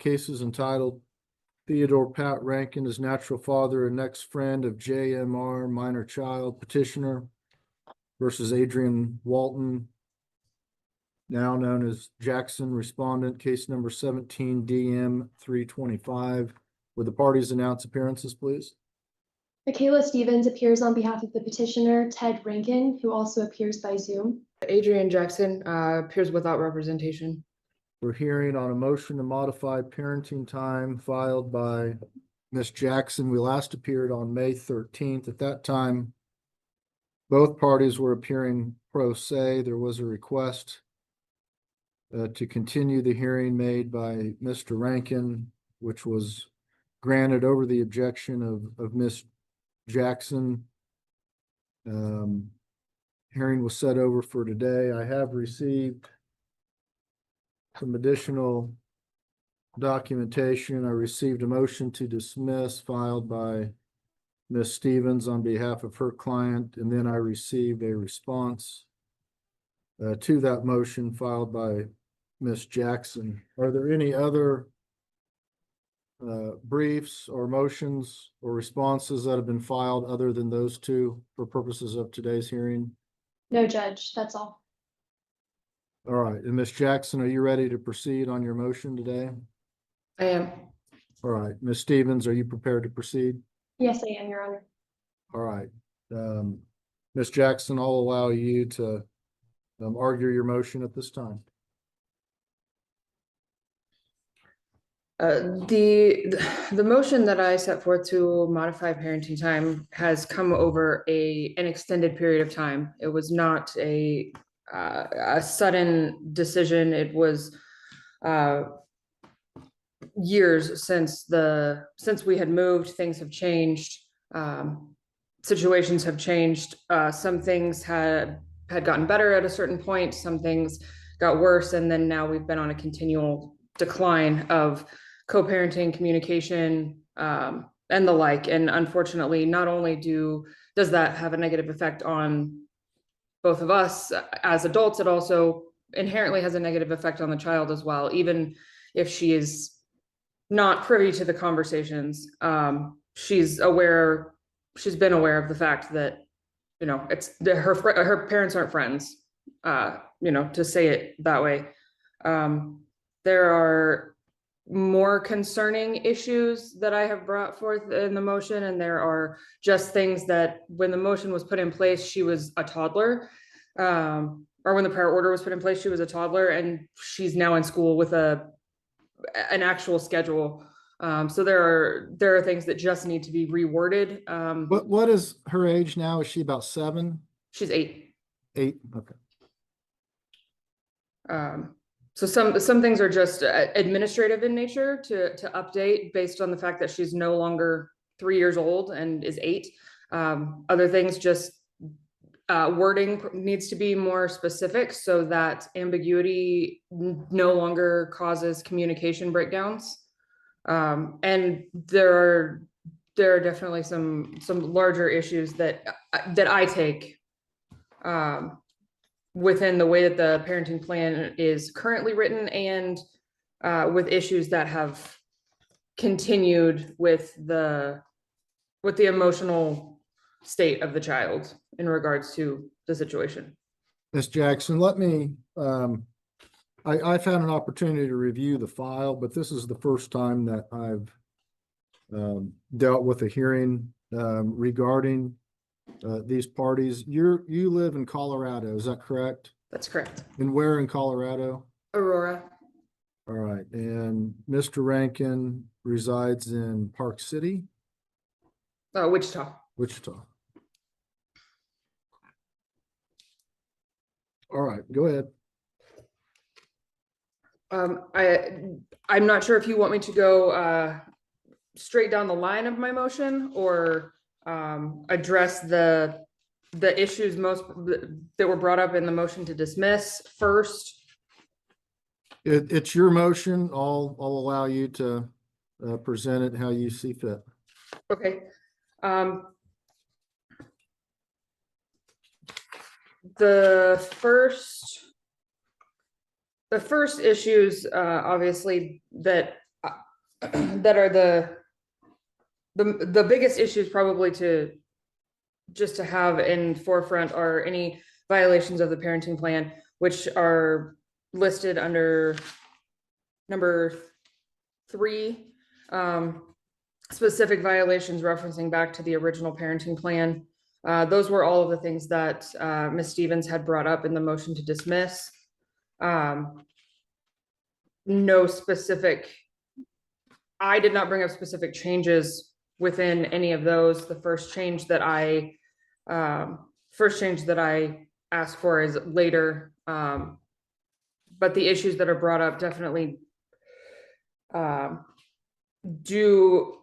Case is entitled Theodore Pat Rankin is natural father and next friend of JMR minor child petitioner versus Adrian Walton, now known as Jackson respondent, case number 17 DM 325. Would the parties announce appearances, please? Michaela Stevens appears on behalf of the petitioner, Ted Rankin, who also appears by Zoom. Adrian Jackson appears without representation. We're hearing on a motion to modify parenting time filed by Ms. Jackson. We last appeared on May 13th. At that time, both parties were appearing pro se. There was a request to continue the hearing made by Mr. Rankin, which was granted over the objection of Ms. Jackson. Hearing was set over for today. I have received some additional documentation. I received a motion to dismiss filed by Ms. Stevens on behalf of her client, and then I received a response to that motion filed by Ms. Jackson. Are there any other briefs or motions or responses that have been filed other than those two for purposes of today's hearing? No, Judge, that's all. All right, and Ms. Jackson, are you ready to proceed on your motion today? I am. All right, Ms. Stevens, are you prepared to proceed? Yes, I am, Your Honor. All right, Ms. Jackson, I'll allow you to argue your motion at this time. The motion that I set forth to modify parenting time has come over an extended period of time. It was not a sudden decision. It was years since we had moved. Things have changed. Situations have changed. Some things had gotten better at a certain point. Some things got worse, and then now we've been on a continual decline of co-parenting, communication, and the like. And unfortunately, not only does that have a negative effect on both of us as adults, it also inherently has a negative effect on the child as well. Even if she is not privy to the conversations, she's been aware of the fact that, her parents aren't friends, to say it that way. There are more concerning issues that I have brought forth in the motion, and there are just things that when the motion was put in place, she was a toddler, or when the prior order was put in place, she was a toddler, and she's now in school with an actual schedule. So there are things that just need to be reworded. What is her age now? Is she about 7? She's 8. 8, okay. So some things are just administrative in nature to update based on the fact that she's no longer 3 years old and is 8. Other things, just wording needs to be more specific so that ambiguity no longer causes communication breakdowns. And there are definitely some larger issues that I take within the way that the parenting plan is currently written, and with issues that have continued with the emotional state of the child in regards to the situation. Ms. Jackson, let me, I've had an opportunity to review the file, but this is the first time that I've dealt with a hearing regarding these parties. You live in Colorado, is that correct? That's correct. And where in Colorado? Aurora. All right, and Mr. Rankin resides in Park City? Wichita. Wichita. All right, go ahead. I'm not sure if you want me to go straight down the line of my motion, or address the issues that were brought up in the motion to dismiss first. It's your motion. I'll allow you to present it how you see fit. Okay. The first issues, obviously, that that are the biggest issues probably to have in forefront are any violations of the parenting plan, which are listed under number 3, specific violations referencing back to the original parenting plan. Those were all of the things that Ms. Stevens had brought up in the motion to dismiss. No specific, I did not bring up specific changes within any of those. The first change that I asked for is later, but the issues that are brought up definitely do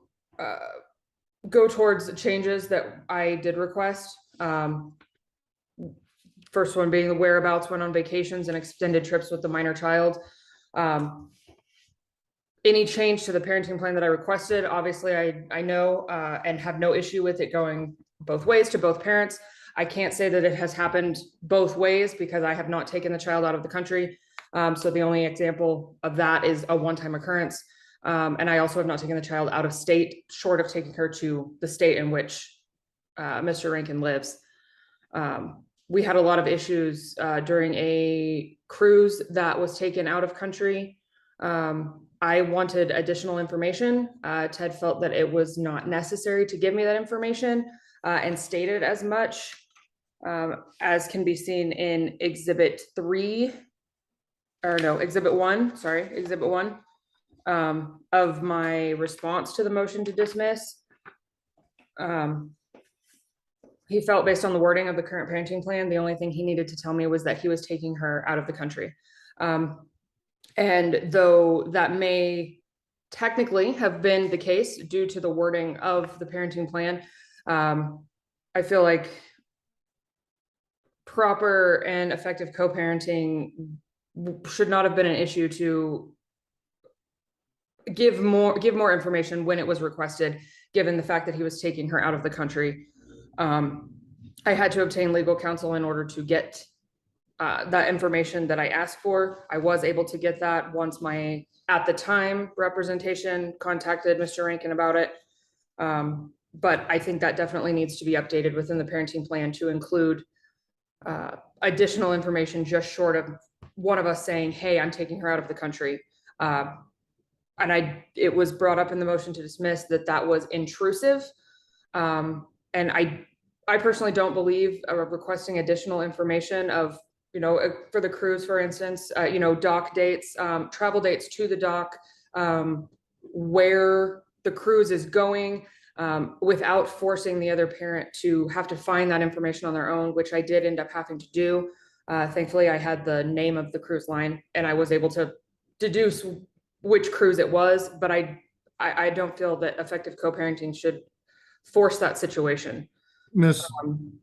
go towards changes that I did request. First one being the whereabouts when on vacations and extended trips with the minor child. Any change to the parenting plan that I requested, obviously I know and have no issue with it going both ways to both parents. I can't say that it has happened both ways because I have not taken the child out of the country. So the only example of that is a one-time occurrence. And I also have not taken the child out of state, short of taking her to the state in which Mr. Rankin lives. We had a lot of issues during a cruise that was taken out of country. I wanted additional information. Ted felt that it was not necessary to give me that information and stated as much as can be seen in Exhibit 1, of my response to the motion to dismiss. He felt based on the wording of the current parenting plan, the only thing he needed to tell me was that he was taking her out of the country. And though that may technically have been the case due to the wording of the parenting plan, I feel like proper and effective co-parenting should not have been an issue to give more information when it was requested, given the fact that he was taking her out of the country. I had to obtain legal counsel in order to get that information that I asked for. I was able to get that once my, at the time, representation contacted Mr. Rankin about it. But I think that definitely needs to be updated within the parenting plan to include additional information just short of one of us saying, hey, I'm taking her out of the country. And it was brought up in the motion to dismiss that was intrusive. And I personally don't believe requesting additional information of, for the cruise, for instance, dock dates, travel dates to the dock, where the cruise is going, without forcing the other parent to have to find that information on their own, which I did end up having to do. Thankfully, I had the name of the cruise line and I was able to deduce which cruise it was, but I don't feel that effective co-parenting should force that situation. Ms.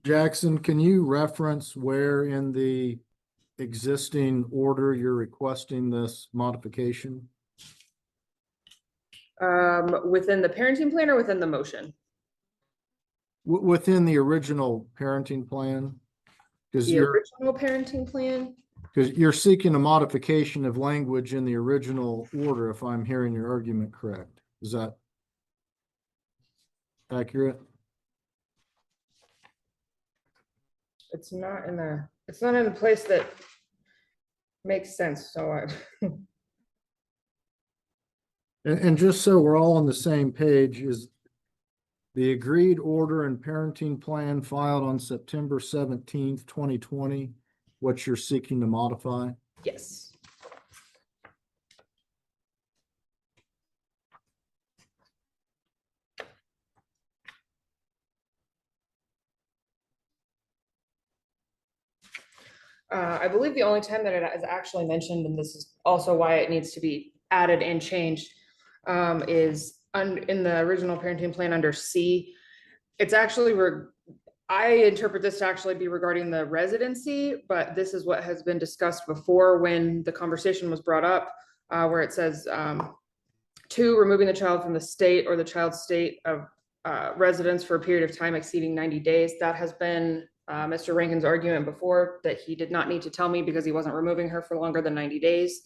Jackson, can you reference where in the existing order you're requesting this modification? Within the parenting plan or within the motion? Within the original parenting plan? The original parenting plan? Because you're seeking a modification of language in the original order, if I'm hearing your argument correct. Is that accurate? It's not in a place that makes sense, so And just so we're all on the same page, is the agreed order and parenting plan filed on September 17th, 2020, what you're seeking to modify? yes. I believe the only time that it is actually mentioned, and this is also why it needs to be added and changed, is in the original parenting plan under C. It's actually, I interpret this to actually be regarding the residency, but this is what has been discussed before when the conversation was brought up, where it says, 2, removing the child from the state or the child's state of residence for a period of time exceeding 90 days. That has been Mr. Rankin's argument before, that he did not need to tell me because he wasn't removing her for longer than 90 days.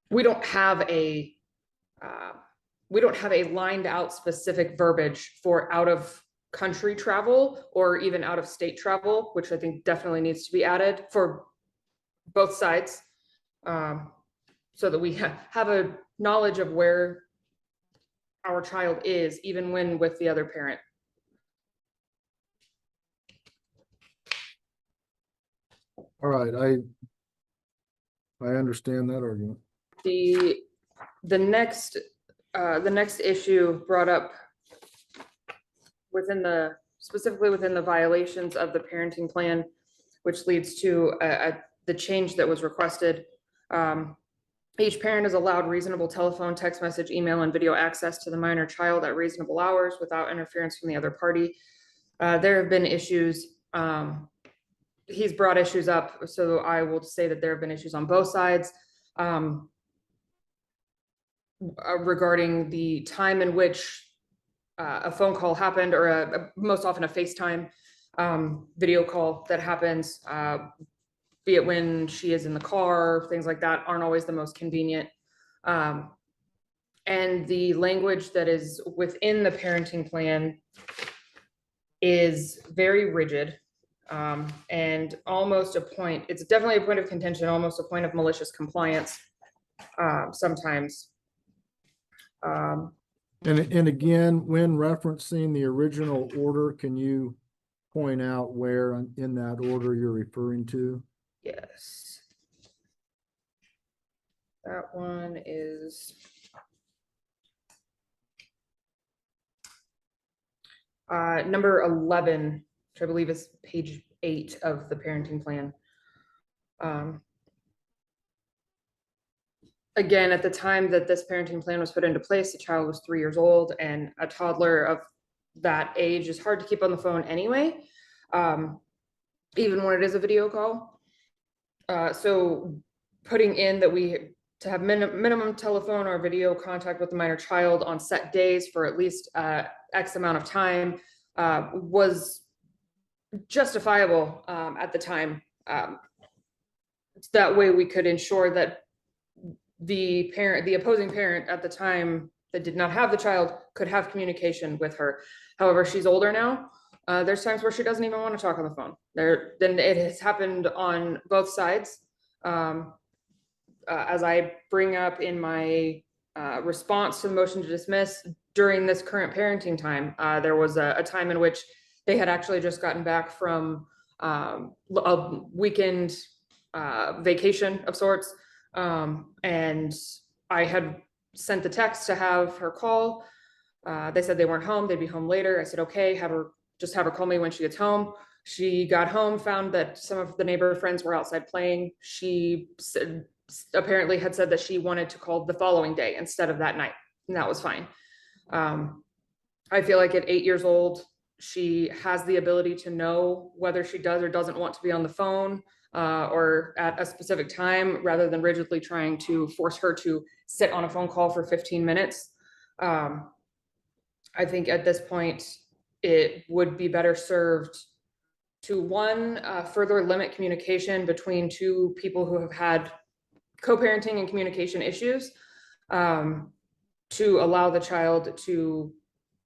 we don't have a lined out specific verbiage for out of country travel or even out of state travel, which I think definitely needs to be added for both sides, so that we have a knowledge of where our child is, even when with the other parent. All right, I understand that argument. The next issue brought up specifically within the violations of the parenting plan, which leads to the change that was requested. Each parent is allowed reasonable telephone, text message, email, and video access to the minor child at reasonable hours without interference from the other party. There have been issues. He's brought issues up, so I will say that there have been issues on both sides regarding the time in which a phone call happened, or most often a FaceTime video call that happens, be it when she is in the car, things like that aren't always the most convenient. And the language that is within the parenting plan is very rigid, and almost it's definitely a point of contention, almost a point of malicious compliance sometimes. And again, when referencing the original order, can you point out where in that order you're referring to? Yes. That one is number 11, which I believe is page 8 of the parenting plan. Again, at the time that this parenting plan was put into place, the child was 3 years old, and a toddler of that age is hard to keep on the phone anyway, even when it is a video call. So putting in that to have minimum telephone or video contact with the minor child on set days for at least X amount of time was justifiable at the time. That way we could ensure that the opposing parent at the time that did not have the child could have communication with her. However, she's older now. There's times where she doesn't even want to talk on the phone. Then it has happened on both sides. As I bring up in my response to the motion to dismiss, during this current parenting time, there was a time in which they had actually just gotten back from a weekend vacation of sorts. And I had sent the text to have her call. They said they weren't home, they'd be home later. I said, okay, just have her call me when she gets home. She got home, found that some of the neighbor friends were outside playing. She apparently had said that she wanted to call the following day instead of that night, and that was fine. I feel like at 8 years old, she has the ability to know whether she does or doesn't want to be on the phone or at a specific time, rather than rigidly trying to force her to sit on a phone call for 15 minutes. I think at this point, it would be better served to further limit communication between two people who have had co-parenting and communication issues, to allow the child to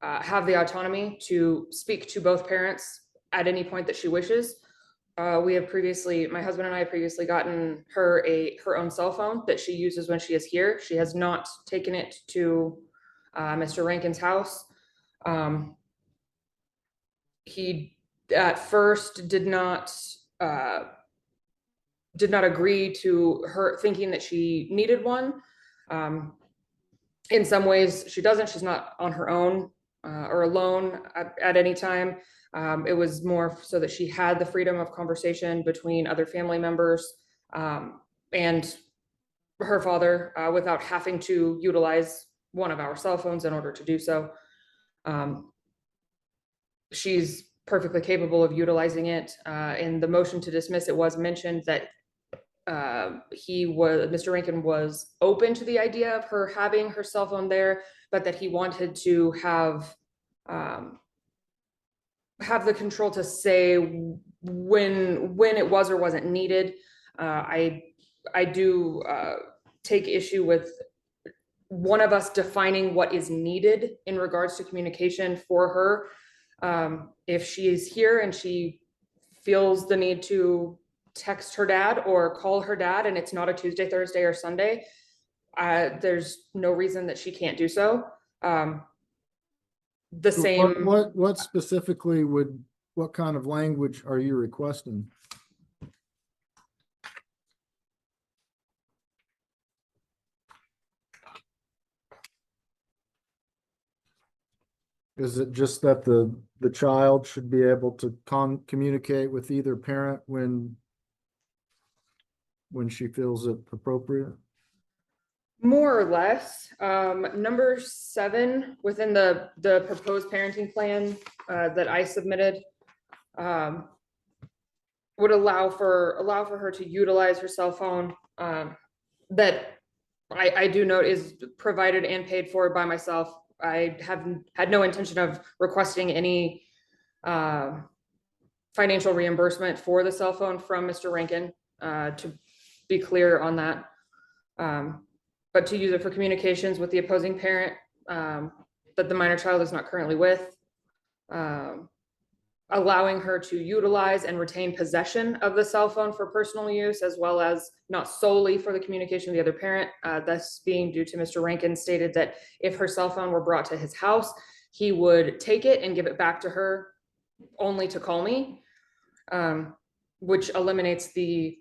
have the autonomy to speak to both parents at any point that she wishes. My husband and I have previously gotten her her own cell phone that she uses when she is here. She has not taken it to Mr. Rankin's house. He at first did not agree to her thinking that she needed one. In some ways she doesn't. She's not on her own or alone at any time. It was more so that she had the freedom of conversation between other family members and her father without having to utilize one of our cell phones in order to do so. She's perfectly capable of utilizing it. In the motion to dismiss, it was mentioned that Mr. Rankin was open to the idea of her having her cell phone there, but that he wanted to have the control to say when it was or wasn't needed. I do take issue with one of us defining what is needed in regards to communication for her. If she is here and she feels the need to text her dad or call her dad, and it's not a Tuesday, Thursday, or Sunday, there's no reason that she can't do so. The same. What specifically what kind of language are you requesting? Is it just that the child should be able to communicate with either parent when she feels it appropriate? More or less. Number 7 within the proposed parenting plan that I submitted would allow for her to utilize her cell phone, that I do note is provided and paid for by myself. I have had no intention of requesting any financial reimbursement for the cell phone from Mr. Rankin, to be clear on that. But to use it for communications with the opposing parent that the minor child is not currently with, allowing her to utilize and retain possession of the cell phone for personal use, as well as not solely for the communication of the other parent. Thus being due to Mr. Rankin stated that if her cell phone were brought to his house, he would take it and give it back to her only to call me, which eliminates the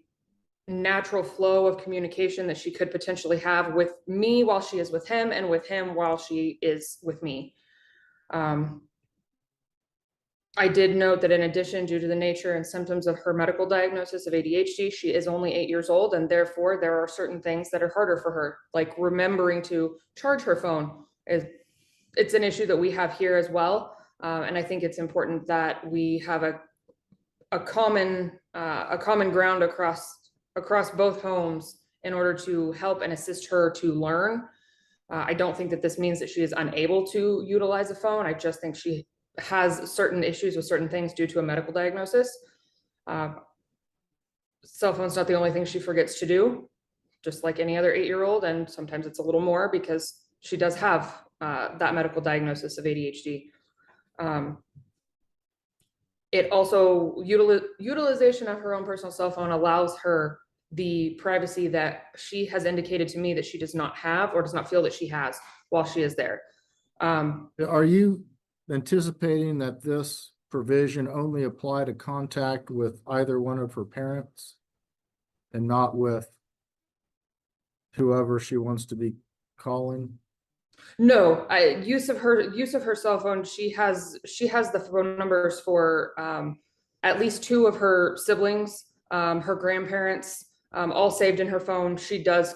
natural flow of communication that she could potentially have with me while she is with him, and with him while she is with me. I did note that in addition, due to the nature and symptoms of her medical diagnosis of ADHD, she is only 8 years old, and therefore there are certain things that are harder for her, like remembering to charge her phone. It's an issue that we have here as well, and I think it's important that we have a common ground across both homes in order to help and assist her to learn. I don't think that this means that she is unable to utilize a phone. I just think she has certain issues with certain things due to a medical diagnosis. Cell phone's not the only thing she forgets to do, just like any other 8-year-old, and sometimes it's a little more because she does have that medical diagnosis of ADHD. It also, utilization of her own personal cell phone allows her the privacy that she has indicated to me that she does not have, or does not feel that she has while she is there. Are you anticipating that this provision only apply to contact with either one of her parents and not with whoever she wants to be calling? No, use of her cell phone. She has the phone numbers for at least 2 of her siblings, her grandparents, all saved in her phone. She does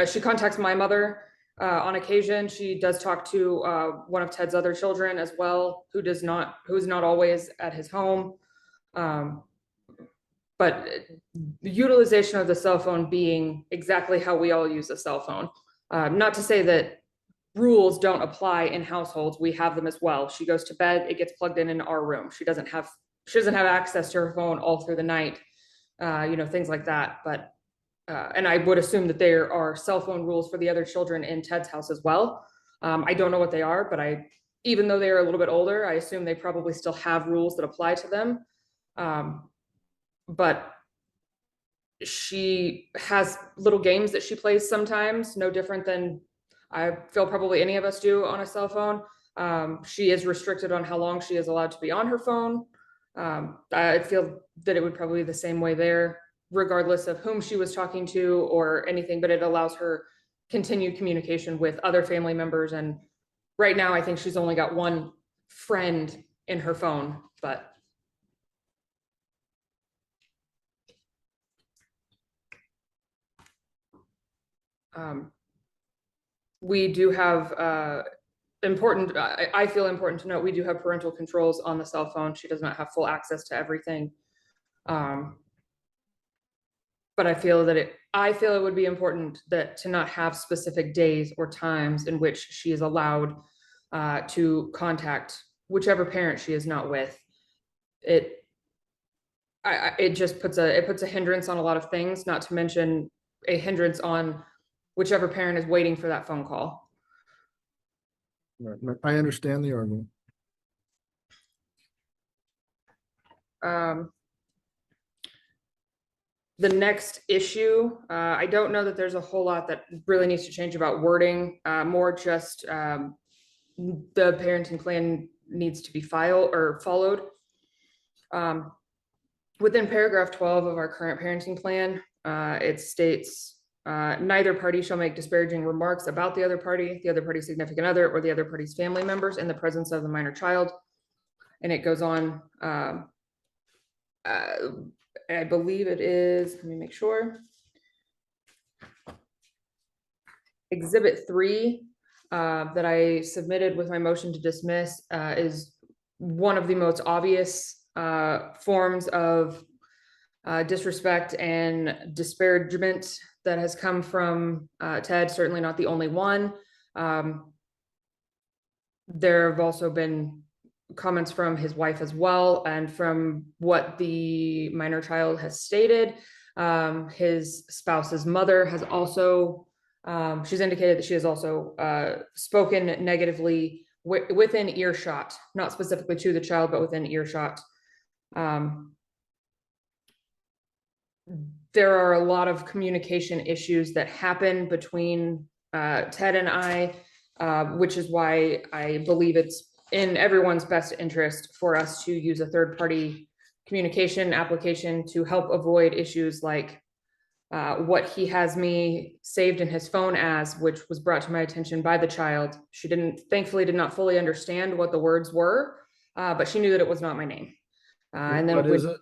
she contacts my mother on occasion. She does talk to one of Ted's other children as well, who's not always at his home. But the utilization of the cell phone being exactly how we all use a cell phone. Not to say that rules don't apply in households. We have them as well. She goes to bed, it gets plugged in our room. She doesn't have access to her phone all through the night, things like that. But and I would assume that there are cell phone rules for the other children in Ted's house as well. I don't know what they are, but even though they are a little bit older, I assume they probably still have rules that apply to them. But she has little games that she plays sometimes, no different than I feel probably any of us do on a cell phone. She is restricted on how long she is allowed to be on her phone. I feel that it would probably be the same way there, regardless of whom she was talking to or anything, but it allows her continued communication with other family members. And right now, I think she's only got one friend in her phone, but we do have I feel important to note, we do have parental controls on the cell phone. She does not have full access to everything. But I feel it would be important to not have specific days or times in which she is allowed to contact whichever parent she is not with. It just puts a hindrance on a lot of things, not to mention a hindrance on whichever parent is waiting for that phone call. Right. I understand the argument. The next issue, I don't know that there's a whole lot that really needs to change about wording, more just the parenting plan needs to be followed. Within paragraph 12 of our current parenting plan, it states, neither party shall make disparaging remarks about the other party's significant other, or the other party's family members in the presence of the minor child. And it goes on, I believe it is, let me make sure. Exhibit 3 that I submitted with my motion to dismiss is one of the most obvious forms of disrespect and disparagement that has come from Ted, certainly not the only one. There have also been comments from his wife as well, and from what the minor child has stated, his spouse's mother has also, she's indicated that she has also spoken negatively within earshot, not specifically to the child, but within earshot. There are a lot of communication issues that happen between Ted and I, which is why I believe it's in everyone's best interest for us to use a third-party communication application to help avoid issues like what he has me saved in his phone as, which was brought to my attention by the child. She thankfully did not fully understand what the words were, but she knew that it was not my name. And then what is it?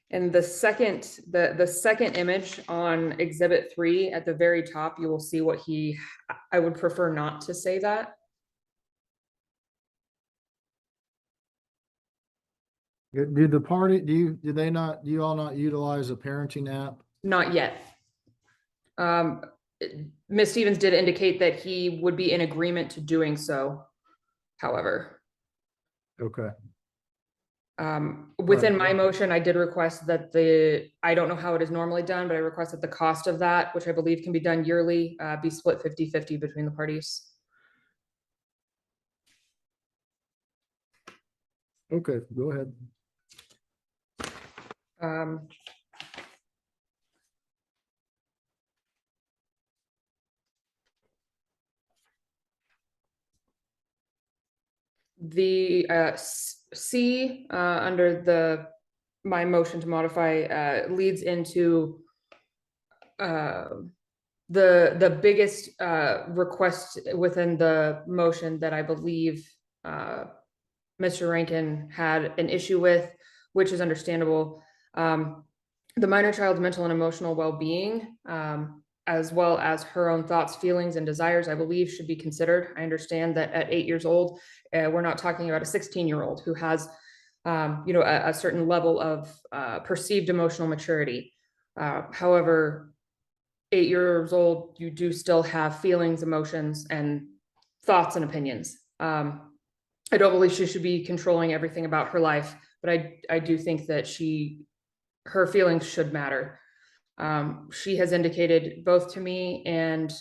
And the second image on exhibit 3 at the very top, you will see what I would prefer not to say that. Do the party, do you all not utilize a parenting app? Not yet. Ms. Stevens did indicate that he would be in agreement to doing so, however. Okay. Within my motion, I did request that I don't know how it is normally done, but I request that the cost of that, which I believe can be done yearly, be split 50-50 between the parties. Okay, go ahead. The C under my motion to modify leads into the biggest request within the motion that I believe Mr. Rankin had an issue with, which is understandable. The minor child's mental and emotional well-being, as well as her own thoughts, feelings, and desires, I believe should be considered. I understand that at 8 years old, we're not talking about a 16-year-old who has, a certain level of perceived emotional maturity. However, 8 years old, you do still have feelings, emotions, and thoughts and opinions. I don't believe she should be controlling everything about her life, but I do think that her feelings should matter. She has indicated both to me and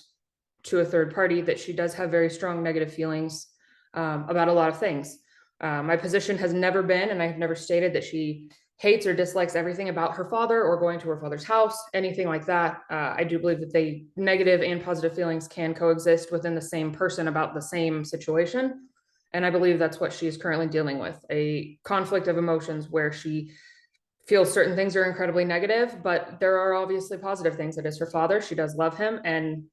to a third party that she does have very strong negative feelings about a lot of things. My position has never been, and I've never stated that she hates or dislikes everything about her father or going to her father's house, anything like that. I do believe that negative and positive feelings can coexist within the same person about the same situation. And I believe that's what she's currently dealing with, a conflict of emotions where she feels certain things are incredibly negative, but there are obviously positive things. It is her father. She does love him. And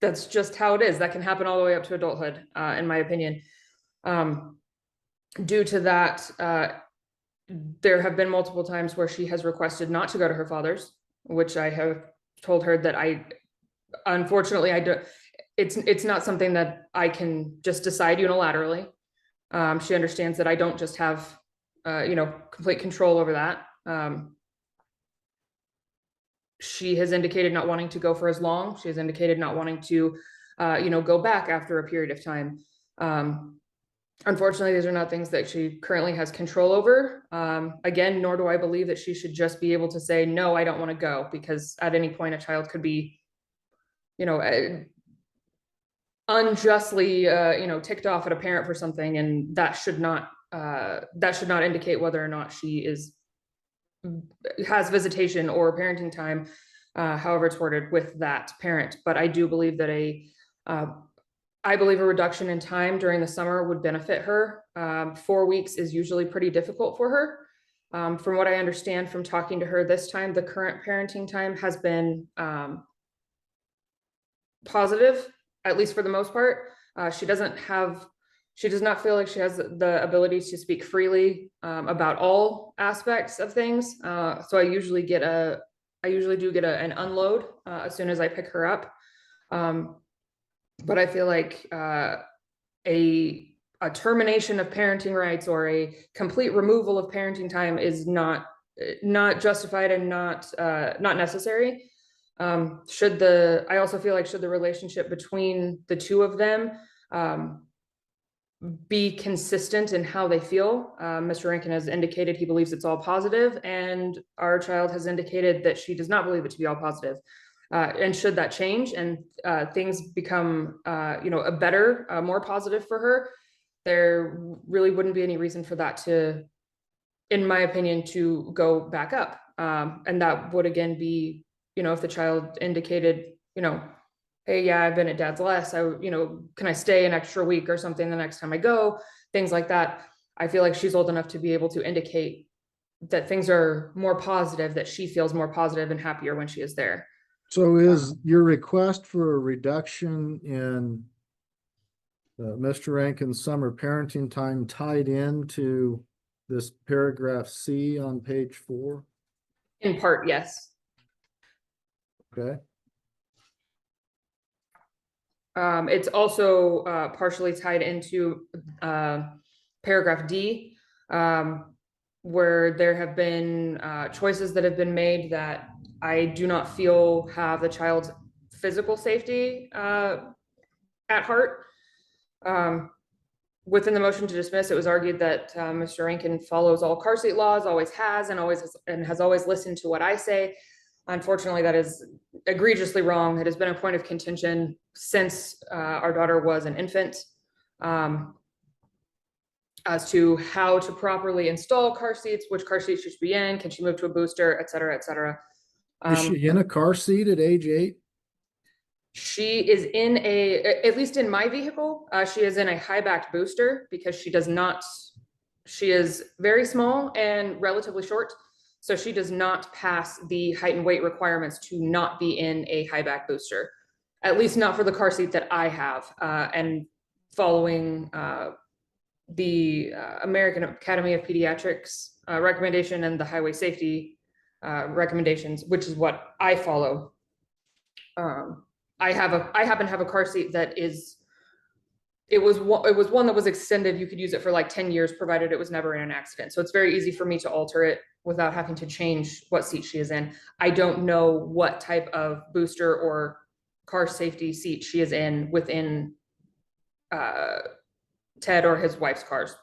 that's just how it is. That can happen all the way up to adulthood, in my opinion. Due to that, there have been multiple times where she has requested not to go to her father's, which I have told her that unfortunately, it's not something that I can just decide unilaterally. She understands that I don't just have, complete control over that. She has indicated not wanting to go for as long. She has indicated not wanting to, go back after a period of time. Unfortunately, these are not things that she currently has control over. Again, nor do I believe that she should just be able to say, no, I don't want to go, because at any point a child could be, you know, unjustly, ticked off at a parent for something, and that should not indicate whether or not she has visitation or parenting time, however it's worded, with that parent. But I do believe that I believe a reduction in time during the summer would benefit her. 4 weeks is usually pretty difficult for her. From what I understand from talking to her this time, the current parenting time has been positive, at least for the most part. She does not feel like she has the ability to speak freely about all aspects of things. So I usually do get an unload as soon as I pick her up. But I feel like a termination of parenting rights or a complete removal of parenting time is not justified and not necessary. I also feel like should the relationship between the two of them be consistent in how they feel. Mr. Rankin has indicated he believes it's all positive, and our child has indicated that she does not believe it to be all positive. And should that change and things become, a better, more positive for her, there really wouldn't be any reason for that to, in my opinion, to go back up. And that would again be, if the child indicated, hey, yeah, I've been at dad's less. Can I stay an extra week or something the next time I go? Things like that. I feel like she's old enough to be able to indicate that things are more positive, that she feels more positive and happier when she is there. So is your request for a reduction in Mr. Rankin's summer parenting time tied into this paragraph C on page 4? In part, yes. Okay. It's also partially tied into paragraph D, where there have been choices that have been made that I do not feel have the child's physical safety at heart. Within the motion to dismiss, it was argued that Mr. Rankin follows all car seat laws, always has, and has always listened to what I say. Unfortunately, that is egregiously wrong. It has been a point of contention since our daughter was an infant, as to how to properly install car seats, which car seat she should be in, can she move to a booster, et cetera, et cetera. Is she in a car seat at age 8? She is in at least in my vehicle, she is in a high-backed booster because she is very small and relatively short. So she does not pass the height and weight requirements to not be in a high back booster, at least not for the car seat that I have. And following the American Academy of Pediatrics recommendation and the highway safety recommendations, which is what I follow. I happen to have a car seat that is, it was one that was extended. You could use it for like 10 years, provided it was never in an accident. So it's very easy for me to alter it without having to change what seat she is in. I don't know what type of booster or car safety seat she is in within Ted or his wife's cars.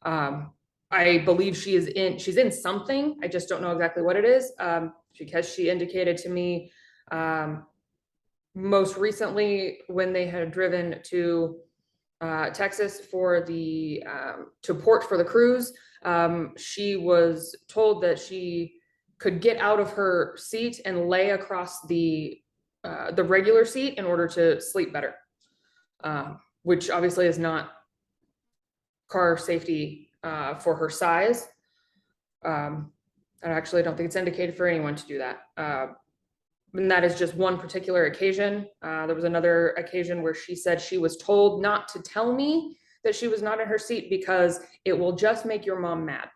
I believe she's in something. I just don't know exactly what it is, because she indicated to me most recently when they had driven to Texas for to port for the cruise. She was told that she could get out of her seat and lay across the regular seat in order to sleep better, which obviously is not car safety for her size. I actually don't think it's indicated for anyone to do that. And that is just one particular occasion. There was another occasion where she said she was told not to tell me that she was not in her seat because it will just make your mom mad.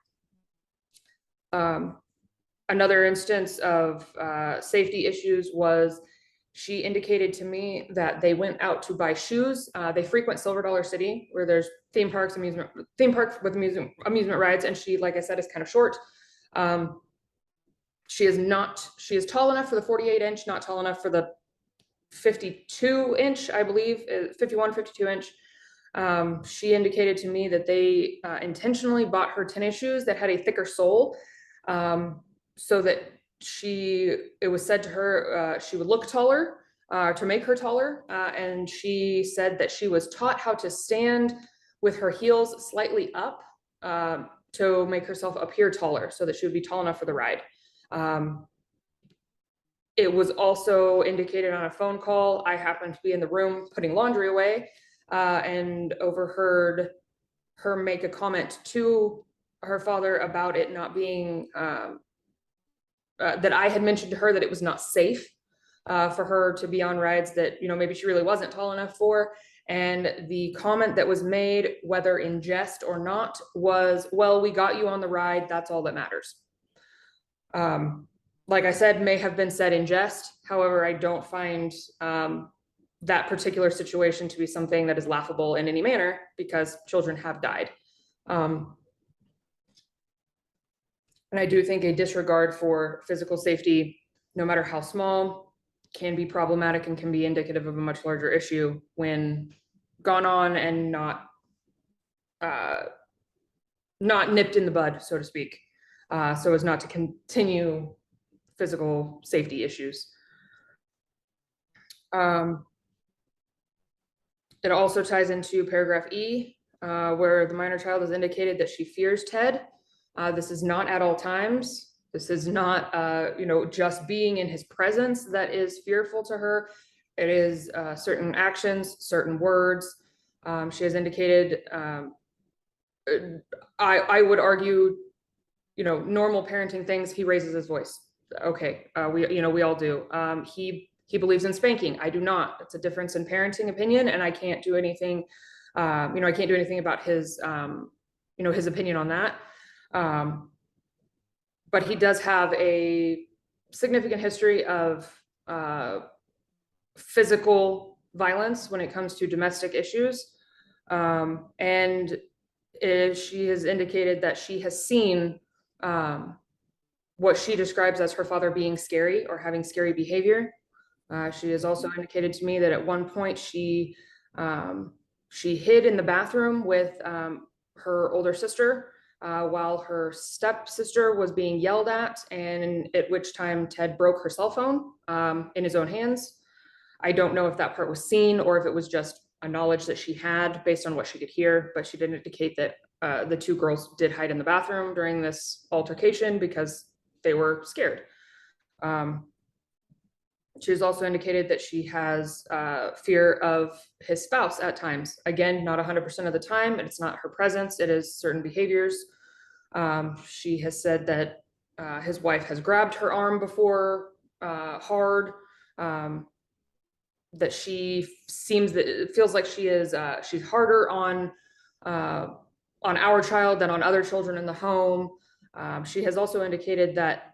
Another instance of safety issues was she indicated to me that they went out to buy shoes. They frequent Silver Dollar City, where there's theme parks with amusement rides, and she, like I said, is kind of short. She is tall enough for the 48-inch, not tall enough for the 52-inch, I believe, 51, 52-inch. She indicated to me that they intentionally bought her tennis shoes that had a thicker sole, so that it was said to her she would look taller, to make her taller. And she said that she was taught how to stand with her heels slightly up to make herself appear taller, so that she would be tall enough for the ride. It was also indicated on a phone call. I happened to be in the room putting laundry away, and overheard her make a comment to her father about it not being, that I had mentioned to her that it was not safe for her to be on rides that, maybe she really wasn't tall enough for. And the comment that was made, whether in jest or not, was, well, we got you on the ride, that's all that matters. Like I said, may have been said in jest. However, I don't find that particular situation to be something that is laughable in any manner, because children have died. And I do think a disregard for physical safety, no matter how small, can be problematic and can be indicative of a much larger issue when gone on and not nipped in the bud, so to speak, so as not to continue physical safety issues. It also ties into paragraph E, where the minor child has indicated that she fears Ted. This is not at all times. This is not, just being in his presence that is fearful to her. It is certain actions, certain words. She has indicated, I would argue, normal parenting things, he raises his voice. Okay, we all do. He believes in spanking. I do not. It's a difference in parenting opinion, and I can't do anything. I can't do anything about his, his opinion on that. But he does have a significant history of physical violence when it comes to domestic issues. And she has indicated that she has seen what she describes as her father being scary or having scary behavior. She has also indicated to me that at one point she hid in the bathroom with her older sister while her stepsister was being yelled at, and at which time Ted broke her cell phone in his own hands. I don't know if that part was seen or if it was just a knowledge that she had based on what she could hear, but she did indicate that the two girls did hide in the bathroom during this altercation because they were scared. She's also indicated that she has fear of his spouse at times. Again, not 100% of the time, and it's not her presence, it is certain behaviors. She has said that his wife has grabbed her arm before hard, that she feels like she's harder on our child than on other children in the home. She has also indicated that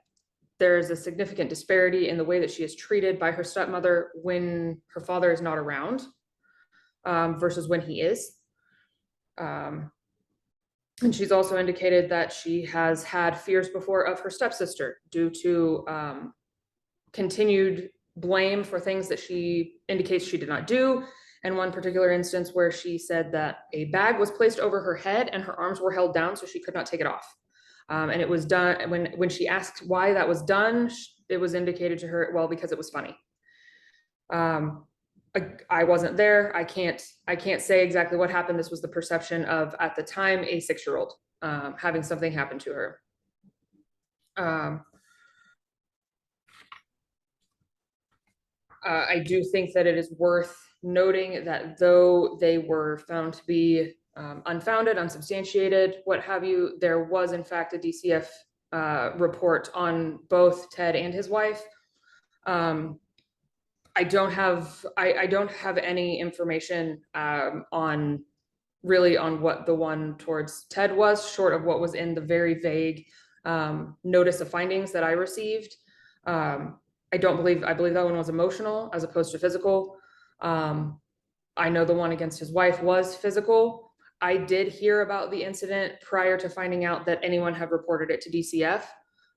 there's a significant disparity in the way that she is treated by her stepmother when her father is not around versus when he is. And she's also indicated that she has had fears before of her stepsister due to continued blame for things that she indicates she did not do. And one particular instance where she said that a bag was placed over her head and her arms were held down so she could not take it off. And it was done when she asked why that was done, it was indicated to her, well, because it was funny. I wasn't there. I can't say exactly what happened. This was the perception of, at the time, a 6-year-old having something happen to her. I do think that it is worth noting that though they were found to be unfounded, unsubstantiated, what have you, there was in fact a DCF report on both Ted and his wife. I don't have any information on what the one towards Ted was, short of what was in the very vague notice of findings that I received. I believe that one was emotional as opposed to physical. I know the one against his wife was physical. I did hear about the incident prior to finding out that anyone had reported it to DCF.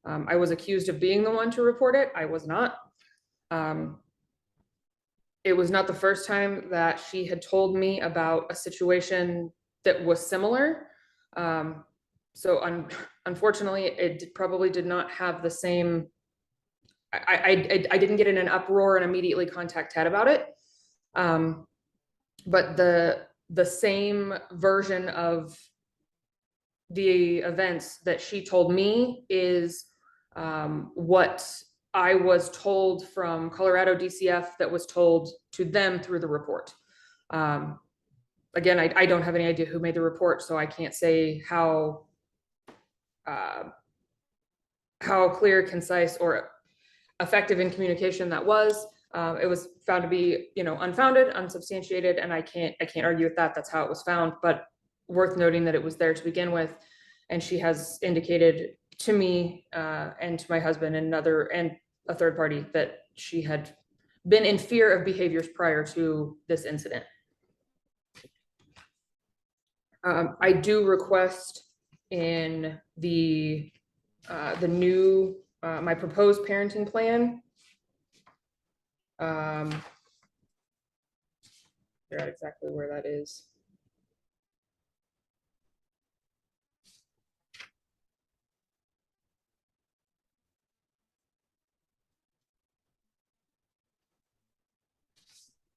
I was accused of being the one to report it. I was not. It was not the first time that she had told me about a situation that was similar. So unfortunately, probably did not have the same. I didn't get in an uproar and immediately contact Ted about it. But the same version of the events that she told me is what I was told from Colorado DCF that was told to them through the report. Again, I don't have any idea who made the report, so I can't say how clear, concise, or effective in communication that was. It was found to be, unfounded, unsubstantiated, and I can't argue with that. That's how it was found, but worth noting that it was there to begin with. And she has indicated to me and to my husband and a third party that she had been in fear of behaviors prior to this incident. I do request in the new my proposed parenting plan. Figure out exactly where that is.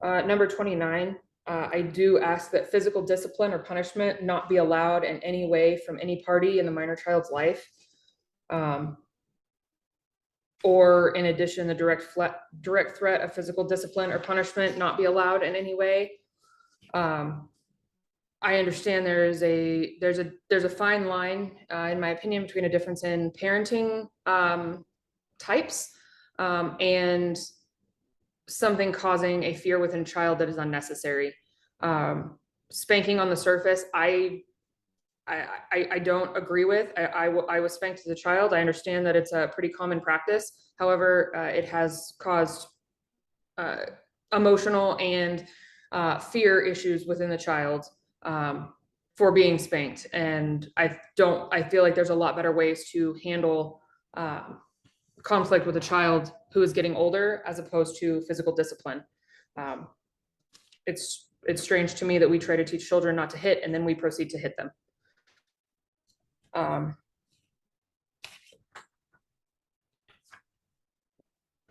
Number 29, I do ask that physical discipline or punishment not be allowed in any way from any party in the minor child's life. Or in addition, the direct threat of physical discipline or punishment not be allowed in any way. I understand there's a fine line, in my opinion, between a difference in parenting types and something causing a fear within a child that is unnecessary. Spanking on the surface, I don't agree with. I was spanked as a child. I understand that it's a pretty common practice. However, it has caused emotional and fear issues within the child for being spanked. And I feel like there's a lot better ways to handle conflict with a child who is getting older as opposed to physical discipline. It's strange to me that we try to teach children not to hit and then we proceed to hit them.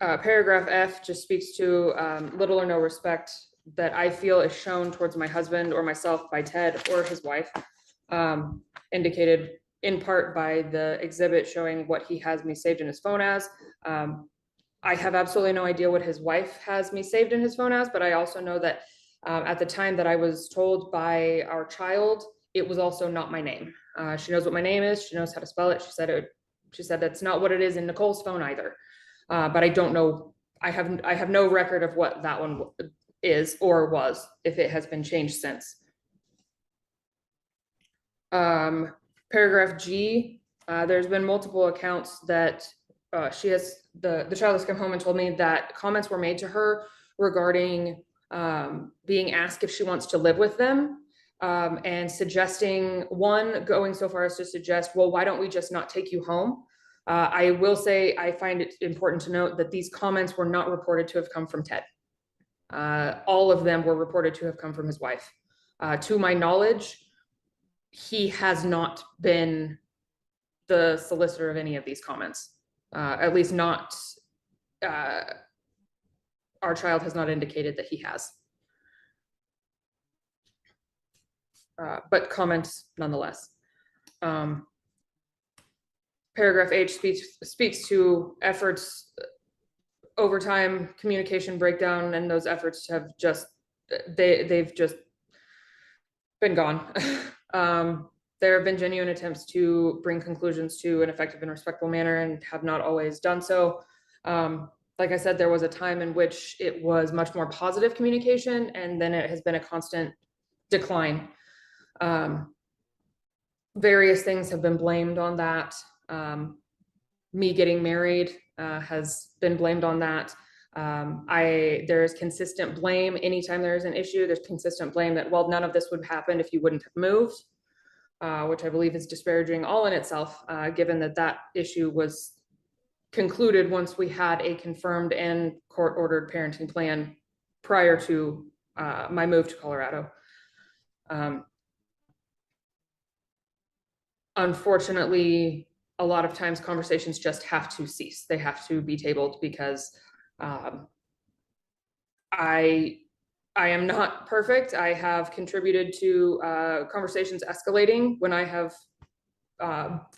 Paragraph F just speaks to little or no respect that I feel is shown towards my husband or myself by Ted or his wife, indicated in part by the exhibit showing what he has me saved in his phone as. I have absolutely no idea what his wife has me saved in his phone as, but I also know that at the time that I was told by our child, it was also not my name. She knows what my name is. She knows how to spell it. She said that's not what it is in Nicole's phone either. But I don't know. I have no record of what that one is or was, if it has been changed since. Paragraph G, there's been multiple accounts that the child has come home and told me that comments were made to her regarding being asked if she wants to live with them, and suggesting, going so far as to suggest, well, why don't we just not take you home? I will say I find it important to note that these comments were not reported to have come from Ted. All of them were reported to have come from his wife. To my knowledge, he has not been the solicitor of any of these comments. At least not, our child has not indicated that he has. But comments nonetheless. Paragraph H speaks to efforts over time, communication breakdown, and those efforts have they've just been gone. There have been genuine attempts to bring conclusions to an effective and respectful manner and have not always done so. Like I said, there was a time in which it was much more positive communication, and then it has been a constant decline. Various things have been blamed on that. Me getting married has been blamed on that. There's consistent blame anytime there's an issue. There's consistent blame that, well, none of this would happen if you wouldn't have moved, which I believe is disparaging all in itself, given that issue was concluded once we had a confirmed and court-ordered parenting plan prior to my move to Colorado. Unfortunately, a lot of times conversations just have to cease. They have to be tabled because I am not perfect. I have contributed to conversations escalating when I have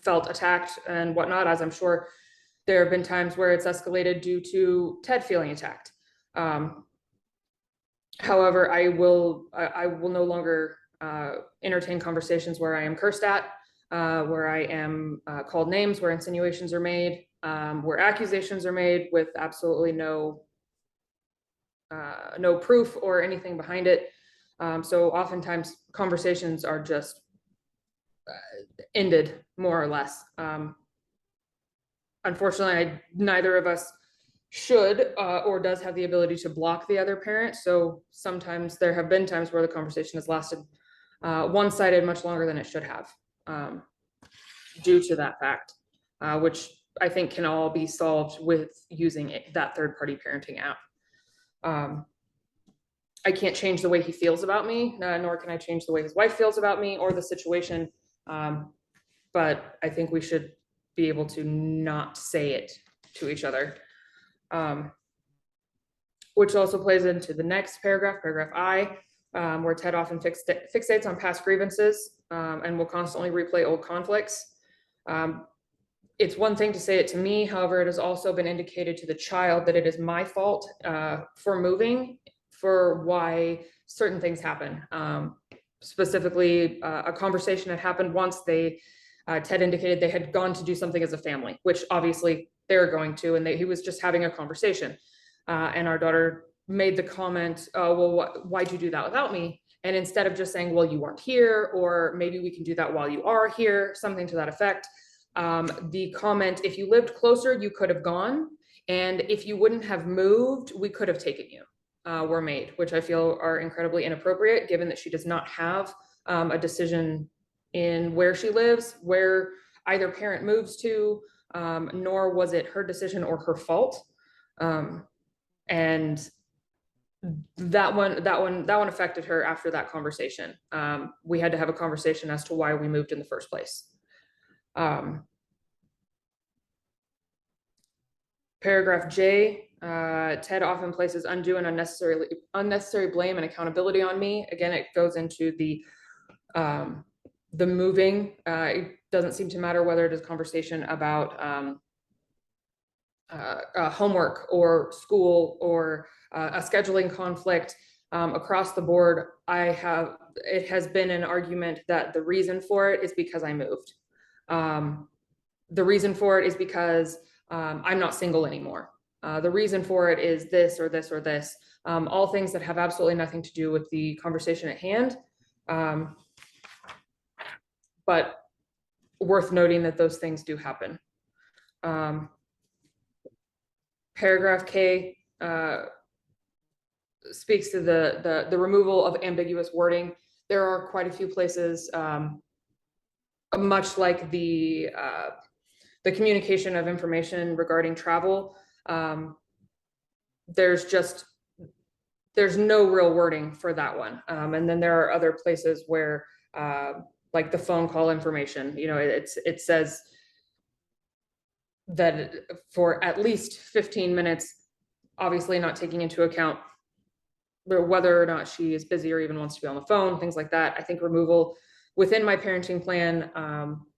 felt attacked and whatnot, as I'm sure there have been times where it's escalated due to Ted feeling attacked. However, I will no longer entertain conversations where I am cursed at, where I am called names, where insinuations are made, where accusations are made with absolutely no proof or anything behind it. So oftentimes conversations are just ended more or less. Unfortunately, neither of us should or does have the ability to block the other parent. So sometimes there have been times where the conversation has lasted one-sided much longer than it should have, due to that fact, which I think can all be solved with using that third-party parenting app. I can't change the way he feels about me, nor can I change the way his wife feels about me or the situation. But I think we should be able to not say it to each other. Which also plays into the next paragraph, paragraph I, where Ted often fixates on past grievances and will constantly replay old conflicts. It's one thing to say it to me, however, it has also been indicated to the child that it is my fault for moving, for why certain things happen. Specifically, a conversation had happened once. Ted indicated they had gone to do something as a family, which obviously they're going to, and he was just having a conversation. And our daughter made the comment, oh, well, why'd you do that without me? And instead of just saying, well, you weren't here, or maybe we can do that while you are here, something to that effect. The comment, if you lived closer, you could have gone. And if you wouldn't have moved, we could have taken you, were made, which I feel are incredibly inappropriate, given that she does not have a decision in where she lives, where either parent moves to, nor was it her decision or her fault. And that one affected her after that conversation. We had to have a conversation as to why we moved in the first place. Paragraph J, Ted often places undue and unnecessary blame and accountability on me. Again, it goes into the moving. It doesn't seem to matter whether it is a conversation about homework or school or a scheduling conflict. Across the board, it has been an argument that the reason for it is because I moved. The reason for it is because I'm not single anymore. The reason for it is this or this or this. All things that have absolutely nothing to do with the conversation at hand. But worth noting that those things do happen. Paragraph K speaks to the removal of ambiguous wording. There are quite a few places, much like the communication of information regarding travel. There's no real wording for that one. And then there are other places where, like the phone call information, it says that for at least 15 minutes, obviously not taking into account whether or not she is busy or even wants to be on the phone, things like that. I think removal within my parenting plan,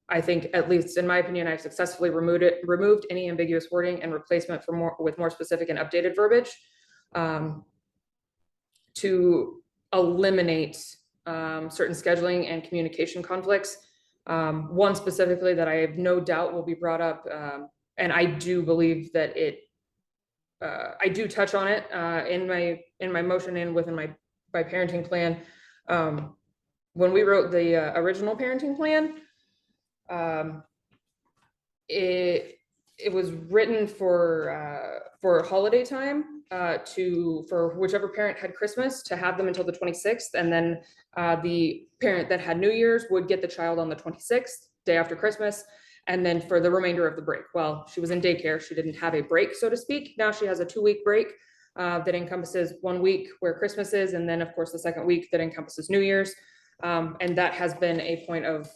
I think, at least in my opinion, I've successfully removed any ambiguous wording and replacement with more specific and updated verbiage to eliminate certain scheduling and communication conflicts. One specifically that I have no doubt will be brought up, and I do believe that I do touch on it in my motion and within my parenting plan. When we wrote the original parenting plan, it was written for holiday time, for whichever parent had Christmas to have them until the 26th, and then the parent that had New Year's would get the child on the 26th, day after Christmas, and then for the remainder of the break. Well, she was in daycare, she didn't have a break, so to speak. Now she has a 2-week break, that encompasses 1 week where Christmas is, and then of course the second week that encompasses New Year's. And that has been a point of,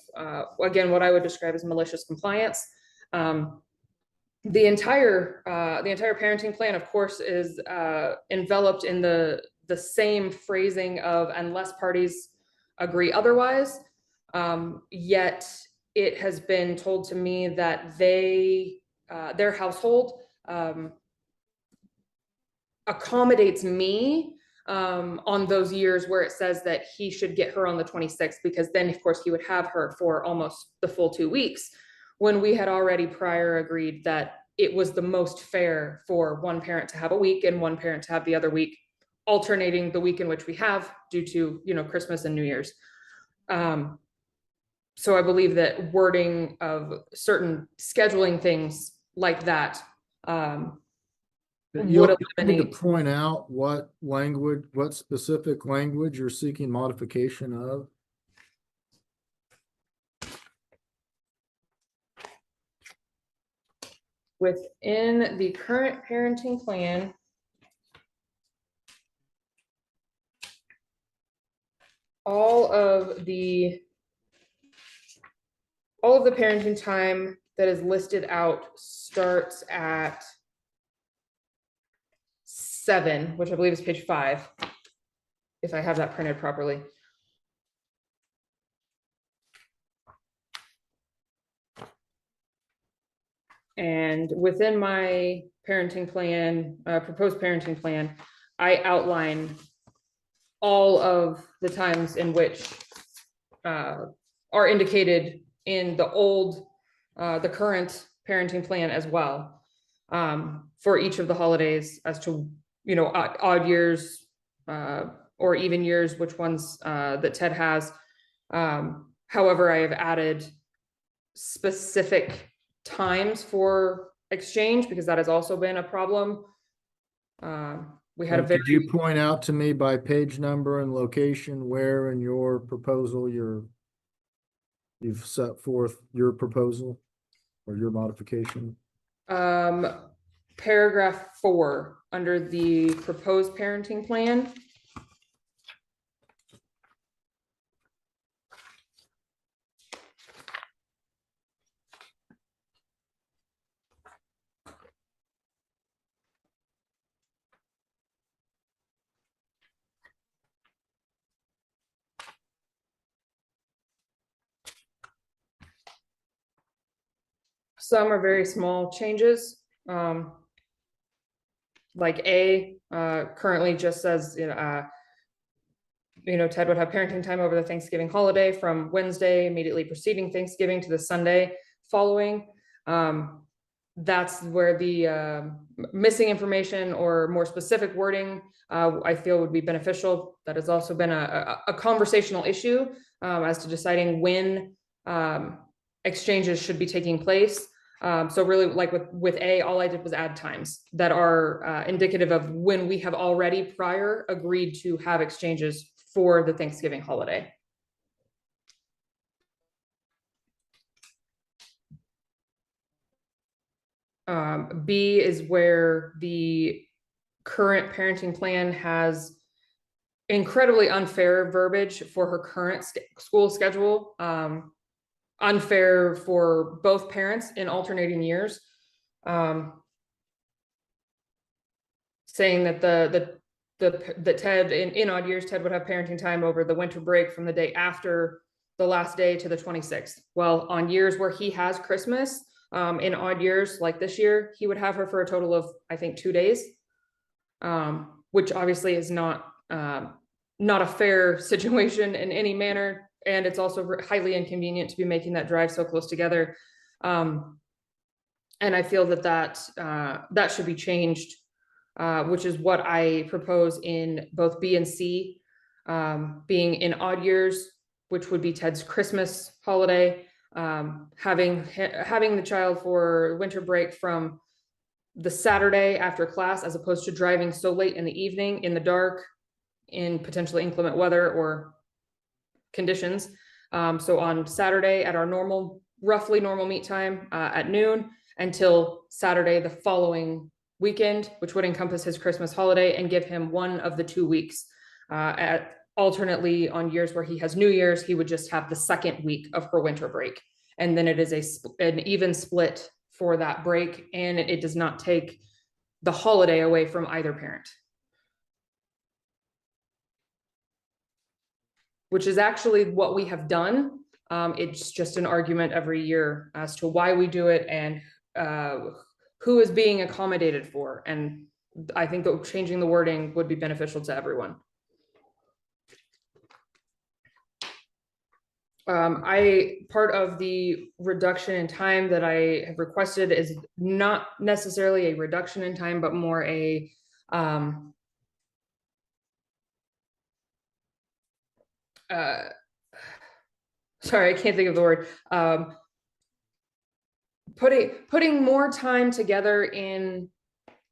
again, what I would describe as malicious compliance. The entire parenting plan, of course, is enveloped in the same phrasing of unless parties agree otherwise. Yet it has been told to me that their household accommodates me on those years where it says that he should get her on the 26th, because then of course he would have her for almost the full 2 weeks, when we had already prior agreed that it was the most fair for one parent to have a week and one parent to have the other week, alternating the week in which we have due to, Christmas and New Year's. So I believe that wording of certain scheduling things like that You'll would need to eliminate. point out what specific language you're seeking modification of. Within the current parenting plan, all of the parenting time that is listed out starts at 7, which I believe is page 5, if I have that printed properly. And within my parenting plan, proposed parenting plan, I outline all of the times in which are indicated in the current parenting plan as well, for each of the holidays as to, odd years or even years, which ones that Ted has. However, I have added specific times for exchange, because that has also been a problem. We had a very. Could you point out to me by page number and location where in your proposal you've set forth your proposal or your modification? Paragraph 4 under the proposed parenting plan. Some are very small changes. Like A, currently just says, Ted would have parenting time over the Thanksgiving holiday from Wednesday immediately preceding Thanksgiving to the Sunday following. That's where the missing information or more specific wording I feel would be beneficial. That has also been a conversational issue as to deciding when exchanges should be taking place. So really, like with A, all I did was add times that are indicative of when we have already prior agreed to have exchanges for the Thanksgiving holiday. B is where the current parenting plan has incredibly unfair verbiage for her current school schedule. Unfair for both parents in alternating years, saying that that Ted in odd years, Ted would have parenting time over the winter break from the day after the last day to the 26th. Well, on years where he has Christmas, in odd years like this year, he would have her for a total of, I think, 2 days, which obviously is not a fair situation in any manner. And it's also highly inconvenient to be making that drive so close together. And I feel that should be changed, which is what I propose in both B and C, being in odd years, which would be Ted's Christmas holiday, having the child for winter break from the Saturday after class, as opposed to driving so late in the evening in the dark in potentially inclement weather or conditions. So on Saturday at our roughly normal meet time at noon, until Saturday the following weekend, which would encompass his Christmas holiday, and give him one of the 2 weeks. Alternately, on years where he has New Year's, he would just have the second week of her winter break. And then it is an even split for that break, and it does not take the holiday away from either parent. Which is actually what we have done. It's just an argument every year as to why we do it and who is being accommodated for. And I think that changing the wording would be beneficial to everyone. Part of the reduction in time that I have requested is not necessarily a reduction in time, but more a sorry, I can't think of the word. Putting more time together in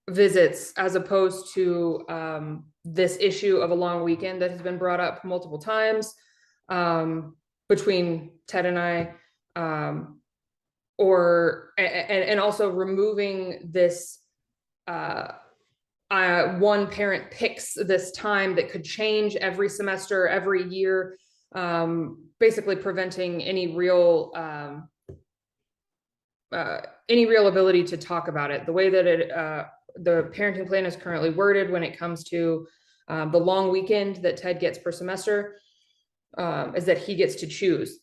visits as opposed to this issue of a long weekend that has been brought up multiple times between Ted and I, and also removing this one parent picks this time that could change every semester, every year, basically preventing any real ability to talk about it. The way that the parenting plan is currently worded when it comes to the long weekend that Ted gets per semester is that he gets to choose,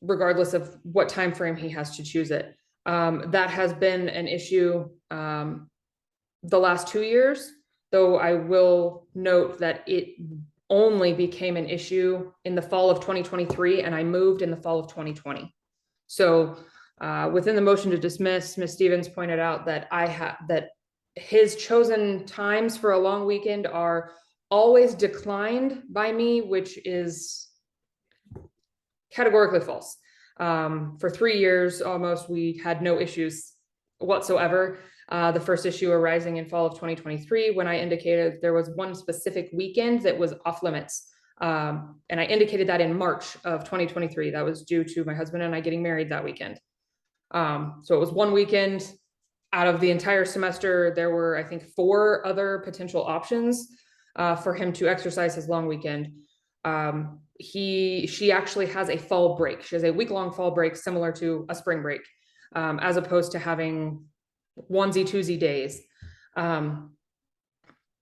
regardless of what time frame he has to choose it. That has been an issue the last 2 years, though I will note that it only became an issue in the fall of 2023, and I moved in the fall of 2020. So within the motion to dismiss, Ms. Stevens pointed out that that his chosen times for a long weekend are always declined by me, which is categorically false. For 3 years almost, we had no issues whatsoever. The first issue arising in fall of 2023, when I indicated there was one specific weekend that was off limits. And I indicated that in March of 2023. That was due to my husband and I getting married that weekend. So it was one weekend out of the entire semester. There were, I think, 4 other potential options for him to exercise his long weekend. She actually has a fall break. She has a week-long fall break similar to a spring break, as opposed to having onesie twosie days,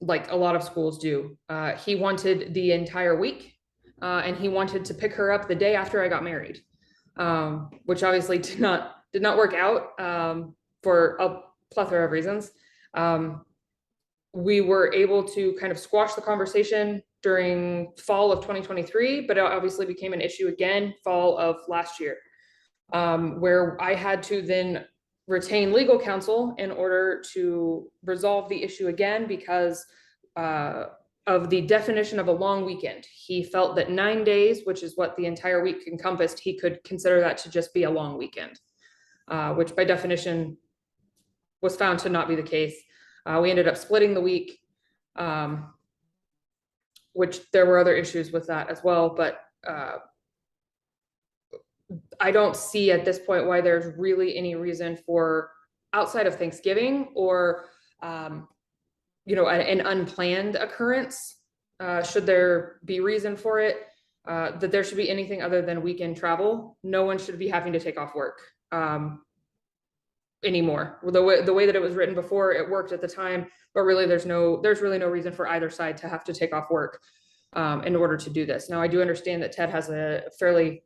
like a lot of schools do. He wanted the entire week, and he wanted to pick her up the day after I got married, which obviously did not work out for a plethora of reasons. We were able to kind of squash the conversation during fall of 2023, but it obviously became an issue again fall of last year, where I had to then retain legal counsel in order to resolve the issue again because of the definition of a long weekend. He felt that 9 days, which is what the entire week encompassed, he could consider that to just be a long weekend, which by definition was found to not be the case. We ended up splitting the week, which there were other issues with that as well, but I don't see at this point why there's really any reason for, outside of Thanksgiving or an unplanned occurrence, should there be reason for it, that there should be anything other than weekend travel. No one should be having to take off work anymore. The way that it was written before, it worked at the time, but really there's really no reason for either side to have to take off work in order to do this. Now, I do understand that Ted has a fairly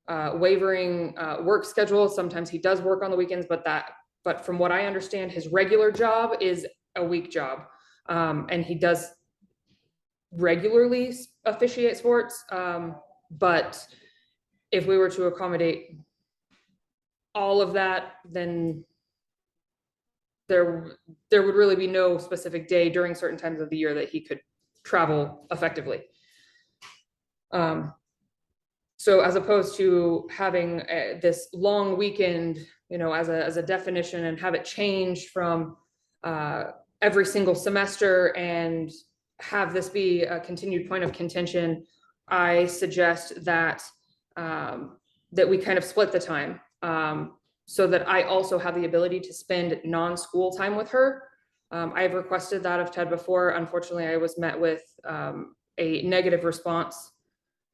wavering work schedule. Sometimes he does work on the weekends, but from what I understand, his regular job is a week job, and he does regularly officiate sports. But if we were to accommodate all of that, then there would really be no specific day during certain times of the year that he could travel effectively. So as opposed to having this long weekend, as a definition, and have it change from every single semester and have this be a continued point of contention, I suggest that that we kind of split the time. so that I also have the ability to spend non-school time with her. I've requested that of Ted before. Unfortunately, I was met with a negative response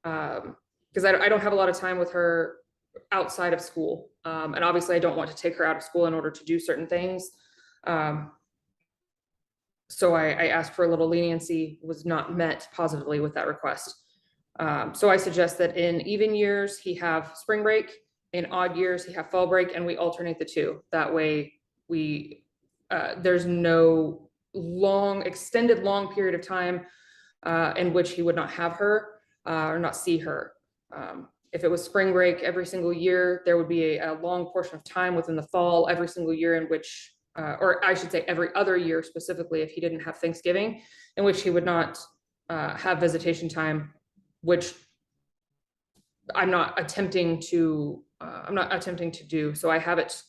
because I don't have a lot of time with her outside of school. And obviously I don't want to take her out of school in order to do certain things. So I asked for a little leniency, was not met positively with that request. So I suggest that in even years, he have spring break, in odd years, he have fall break, and we alternate the two. That way there's no extended long period of time in which he would not have her or not see her. If it was spring break every single year, there would be a long portion of time within the fall every single year in which, or I should say every other year specifically, if he didn't have Thanksgiving, in which he would not have visitation time, which I'm not attempting to do. So I have it,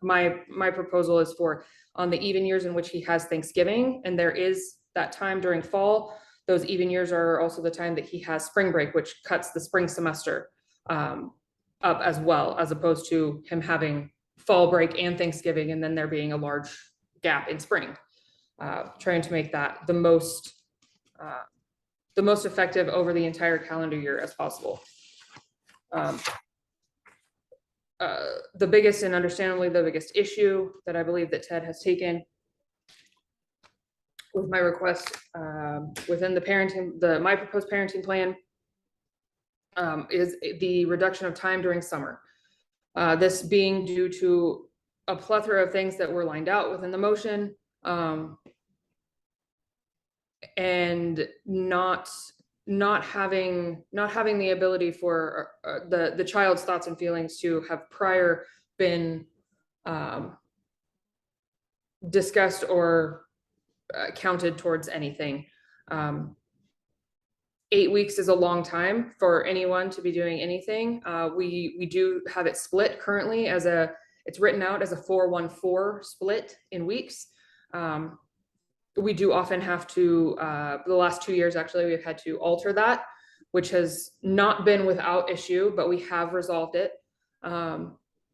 my proposal is for on the even years in which he has Thanksgiving, and there is that time during fall, those even years are also the time that he has spring break, which cuts the spring semester up as well, as opposed to him having fall break and Thanksgiving, and then there being a large gap in spring. Trying to make that the most effective over the entire calendar year as possible. The biggest, and understandably the biggest issue that I believe that Ted has taken with my request within my proposed parenting plan is the reduction of time during summer. This being due to a plethora of things that were lined out within the motion, and not having the ability for the child's thoughts and feelings to have prior been discussed or counted towards anything. 8 weeks is a long time for anyone to be doing anything. We do have it split currently it's written out as a 4-1-4 split in weeks. We do often have to, the last 2 years, actually, we've had to alter that, which has not been without issue, but we have resolved it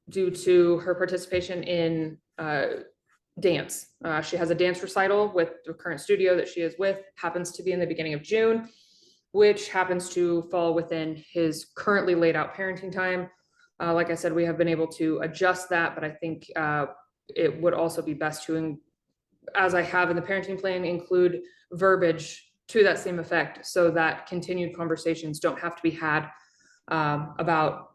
due to her participation in dance. She has a dance recital with the current studio that she is with, happens to be in the beginning of June, which happens to fall within his currently laid out parenting time. Like I said, we have been able to adjust that, but I think it would also be best to, as I have in the parenting plan, include verbiage to that same effect so that continued conversations don't have to be had about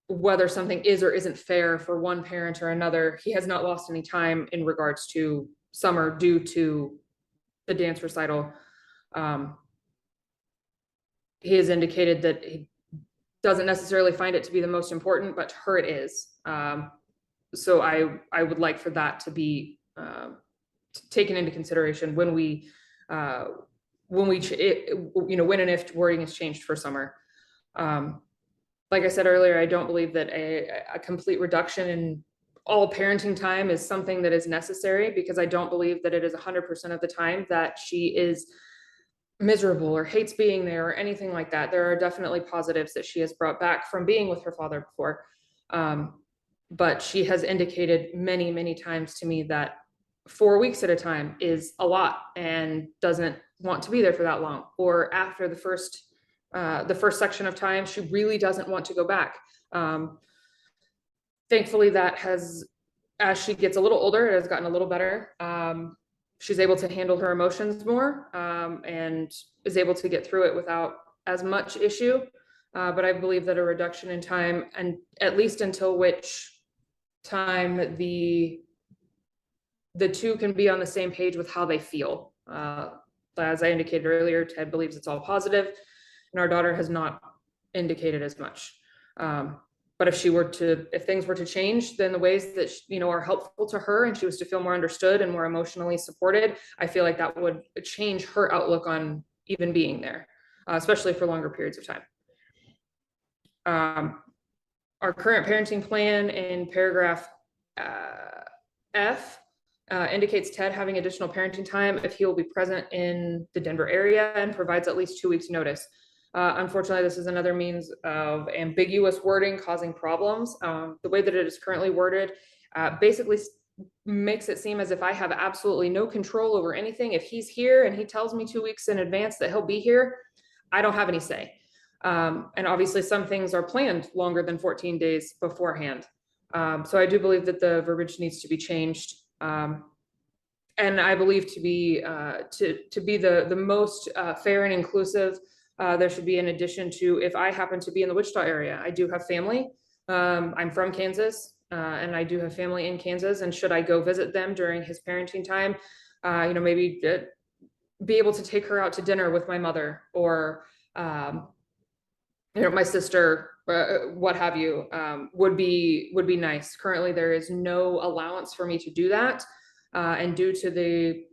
whether something is or isn't fair for one parent or another. He has not lost any time in regards to summer due to the dance recital. He has indicated that he doesn't necessarily find it to be the most important, but to her it is. So I would like for that to be taken into consideration when when and if wording is changed for summer. Like I said earlier, I don't believe that a complete reduction in all parenting time is something that is necessary, because I don't believe that it is 100% of the time that she is miserable or hates being there or anything like that. There are definitely positives that she has brought back from being with her father before. But she has indicated many, many times to me that 4 weeks at a time is a lot and doesn't want to be there for that long. Or after the first section of time, she really doesn't want to go back. Thankfully, that has, as she gets a little older, it has gotten a little better. She's able to handle her emotions more and is able to get through it without as much issue. But I believe that a reduction in time, and at least until which time the two can be on the same page with how they feel. As I indicated earlier, Ted believes it's all positive, and our daughter has not indicated as much. But if things were to change, then the ways that are helpful to her, and she was to feel more understood and more emotionally supported, I feel like that would change her outlook on even being there, especially for longer periods of time. Our current parenting plan in paragraph F indicates Ted having additional parenting time if he will be present in the Denver area and provides at least 2 weeks notice. Unfortunately, this is another means of ambiguous wording causing problems. The way that it is currently worded basically makes it seem as if I have absolutely no control over anything. If he's here and he tells me 2 weeks in advance that he'll be here, I don't have any say. And obviously some things are planned longer than 14 days beforehand. So I do believe that the verbiage needs to be changed. And I believe to be the most fair and inclusive, there should be, in addition to, if I happen to be in the Wichita area, I do have family. I'm from Kansas, and I do have family in Kansas. And should I go visit them during his parenting time, maybe be able to take her out to dinner with my mother, or my sister, what have you, would be nice. Currently, there is no allowance for me to do that. And due to the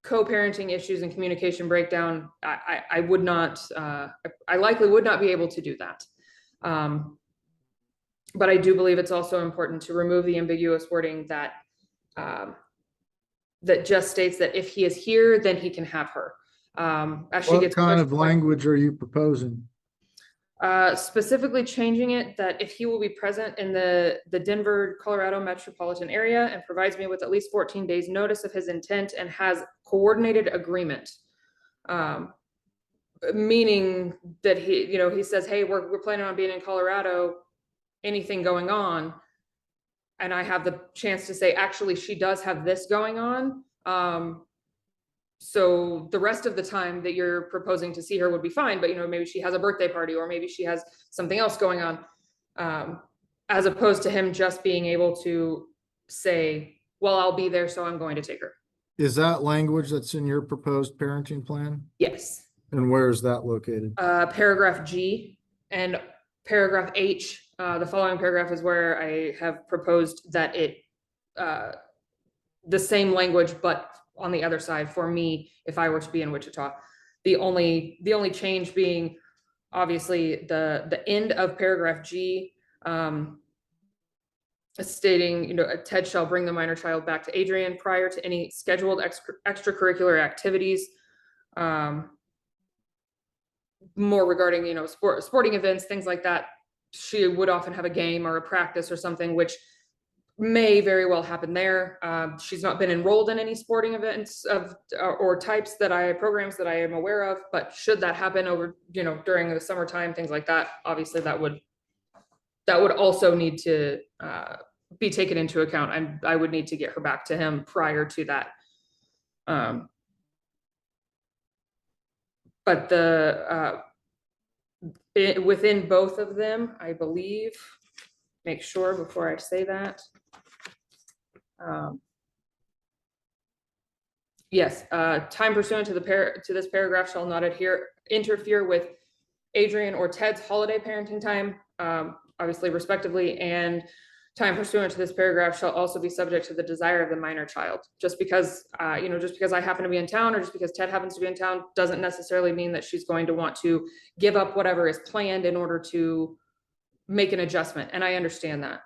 co-parenting issues and communication breakdown, I would not, I likely would not be able to do that. But I do believe it's also important to remove the ambiguous wording that that just states that if he is here, then he can have her. As she What gets kind closer of to language are you proposing? specifically changing it that if he will be present in the Denver, Colorado metropolitan area and provides me with at least 14 days notice of his intent and has coordinated agreement, meaning that he says, hey, we're planning on being in Colorado, anything going on, and I have the chance to say, actually, she does have this going on. So the rest of the time that you're proposing to see her would be fine, but maybe she has a birthday party, or maybe she has something else going on, as opposed to him just being able to say, well, I'll be there, so I'm going to take her. Is that language that's in your proposed parenting plan? Yes. And where is that located? Paragraph G and paragraph H. The following paragraph is where I have proposed that it, the same language, but on the other side for me, if I were to be in Wichita. The only change being obviously the end of paragraph G, stating, Ted shall bring the minor child back to Adrian prior to any scheduled extracurricular activities. More regarding, sporting events, things like that. She would often have a game or a practice or something, which may very well happen there. She's not been enrolled in any sporting events or programs that I am aware of, but should that happen over, during the summertime, things like that, obviously that would also need to be taken into account. I would need to get her back to him prior to that. But within both of them, I believe, make sure before I say that. Yes, time pursuant to this paragraph shall not interfere with Adrian or Ted's holiday parenting time, obviously respectively, and time pursuant to this paragraph shall also be subject to the desire of the minor child. Just because I happen to be in town, or just because Ted happens to be in town, doesn't necessarily mean that she's going to want to give up whatever is planned in order to make an adjustment. And I understand that.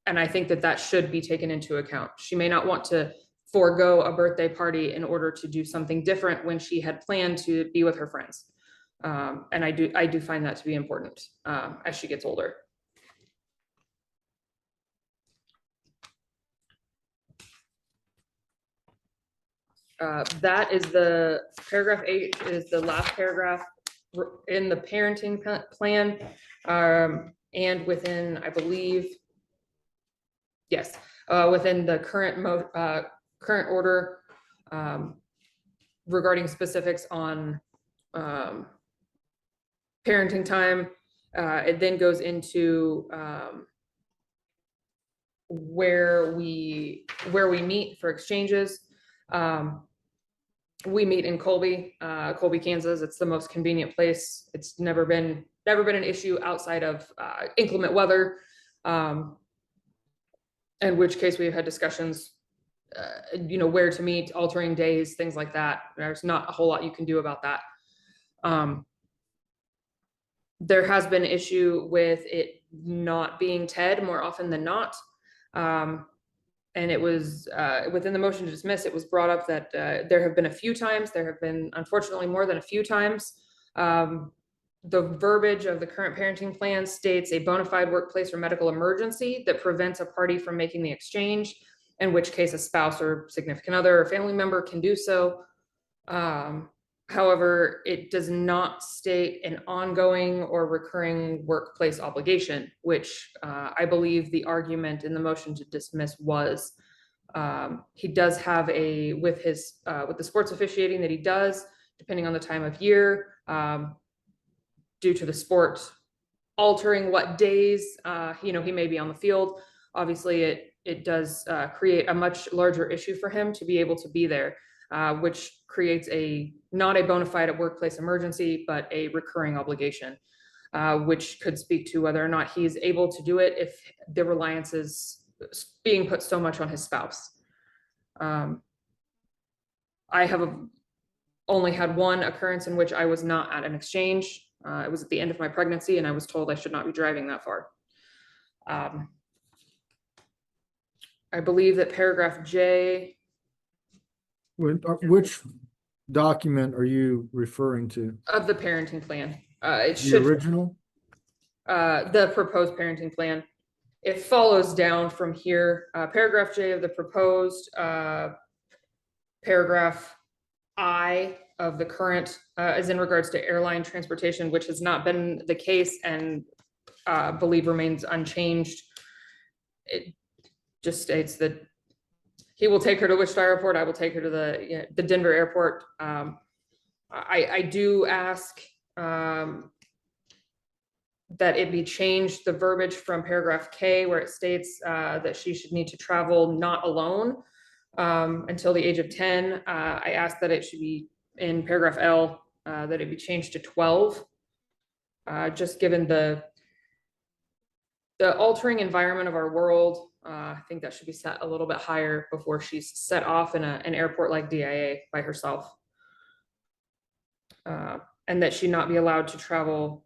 And I think that should be taken into account. She may not want to forego a birthday party in order to do something different when she had planned to be with her friends. And I do find that to be important as she gets older. That is the paragraph 8 is the last paragraph in the parenting plan, and within, I believe, yes, within the current order, regarding specifics on parenting time. It then goes into where we meet for exchanges. We meet in Colby, Kansas. It's the most convenient place. It's never been an issue outside of inclement weather. In which case we've had discussions, where to meet, altering days, things like that. There's not a whole lot you can do about that. There has been an issue with it not being Ted more often than not. And it was within the motion to dismiss, it was brought up that there have been, unfortunately, more than a few times The verbiage of the current parenting plan states a bona fide workplace or medical emergency that prevents a party from making the exchange, in which case a spouse or significant other or family member can do so. However, it does not state an ongoing or recurring workplace obligation, which I believe the argument in the motion to dismiss was. He does have with the sports officiating that he does, depending on the time of year, due to the sport altering what days, he may be on the field. Obviously, it does create a much larger issue for him to be able to be there, which creates not a bona fide workplace emergency, but a recurring obligation, which could speak to whether or not he's able to do it if the reliance is being put so much on his spouse. I have only had one occurrence in which I was not at an exchange. It was at the end of my pregnancy, and I was told I should not be driving that far. I believe that paragraph J. Which document are you referring to? Of the parenting plan. It The should, original? the proposed parenting plan. It follows down from here. Paragraph J of the proposed, paragraph I of the current is in regards to airline transportation, which has not been the case and believe remains unchanged. It just states that he will take her to Wichita Airport. I will take her to the Denver airport. I do ask that it be changed, the verbiage from paragraph K, where it states that she should need to travel not alone until the age of 10. I asked that it should be in paragraph L, that it be changed to 12. Just given the altering environment of our world, I think that should be set a little bit higher before she's set off in an airport like DIA by herself. And that she not be allowed to travel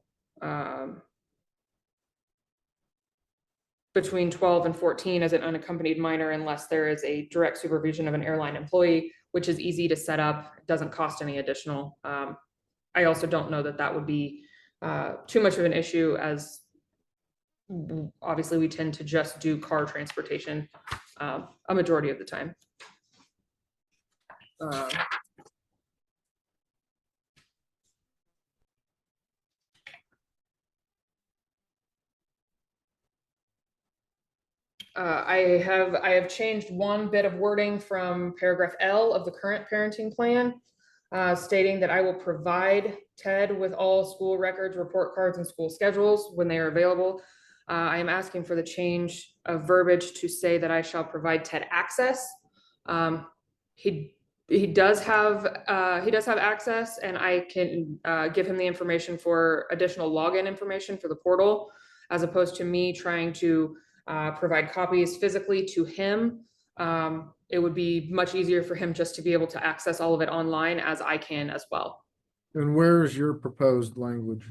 between 12 and 14 as an unaccompanied minor unless there is a direct supervision of an airline employee, which is easy to set up, doesn't cost any additional. I also don't know that that would be too much of an issue, as obviously we tend to just do car transportation a majority of the time. I have changed one bit of wording from paragraph L of the current parenting plan, stating that I will provide Ted with all school records, report cards, and school schedules when they are available. I am asking for the change of verbiage to say that I shall provide Ted access. He does have access, and I can give him the information for additional login information for the portal, as opposed to me trying to provide copies physically to him. It would be much easier for him just to be able to access all of it online, as I can as well. And where's your proposed language?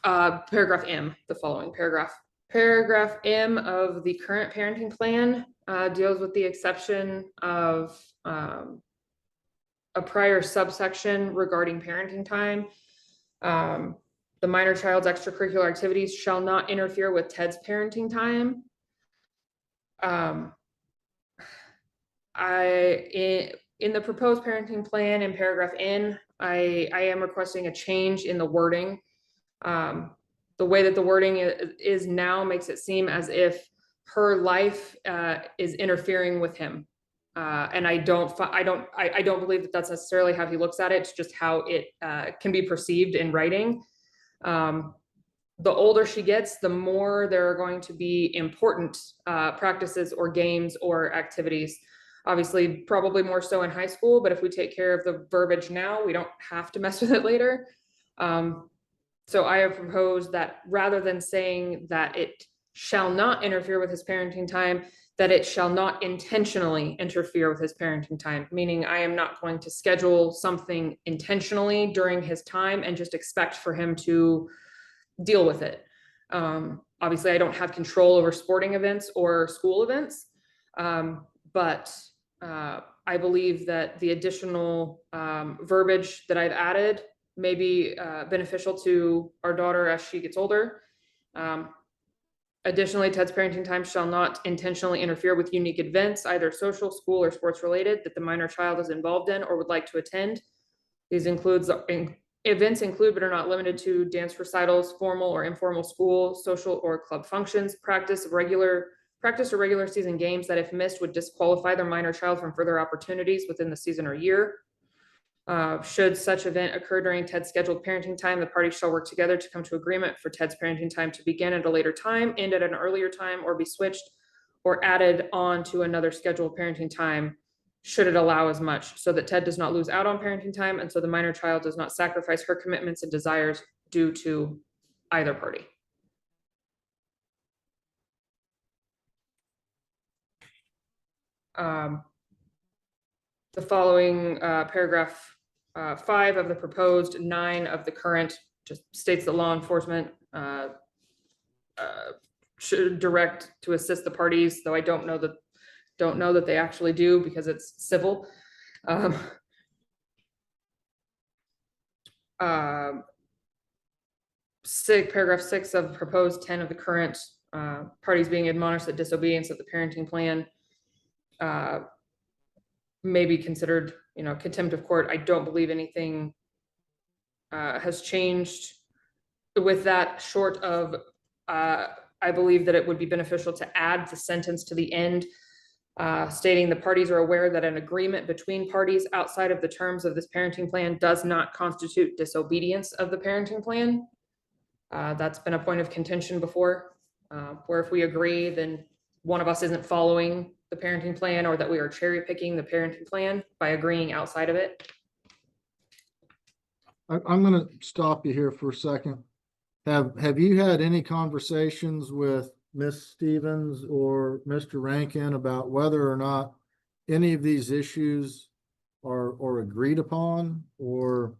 Paragraph M, the following paragraph. Paragraph M of the current parenting plan deals with the exception of a prior subsection regarding parenting time. The minor child's extracurricular activities shall not interfere with Ted's parenting time. In the proposed parenting plan in paragraph N, I am requesting a change in the wording. The way that the wording is now makes it seem as if her life is interfering with him. And I don't believe that that's necessarily how he looks at it. It's just how it can be perceived in writing. The older she gets, the more there are going to be important practices or games or activities. Obviously, probably more so in high school, but if we take care of the verbiage now, we don't have to mess with it later. So I have proposed that rather than saying that it shall not interfere with his parenting time, that it shall not intentionally interfere with his parenting time, meaning I am not going to schedule something intentionally during his time and just expect for him to deal with it. Obviously, I don't have control over sporting events or school events, but I believe that the additional verbiage that I've added may be beneficial to our daughter as she gets older. Additionally, Ted's parenting time shall not intentionally interfere with unique events, either social, school, or sports related, that the minor child is involved in or would like to attend. These events include but are not limited to dance recitals, formal or informal school, social or club functions, practice or regular season games that, if missed, would disqualify their minor child from further opportunities within the season or year. Should such event occur during Ted's scheduled parenting time, the parties shall work together to come to agreement for Ted's parenting time to begin at a later time, end at an earlier time, or be switched or added on to another scheduled parenting time, should it allow as much, so that Ted does not lose out on parenting time, and so the minor child does not sacrifice her commitments and desires due to either party. The following paragraph 5 of the proposed, 9 of the current, just states that law enforcement should direct to assist the parties, though I don't know that they actually do, because it's civil. Paragraph 6 of proposed 10 of the current, parties being admonished that disobedience of the parenting plan may be considered, contempt of court. I don't believe anything has changed with that, short of I believe that it would be beneficial to add the sentence to the end stating the parties are aware that an agreement between parties outside of the terms of this parenting plan does not constitute disobedience of the parenting plan. That's been a point of contention before, where if we agree, then one of us isn't following the parenting plan, or that we are cherry picking the parenting plan by agreeing outside of it. I'm going to stop you here for a second. Have you had any conversations with Ms. Stevens or Mr. Rankin about whether or not any of these issues are agreed upon, or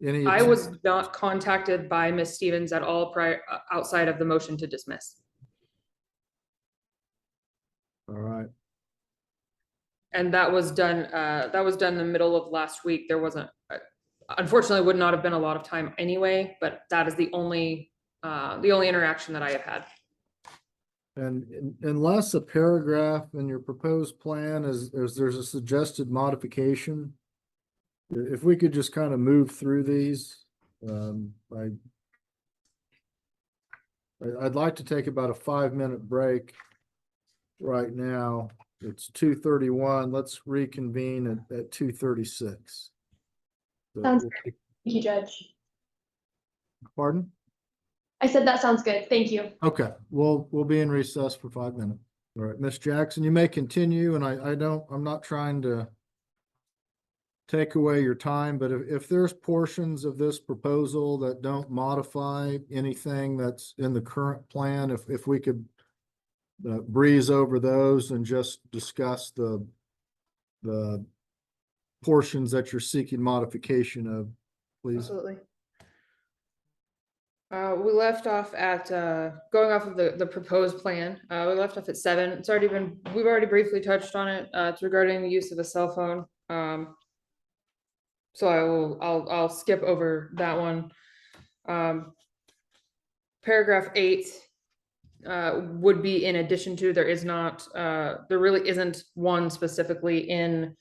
any? I was not contacted by Ms. Stevens at all prior outside of the motion to dismiss. All right. And that was done in the middle of last week. There wasn't, unfortunately, would not have been a lot of time anyway, but that is the only interaction that I have had. And unless a paragraph in your proposed plan is there's a suggested modification, if we could just kind of move through these, I'd like to take about a 5-minute break right now. It's 2:31. Let's reconvene at 2:36. Sounds good. Thank you, Judge. Pardon? I said that sounds good. Thank you. Okay, we'll be in recess for 5 minutes. All right, Ms. Jackson, you may continue, and I'm not trying to take away your time, but if there's portions of this proposal that don't modify anything that's in the current plan, if we could breeze over those and just discuss the portions that you're seeking modification of, please. Absolutely. We left off at going off of the proposed plan. We left off at 7. We've already briefly touched on it. It's regarding the use of a cell phone. So I'll skip over that one. Paragraph 8 would be in addition to. There really isn't one specifically in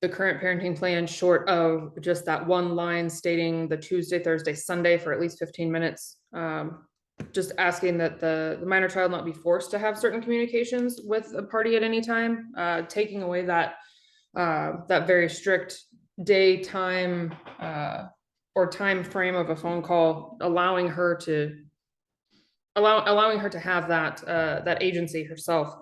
the current parenting plan, short of just that one line stating the Tuesday, Thursday, Sunday for at least 15 minutes. Just asking that the minor child not be forced to have certain communications with a party at any time, taking away that very strict day, time, or time frame of a phone call, allowing her to have that agency herself.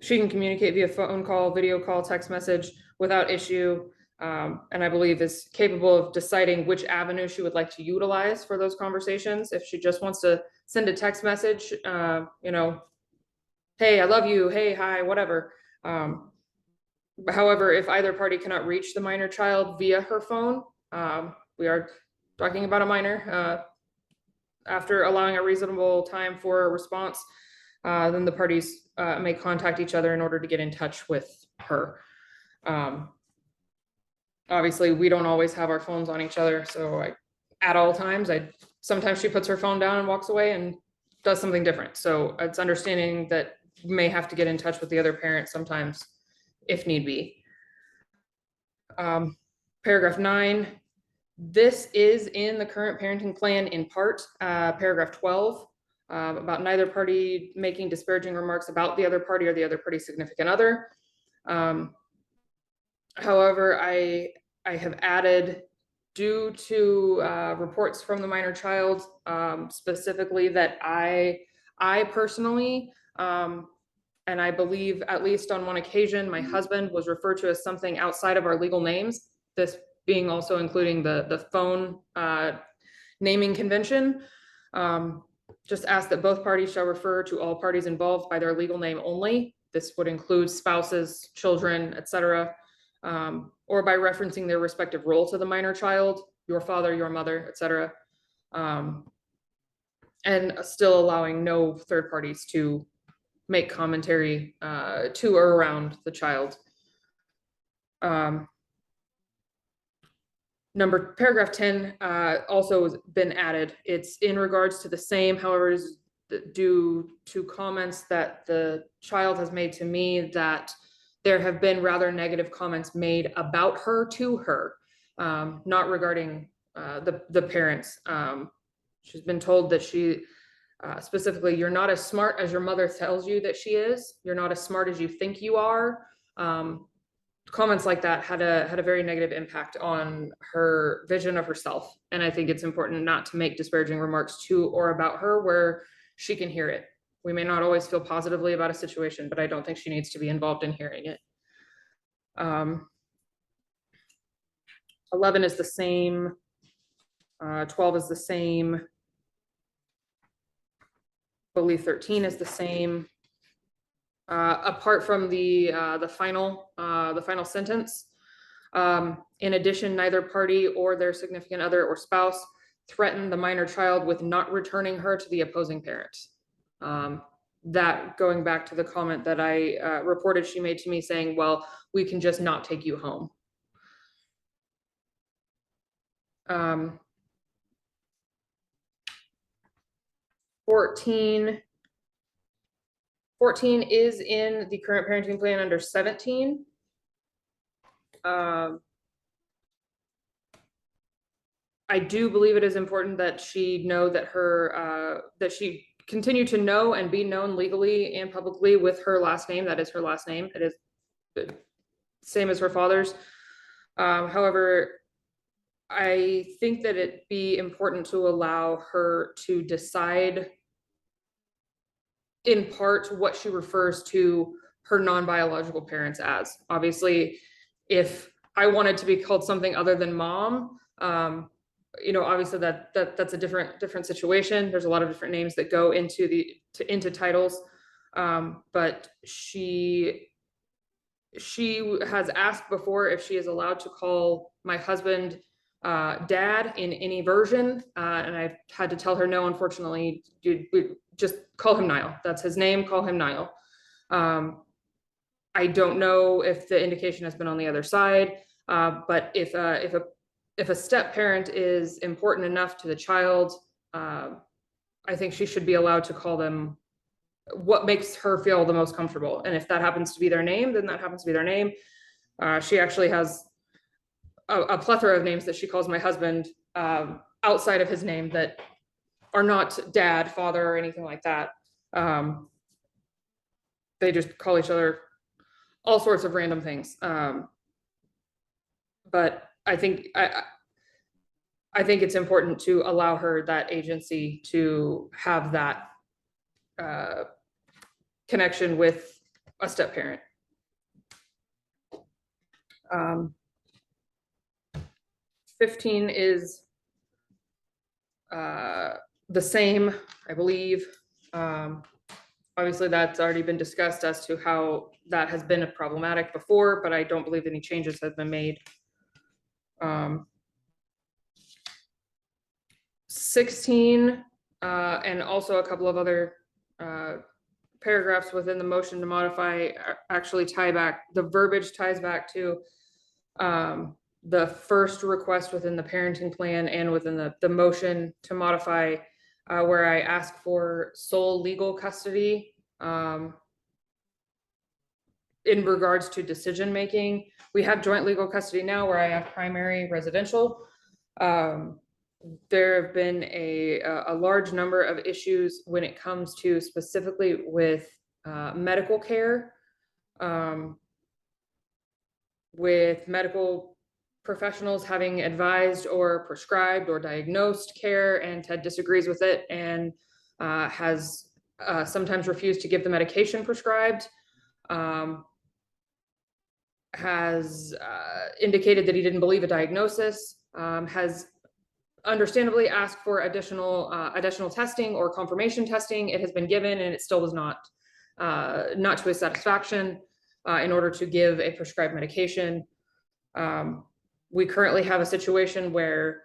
She can communicate via phone call, video call, text message without issue, and I believe is capable of deciding which avenue she would like to utilize for those conversations. If she just wants to send a text message, hey, I love you, hey, hi, whatever. However, if either party cannot reach the minor child via her phone, we are talking about a minor, after allowing a reasonable time for a response, then the parties may contact each other in order to get in touch with her. And obviously we don't always have our phones on each other. So at all times, sometimes she puts her phone down and walks away and does something different. So it's understanding that you may have to get in touch with the other parent sometimes if need be. Paragraph 9, this is in the current parenting plan in part. Paragraph 12, about neither party making disparaging remarks about the other party or the other party's significant other. However, I have added, due to reports from the minor child, specifically that I personally, and I believe at least on one occasion, my husband was referred to as something outside of our legal names, this being also including the phone naming convention. Just ask that both parties shall refer to all parties involved by their legal name only. This would include spouses, children, etc., or by referencing their respective role to the minor child, your father, your mother, etc., and still allowing no third parties to make commentary to or around the child. Paragraph 10 also has been added. It's in regards to the same, however, is due to comments that the child has made to me that there have been rather negative comments made about her to her, not regarding the parents. She's been told that she, specifically, you're not as smart as your mother tells you that she is. You're not as smart as you think you are. Comments like that had a very negative impact on her vision of herself. And I think it's important not to make disparaging remarks to or about her where she can hear it. We may not always feel positively about a situation, but I don't think she needs to be involved in hearing it. 11 is the same. 12 is the same. I believe 13 is the same. Apart from the final sentence, in addition, neither party or their significant other or spouse threaten the minor child with not returning her to the opposing parent. That going back to the comment that I reported she made to me saying, well, we can just not take you home. 14 is in the current parenting plan under 17. I do believe it is important that she know that her, that she continue to know and be known legally and publicly with her last name. That is her last name. It is the same as her father's. However, I think that it'd be important to allow her to decide in part what she refers to her non-biological parents as. Obviously, if I wanted to be called something other than mom, you know, obviously that's a different situation. There's a lot of different names that go into into titles, but she has asked before if she is allowed to call my husband dad in any version, and I've had to tell her no, unfortunately. We just call him Niall. That's his name. Call him Niall. I don't know if the indication has been on the other side, but if a step parent is important enough to the child, I think she should be allowed to call them what makes her feel the most comfortable. And if that happens to be their name, then that happens to be their name. She actually has a plethora of names that she calls my husband outside of his name that are not dad, father, or anything like that. They just call each other all sorts of random things. But I think it's important to allow her that agency to have that connection with a step parent. 15 is the same, I believe. Obviously, that's already been discussed as to how that has been problematic before, but I don't believe any changes have been made. 16, and also a couple of other paragraphs within the motion to modify actually tie back, the verbiage ties back to the first request within the parenting plan and within the motion to modify, where I ask for sole legal custody in regards to decision making. We have joint legal custody now where I have primary residential. There have been a large number of issues when it comes to specifically with medical care, with medical professionals having advised or prescribed or diagnosed care, and Ted disagrees with it and has sometimes refused to give the medication prescribed, has indicated that he didn't believe a diagnosis, has understandably asked for additional testing or confirmation testing. It has been given and it still was not to his satisfaction in order to give a prescribed medication. We currently have a situation where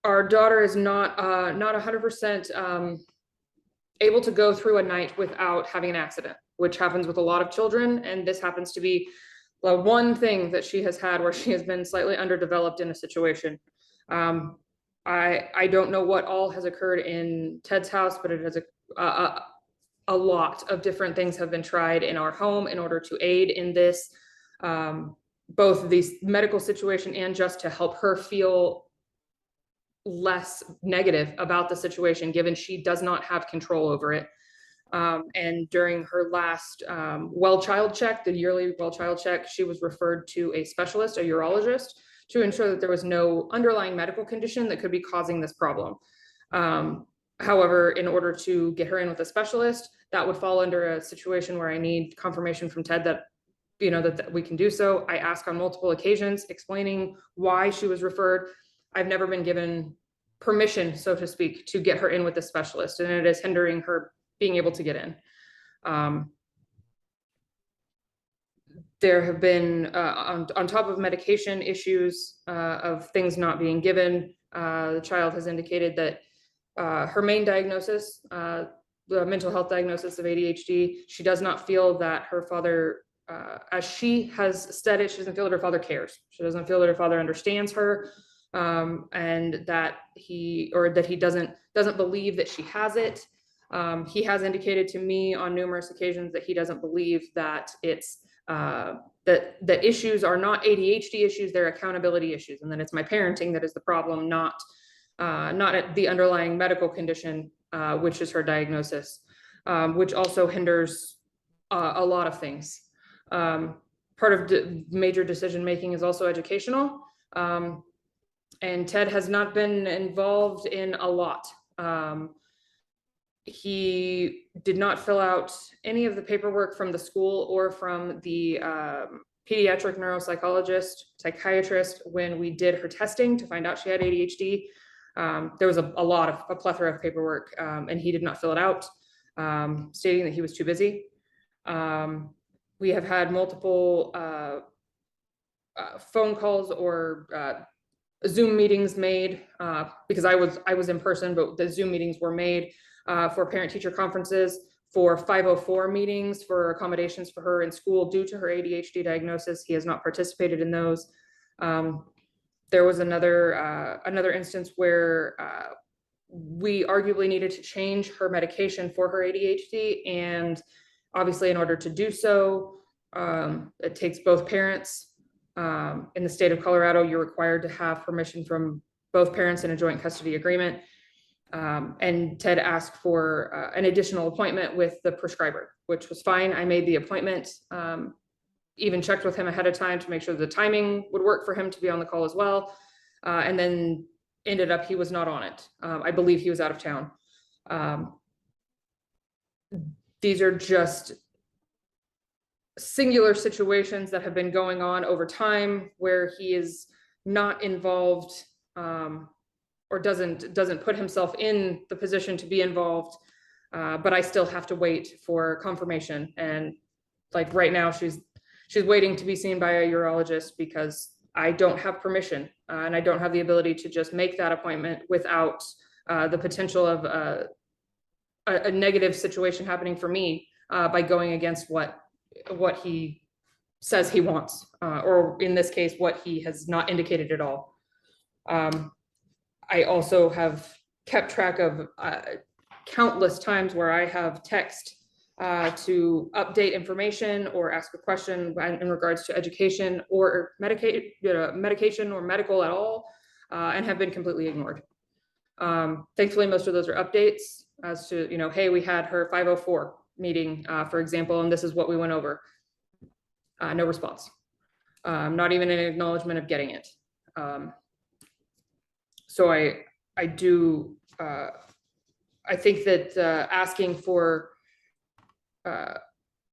our daughter is not 100% able to go through a night without having an accident, which happens with a lot of children. And this happens to be the one thing that she has had where she has been slightly underdeveloped in a situation. I don't know what all has occurred in Ted's house, but it has a lot of different things have been tried in our home in order to aid in this, both the medical situation and just to help her feel less negative about the situation, given she does not have control over it. And during her last well child check, the yearly well child check, she was referred to a specialist, a urologist, to ensure that there was no underlying medical condition that could be causing this problem. However, in order to get her in with a specialist, that would fall under a situation where I need confirmation from Ted that, you know, that we can do so. I ask on multiple occasions explaining why she was referred. I've never been given permission, so to speak, to get her in with a specialist, and it is hindering her being able to get in. There have been, on top of medication issues of things not being given, the child has indicated that her main diagnosis, the mental health diagnosis of ADHD, she does not feel that her father, as she has stated, she doesn't feel that her father cares. She doesn't feel that her father understands her, and that he doesn't believe that she has it. He has indicated to me on numerous occasions that he doesn't believe that it's that issues are not ADHD issues, they're accountability issues, and then it's my parenting that is the problem, not the underlying medical condition, which is her diagnosis, which also hinders a lot of things. Part of major decision making is also educational, and Ted has not been involved in a lot. He did not fill out any of the paperwork from the school or from the pediatric psychiatrist when we did her testing to find out she had ADHD. There was a plethora of paperwork, and he did not fill it out, stating that he was too busy. We have had multiple phone calls or Zoom meetings made, because I was in person, but the Zoom meetings were made for parent-teacher conferences, for 504 meetings for accommodations for her in school due to her ADHD diagnosis. He has not participated in those. There was another instance where we arguably needed to change her medication for her ADHD, and obviously in order to do so, it takes both parents. In the state of Colorado, you're required to have permission from both parents in a joint custody agreement. And Ted asked for an additional appointment with the prescriber, which was fine. I made the appointment, even checked with him ahead of time to make sure the timing would work for him to be on the call as well. And then ended up, he was not on it. I believe he was out of town. These are just singular situations that have been going on over time where he is not involved, or doesn't put himself in the position to be involved, but I still have to wait for confirmation. And like right now, she's waiting to be seen by a urologist because I don't have permission, and I don't have the ability to just make that appointment without the potential of a negative situation happening for me by going against what he says he wants, or in this case, what he has not indicated at all. I also have kept track of countless times where I have text to update information or ask a question in regards to education or medication or medical at all, and have been completely ignored. Thankfully, most of those are updates as to, hey, we had her 504 meeting, for example, and this is what we went over. No response. Not even an acknowledgement of getting it. So I do, I think that asking for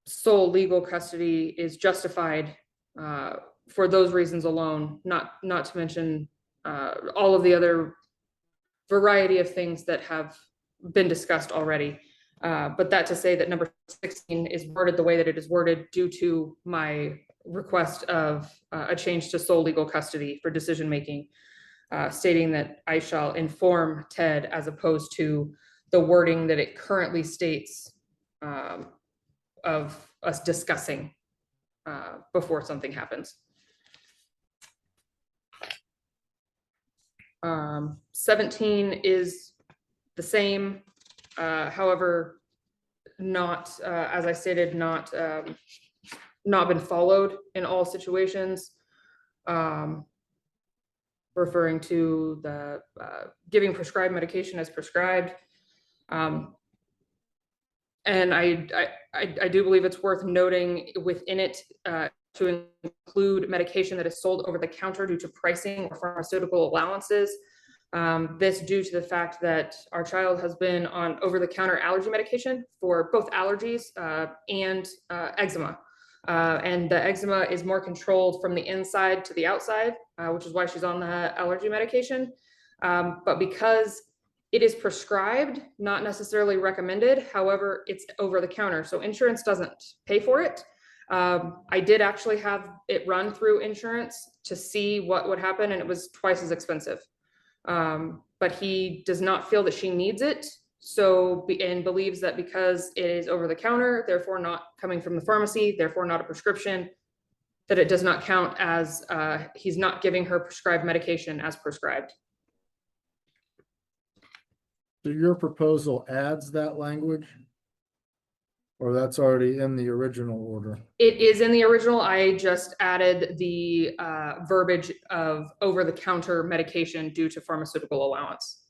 sole legal custody is justified for those reasons alone, not to mention all of the other variety of things that have been discussed already. But that to say that number 16 is worded the way that it is worded due to my request of a change to sole legal custody for decision-making, stating that I shall inform Ted as opposed to the wording that it currently states of us discussing before something happens. 17 is the same, however, not, as I stated, not been followed in all situations. Referring to the giving prescribed medication as prescribed. And I do believe it's worth noting within it to include medication that is sold over the counter due to pricing or pharmaceutical allowances. This due to the fact that our child has been on over-the-counter allergy medication for both allergies and eczema. And the eczema is more controlled from the inside to the outside, which is why she's on the allergy medication. But because it is prescribed, not necessarily recommended, however, it's over the counter, so insurance doesn't pay for it. I did actually have it run through insurance to see what would happen, and it was twice as expensive. But he does not feel that she needs it, and believes that because it is over the counter, therefore not coming from the pharmacy, therefore not a prescription, that it does not count as he's not giving her prescribed medication as prescribed. So your proposal adds that language? Or that's already in the original order? It is in the original. I just added the verbiage of over-the-counter medication due to pharmaceutical allowance.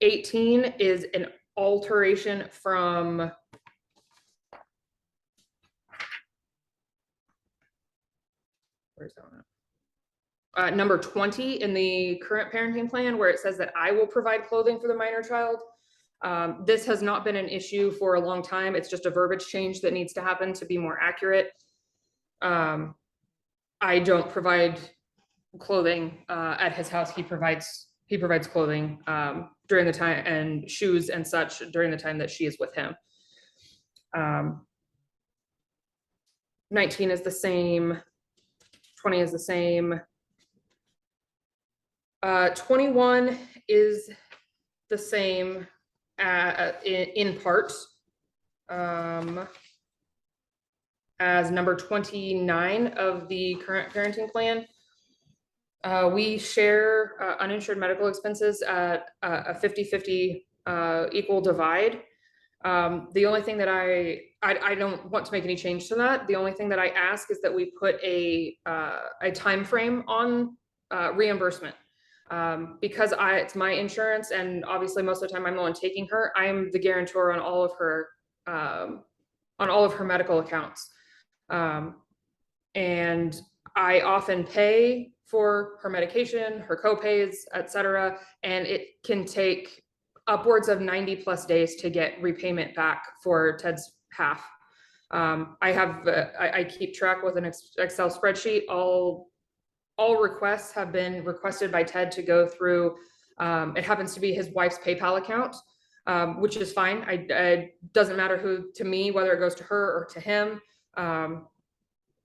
18 is an alteration from where's that one? Number 20 in the current parenting plan, where it says that I will provide clothing for the minor child. This has not been an issue for a long time. It's just a verbiage change that needs to happen to be more accurate. I don't provide clothing at his house. He provides clothing during the time, and shoes and such during the time that she is with him. 19 is the same. 20 is the same. 21 is the same in part as number 29 of the current parenting plan. We share uninsured medical expenses at a 50-50 equal divide. The only thing that I don't want to make any change to that. The only thing that I ask is that we put a time frame on reimbursement. Because it's my insurance, and obviously most of the time I'm the one taking her. I'm the guarantor on all of her medical accounts, and I often pay for her medication, her copays, etc. And it can take upwards of 90+ days to get repayment back for Ted's half. I keep track with an Excel spreadsheet. All requests have been requested by Ted to go through. It happens to be his wife's PayPal account, which is fine. It doesn't matter to me, whether it goes to her or to him.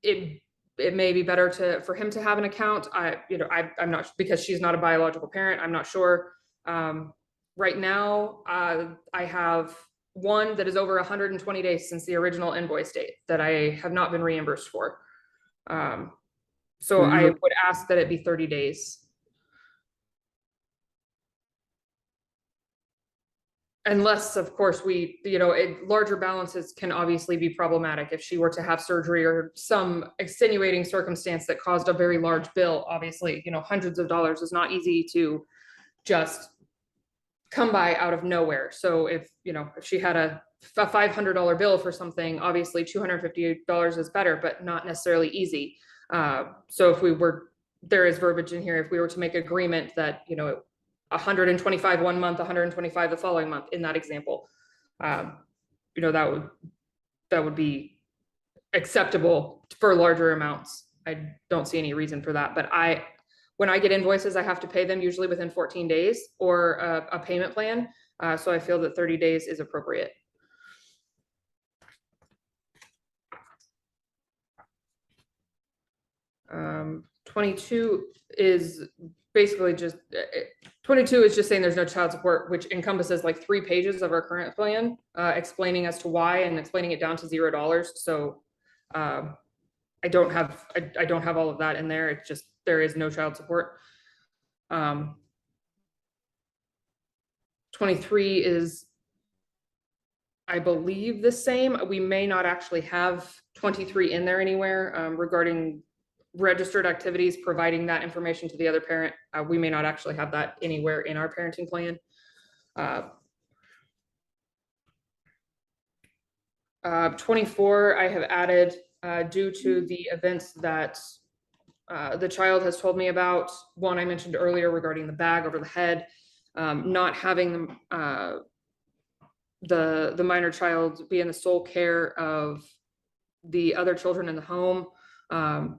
It may be better for him to have an account. I'm not, because she's not a biological parent. I'm not sure. right now, I have one that is over 120 days since the original invoice date that I have not been reimbursed for. So I would ask that it be 30 days. Unless, of course, larger balances can obviously be problematic. If she were to have surgery or some extenuating circumstance that caused a very large bill, obviously, hundreds of dollars is not easy to just come by out of nowhere. So if she had a $500 bill for something, obviously $250 is better, but not necessarily easy. So there is verbiage in here, if we were to make agreement that, 125 one month, 125 the following month in that example, that would be acceptable for larger amounts. I don't see any reason for that, but when I get invoices, I have to pay them usually within 14 days or a payment plan. So I feel that 30 days is appropriate. Um, 22 is basically just 22 is just saying there's no child support, which encompasses like 3 pages of our current plan, explaining as to why and explaining it down to $0. So I don't have all of that in there. It's just there is no child support. 23 is, I believe, the same. We may not actually have 23 in there anywhere regarding registered activities, providing that information to the other parent. We may not actually have that anywhere in our parenting plan. 24, I have added due to the events that the child has told me about. One I mentioned earlier regarding the bag over the head, not having the minor child be in the sole care of the other children in the home,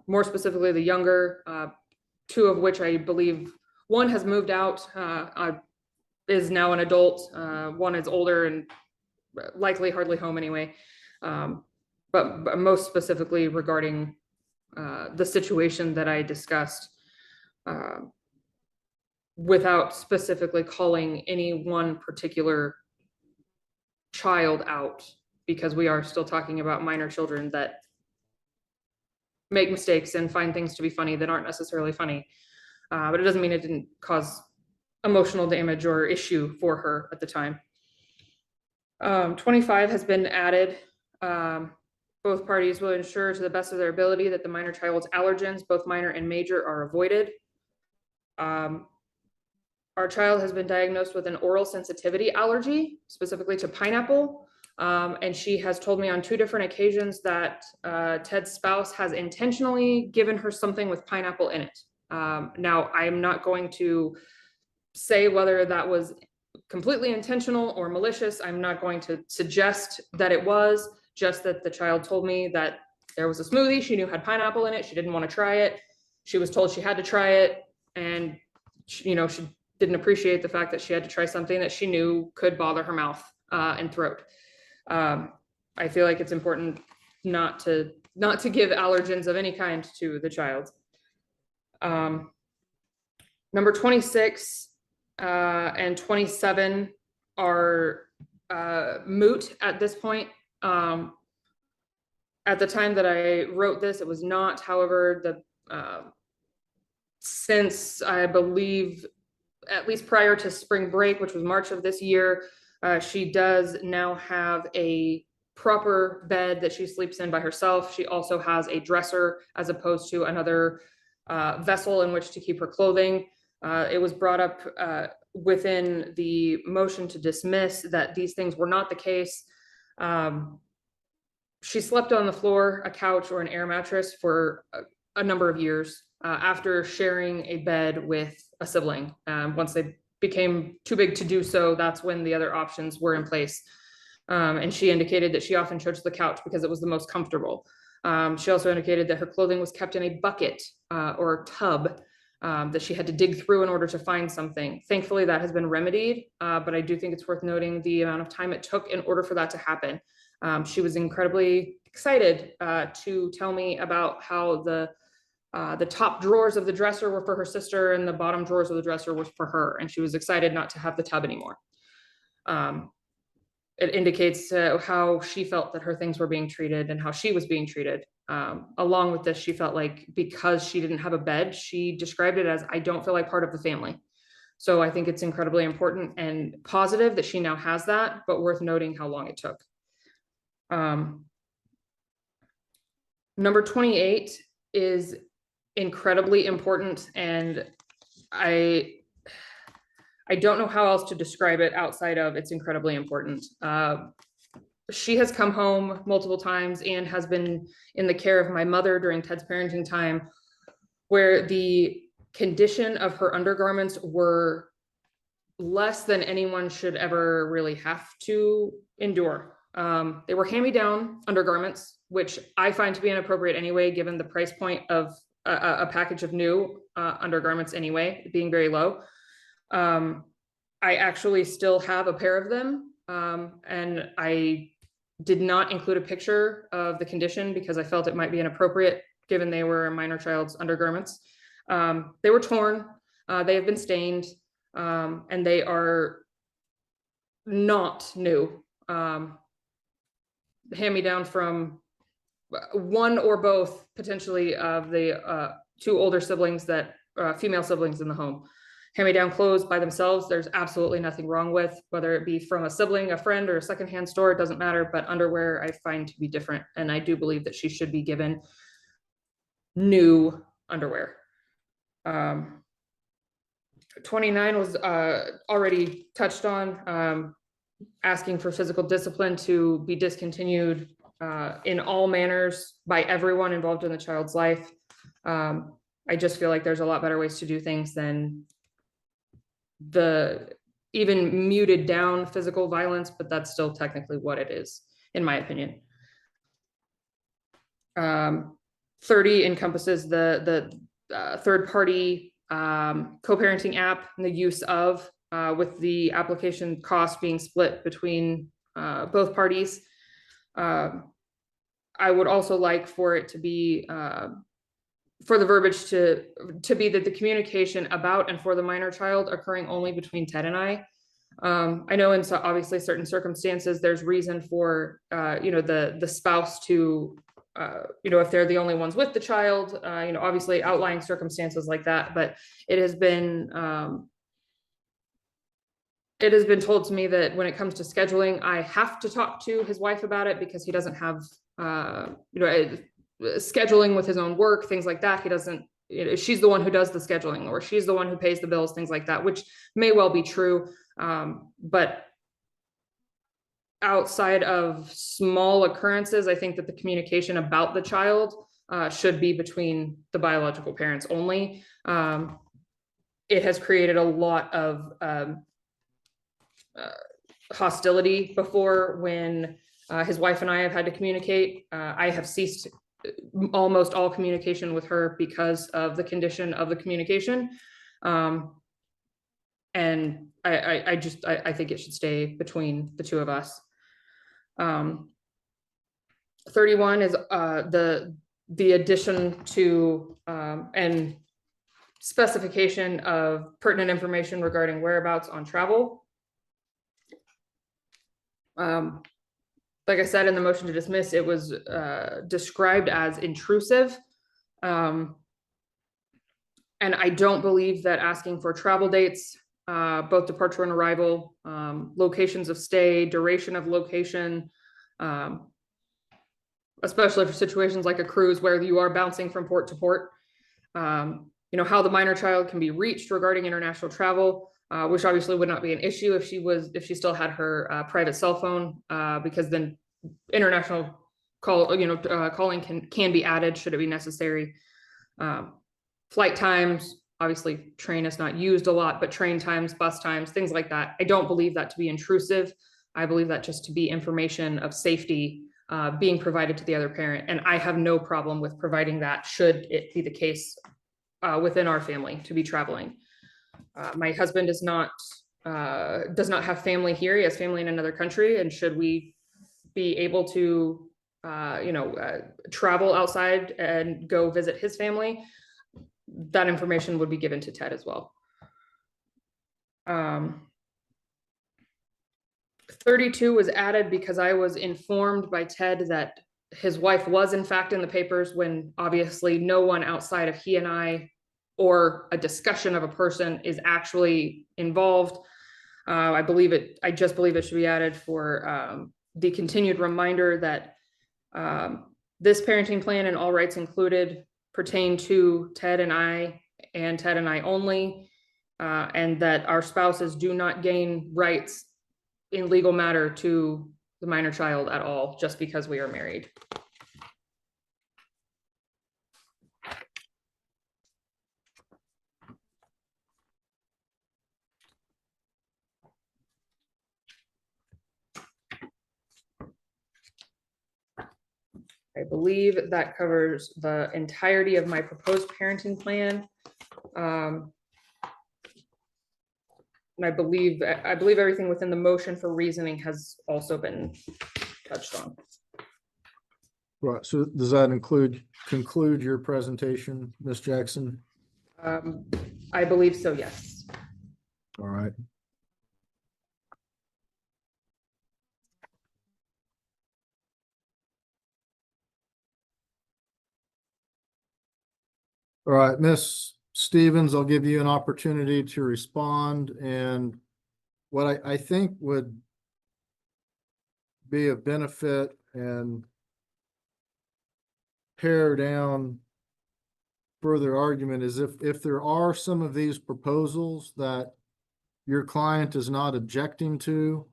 more specifically the younger, 2 of which I believe one has moved out, is now an adult. One is older and likely hardly home anyway. But most specifically regarding the situation that I discussed, without specifically calling any one particular child out, because we are still talking about minor children that make mistakes and find things to be funny that aren't necessarily funny. But it doesn't mean it didn't cause emotional damage or issue for her at the time. 25 has been added. Both parties will ensure to the best of their ability that the minor child's allergens, both minor and major, are avoided. Our child has been diagnosed with an oral sensitivity allergy, specifically to pineapple. And she has told me on 2 different occasions that Ted's spouse has intentionally given her something with pineapple in it. Now, I'm not going to say whether that was completely intentional or malicious. I'm not going to suggest that it was, just that the child told me that there was a smoothie she knew had pineapple in it. She didn't want to try it. She was told she had to try it. And, she didn't appreciate the fact that she had to try something that she knew could bother her mouth and throat. I feel like it's important not to give allergens of any kind to the child. Number 26 and 27 are moot at this point. At the time that I wrote this, it was not. However, since I believe at least prior to spring break, which was March of this year, she does now have a proper bed that she sleeps in by herself. She also has a dresser as opposed to another vessel in which to keep her clothing. It was brought up within the motion to dismiss that these things were not the case. She slept on the floor, a couch, or an air mattress for a number of years after sharing a bed with a sibling. Once they became too big to do so, that's when the other options were in place. And she indicated that she often chose the couch because it was the most comfortable. She also indicated that her clothing was kept in a bucket or tub that she had to dig through in order to find something. Thankfully, that has been remedied, but I do think it's worth noting the amount of time it took in order for that to happen. She was incredibly excited to tell me about how the The top drawers of the dresser were for her sister and the bottom drawers of the dresser were for her. And she was excited not to have the tub anymore. It indicates how she felt that her things were being treated and how she was being treated. Along with this, she felt like because she didn't have a bed, she described it as, I don't feel like part of the family. So I think it's incredibly important and positive that she now has that, but worth noting how long it took. Number 28 is incredibly important, and I don't know how else to describe it outside of it's incredibly important. She has come home multiple times and has been in the care of my mother during Ted's parenting time, where the condition of her undergarments were less than anyone should ever really have to endure. They were hand-me-down undergarments, which I find to be inappropriate anyway, given the price point of a package of new undergarments anyway, being very low. I actually still have a pair of them, and I did not include a picture of the condition because I felt it might be inappropriate given they were a minor child's undergarments. They were torn, they have been stained, and they are not new. Hand-me-down from one or both potentially of the two older siblings that female siblings in the home. Hand-me-down clothes by themselves, there's absolutely nothing wrong with, whether it be from a sibling, a friend, or a secondhand store, it doesn't matter, but underwear I find to be different, and I do believe that she should be given new underwear. 29 was already touched on, asking for physical discipline to be discontinued in all manners by everyone involved in the child's life. I just feel like there's a lot better ways to do things than the even muted down physical violence, but that's still technically what it is, in my opinion. 30 encompasses the third party co-parenting app and the use of, with the application cost being split between both parties. I would also like for it to be, for the verbiage to be that the communication about and for the minor child occurring only between Ted and I. I know in obviously certain circumstances, there's reason for, the spouse to, if they're the only ones with the child, obviously outlying circumstances like that, but it has been told to me that when it comes to scheduling, I have to talk to his wife about it because he doesn't have, scheduling with his own work, things like that. He doesn't, she's the one who does the scheduling, or she's the one who pays the bills, things like that, which may well be true. But outside of small occurrences, I think that the communication about the child should be between the biological parents only. It has created a lot of hostility before when his wife and I have had to communicate. I have ceased almost all communication with her because of the condition of the communication. And I think it should stay between the two of us. 31 is the addition to and specification of pertinent information regarding whereabouts on travel. Like I said, in the motion to dismiss, it was described as intrusive. And I don't believe that asking for travel dates, both departure and arrival, locations of stay, duration of location, especially for situations like a cruise where you are bouncing from port to port, how the minor child can be reached regarding international travel, which obviously would not be an issue if she still had her private cell phone, because then international calling can be added should it be necessary. Flight times, obviously train is not used a lot, but train times, bus times, things like that. I don't believe that to be intrusive. I believe that just to be information of safety being provided to the other parent. And I have no problem with providing that should it be the case within our family to be traveling. My husband does not have family here. He has family in another country. And should we be able to, travel outside and go visit his family, that information would be given to Ted as well. 32 was added because I was informed by Ted that his wife was in fact in the papers, when obviously no one outside of he and I or a discussion of a person is actually involved. I just believe it should be added for the continued reminder that this parenting plan and all rights included pertain to Ted and I only, and that our spouses do not gain rights in legal matter to the minor child at all, just because we are married. I believe that covers the entirety of my proposed parenting plan. And I believe everything within the motion for reasoning has also been touched on. Right, so does that conclude your presentation, Ms. Jackson? I believe so, yes. All right. All right, Ms. Stevens, I'll give you an opportunity to respond, and what I think would be a benefit and pare down further argument is if there are some of these proposals that your client is not objecting to,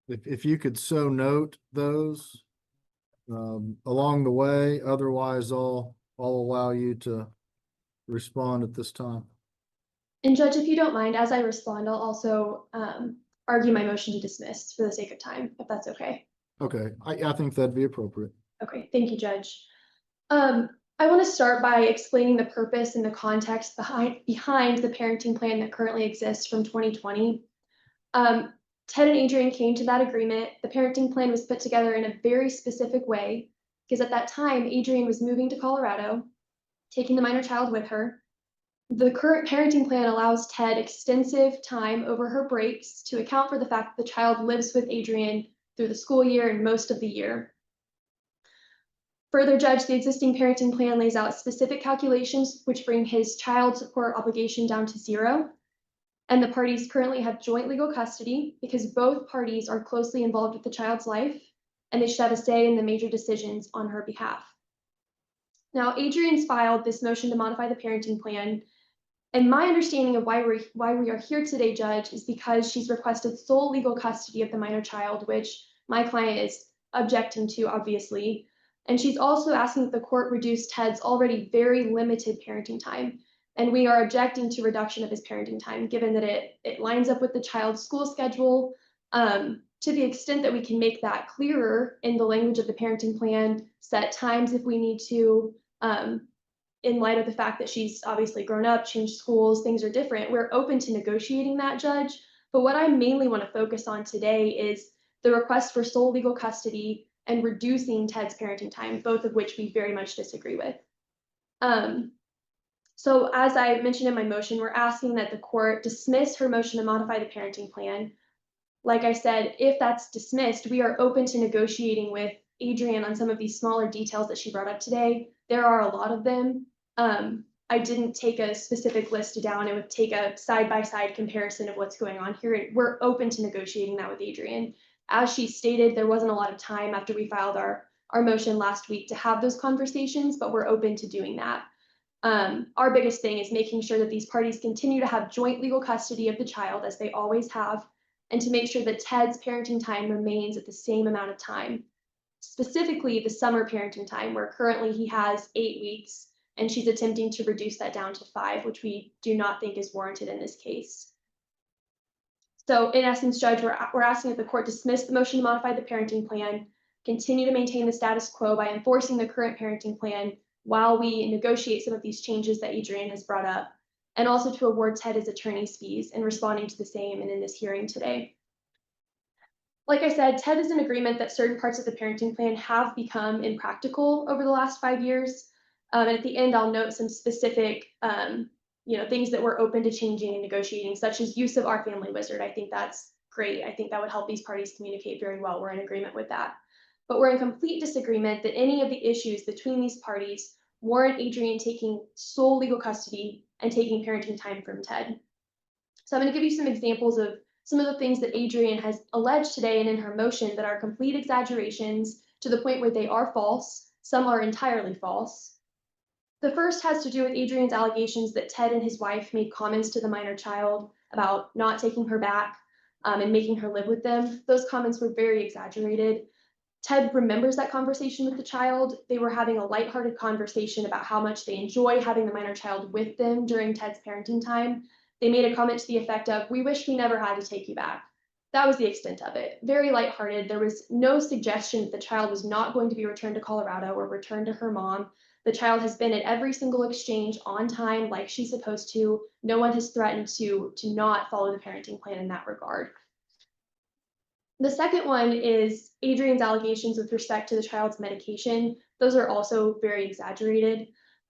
if you could so note those along the way, otherwise I'll allow you to respond at this time. And Judge, if you don't mind, as I respond, I'll also argue my motion to dismiss for the sake of time, if that's okay. Okay, I think that'd be appropriate. Okay, thank you, Judge. I want to start by explaining the purpose and the context behind the parenting plan that currently exists from 2020. Ted and Adrian came to that agreement. The parenting plan was put together in a very specific way because at that time, Adrian was moving to Colorado, taking the minor child with her. The current parenting plan allows Ted extensive time over her breaks to account for the fact that the child lives with Adrian through the school year and most of the year. Further, Judge, the existing parenting plan lays out specific calculations which bring his child support obligation down to 0. And the parties currently have joint legal custody because both parties are closely involved with the child's life, and they should have a say in the major decisions on her behalf. Now, Adrian's filed this motion to modify the parenting plan, and my understanding of why we are here today, Judge, is because she's requested sole legal custody of the minor child, which my client is objecting to, obviously. And she's also asking that the court reduce Ted's already very limited parenting time. And we are objecting to reduction of his parenting time, given that it lines up with the child's school schedule. To the extent that we can make that clearer in the language of the parenting plan, set times if we need to, in light of the fact that she's obviously grown up, changed schools, things are different. We're open to negotiating that, Judge. But what I mainly want to focus on today is the request for sole legal custody and reducing Ted's parenting time, both of which we very much disagree with. So as I mentioned in my motion, we're asking that the court dismiss her motion to modify the parenting plan. Like I said, if that's dismissed, we are open to negotiating with Adrian on some of these smaller details that she brought up today. There are a lot of them. I didn't take a specific list down. It would take a side-by-side comparison of what's going on here. And we're open to negotiating that with Adrian. As she stated, there wasn't a lot of time after we filed our motion last week to have those conversations, but we're open to doing that. Our biggest thing is making sure that these parties continue to have joint legal custody of the child as they always have, and to make sure that Ted's parenting time remains at the same amount of time. Specifically, the summer parenting time, where currently he has 8 weeks, and she's attempting to reduce that down to 5, which we do not think is warranted in this case. So in essence, Judge, we're asking that the court dismiss the motion to modify the parenting plan, continue to maintain the status quo by enforcing the current parenting plan while we negotiate some of these changes that Adrian has brought up, and also to award Ted his attorney's fees in responding to the same and in this hearing today. Like I said, Ted is in agreement that certain parts of the parenting plan have become impractical over the last 5 years. And at the end, I'll note some specific, things that we're open to changing and negotiating, such as use of our family wizard. I think that's great. I think that would help these parties communicate very well. We're in agreement with that. But we're in complete disagreement that any of the issues between these parties warrant Adrian taking sole legal custody and taking parenting time from Ted. So I'm going to give you some examples of some of the things that Adrian has alleged today and in her motion that are complete exaggerations to the point where they are false. Some are entirely false. The first has to do with Adrian's allegations that Ted and his wife made comments to the minor child about not taking her back and making her live with them. Those comments were very exaggerated. Ted remembers that conversation with the child. They were having a lighthearted conversation about how much they enjoy having the minor child with them during Ted's parenting time. They made a comment to the effect of, "We wish we never had to take you back." That was the extent of it. Very lighthearted. There was no suggestion that the child was not going to be returned to Colorado or returned to her mom. The child has been at every single exchange on time like she's supposed to. No one has threatened to not follow the parenting plan in that regard. The second one is Adrian's allegations with respect to the child's medication. Those are also very exaggerated.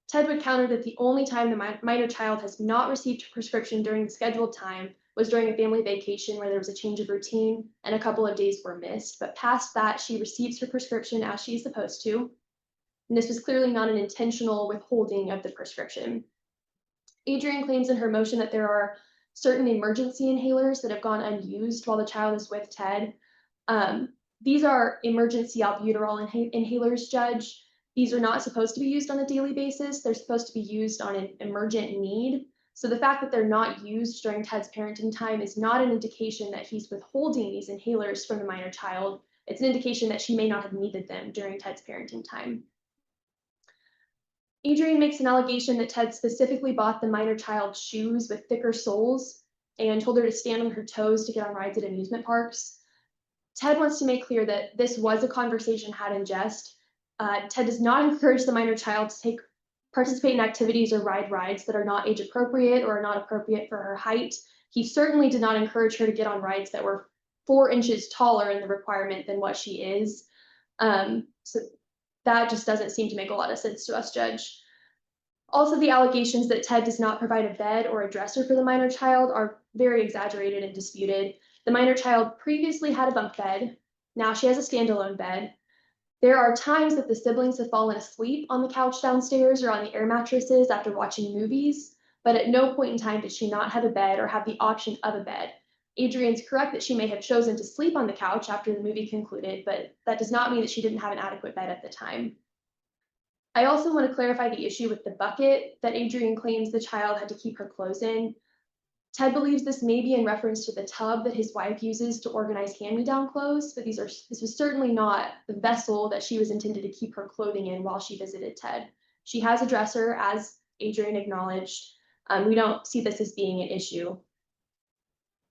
Ted would counter that the only time the minor child has not received a prescription during the scheduled time was during a family vacation where there was a change of routine and a couple of days were missed. But past that, she receives her prescription as she is supposed to. And this was clearly not an intentional withholding of the prescription. Adrian claims in her motion that there are certain emergency inhalers that have gone unused while the child is with Ted. These are emergency albuterol inhalers, Judge. These are not supposed to be used on a daily basis. They're supposed to be used on an emergent need. So the fact that they're not used during Ted's parenting time is not an indication that he's withholding these inhalers from the minor child. It's an indication that she may not have needed them during Ted's parenting time. Adrian makes an allegation that Ted specifically bought the minor child shoes with thicker soles and told her to stand on her toes to get on rides at amusement parks. Ted wants to make clear that this was a conversation had in jest. Ted does not encourage the minor child to participate in activities or ride rides that are not age appropriate or are not appropriate for her height. He certainly did not encourage her to get on rides that were 4 inches taller in the requirement than what she is. So that just doesn't seem to make a lot of sense to us, Judge. Also, the allegations that Ted does not provide a bed or a dresser for the minor child are very exaggerated and disputed. The minor child previously had a bunk bed. Now she has a standalone bed. There are times that the siblings have fallen asleep on the couch downstairs or on the air mattresses after watching movies, but at no point in time did she not have a bed or have the option of a bed. Adrian's correct that she may have chosen to sleep on the couch after the movie concluded, but that does not mean that she didn't have an adequate bed at the time. I also want to clarify the issue with the bucket that Adrian claims the child had to keep her clothes in. Ted believes this may be in reference to the tub that his wife uses to organize hand-me-down clothes, but this was certainly not the vessel that she was intended to keep her clothing in while she visited Ted. She has a dresser, as Adrian acknowledged. We don't see this as being an issue.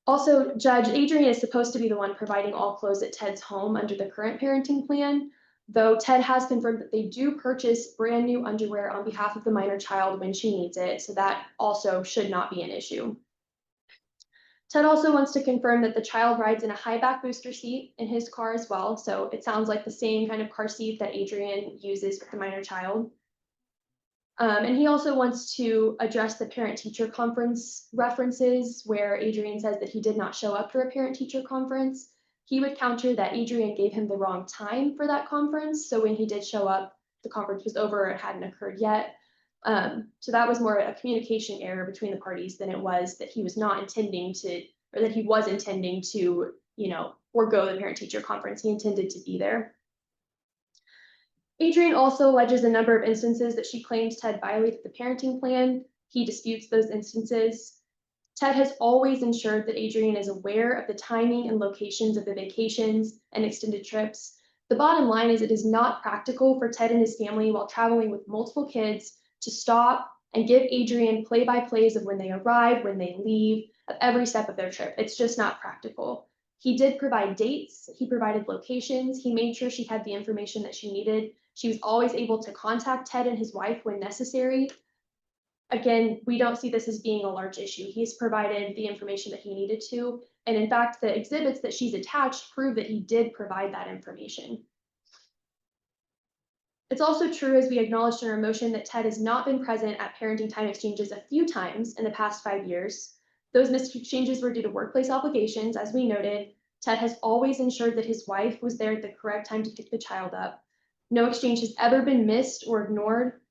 Also, Judge, Adrian is supposed to be the one providing all clothes at Ted's home under the current parenting plan, though Ted has confirmed that they do purchase brand new underwear on behalf of the minor child when she needs it, so that also should not be an issue. Ted also wants to confirm that the child rides in a high back booster seat in his car as well, so it sounds like the same kind of car seat that Adrian uses with the minor child. And he also wants to address the parent-teacher conference references where Adrian says that he did not show up for a parent-teacher conference. He would counter that Adrian gave him the wrong time for that conference, so when he did show up, the conference was over or it hadn't occurred yet. So that was more a communication error between the parties than it was that he was not intending to, or that he was intending to, forego the parent-teacher conference. He intended to be there. Adrian also alleges a number of instances that she claims Ted violated the parenting plan. He disputes those instances. Ted has always ensured that Adrian is aware of the timing and locations of the vacations and extended trips. The bottom line is it is not practical for Ted and his family while traveling with multiple kids to stop and give Adrian play-by-plays of when they arrive, when they leave, of every step of their trip. It's just not practical. He did provide dates, he provided locations, he made sure she had the information that she needed. She was always able to contact Ted and his wife when necessary. Again, we don't see this as being a large issue. He's provided the information that he needed to, and in fact, the exhibits that she's attached prove that he did provide that information. It's also true, as we acknowledged in our motion, that Ted has not been present at parenting time exchanges a few times in the past 5 years. Those missed exchanges were due to workplace obligations, as we noted. Ted has always ensured that his wife was there at the correct time to pick the child up. No exchange has ever been missed or ignored,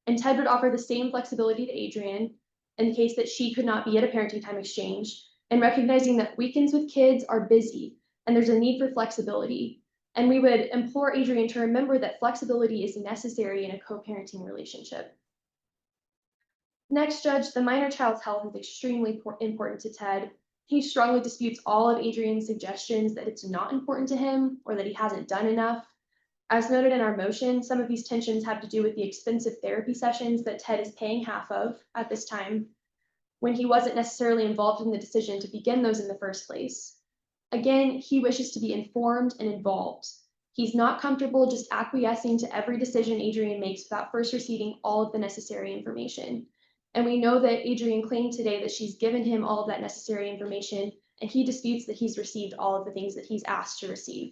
and Ted would offer the same flexibility to Adrian in the case that she could not be at a parenting time exchange, and recognizing that weekends with kids are busy and there's a need for flexibility. And we would implore Adrian to remember that flexibility is necessary in a co-parenting relationship. Next, Judge, the minor child's health is extremely important to Ted. He strongly disputes all of Adrian's suggestions that it's not important to him or that he hasn't done enough. As noted in our motion, some of these tensions have to do with the expensive therapy sessions that Ted is paying half of at this time, when he wasn't necessarily involved in the decision to begin those in the first place. Again, he wishes to be informed and involved. He's not comfortable just acquiescing to every decision Adrian makes without first receiving all of the necessary information. And we know that Adrian claimed today that she's given him all of that necessary information, and he disputes that he's received all of the things that he's asked to receive.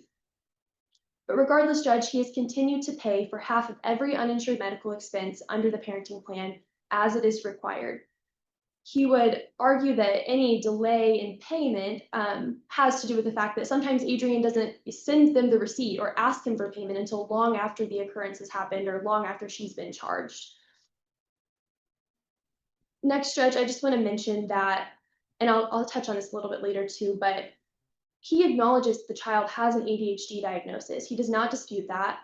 But regardless, Judge, he has continued to pay for half of every uninsured medical expense under the parenting plan as it is required. He would argue that any delay in payment has to do with the fact that sometimes Adrian doesn't send them the receipt or ask him for payment until long after the occurrence has happened or long after she's been charged. Next, Judge, I just want to mention that, and I'll touch on this a little bit later too, but he acknowledges the child has an ADHD diagnosis. He does not dispute that.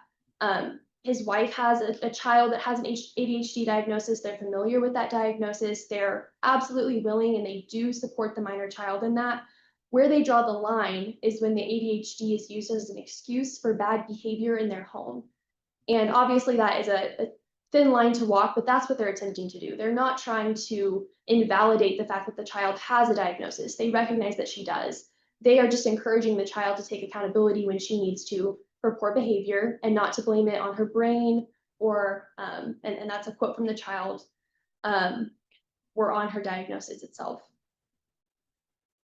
His wife has a child that has an ADHD diagnosis. They're familiar with that diagnosis. They're absolutely willing and they do support the minor child in that. Where they draw the line is when the ADHD is used as an excuse for bad behavior in their home. And obviously that is a thin line to walk, but that's what they're attempting to do. They're not trying to invalidate the fact that the child has a diagnosis. They recognize that she does. They are just encouraging the child to take accountability when she needs to for poor behavior and not to blame it on her brain or, and that's a quote from the child, or on her diagnosis itself.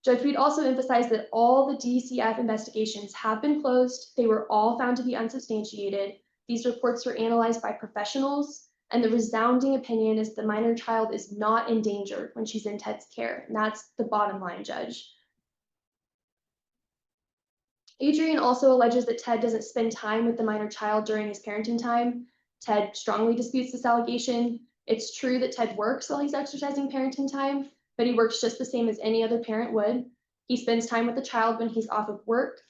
Judge, we'd also emphasize that all the DCF investigations have been closed. They were all found to be unsubstantiated. These reports were analyzed by professionals, and the resounding opinion is the minor child is not in danger when she's in Ted's care. And that's the bottom line, Judge. Adrian also alleges that Ted doesn't spend time with the minor child during his parenting time. Ted strongly disputes this allegation. It's true that Ted works while he's exercising parenting time, but he works just the same as any other parent would. He spends time with the child when he's off of work.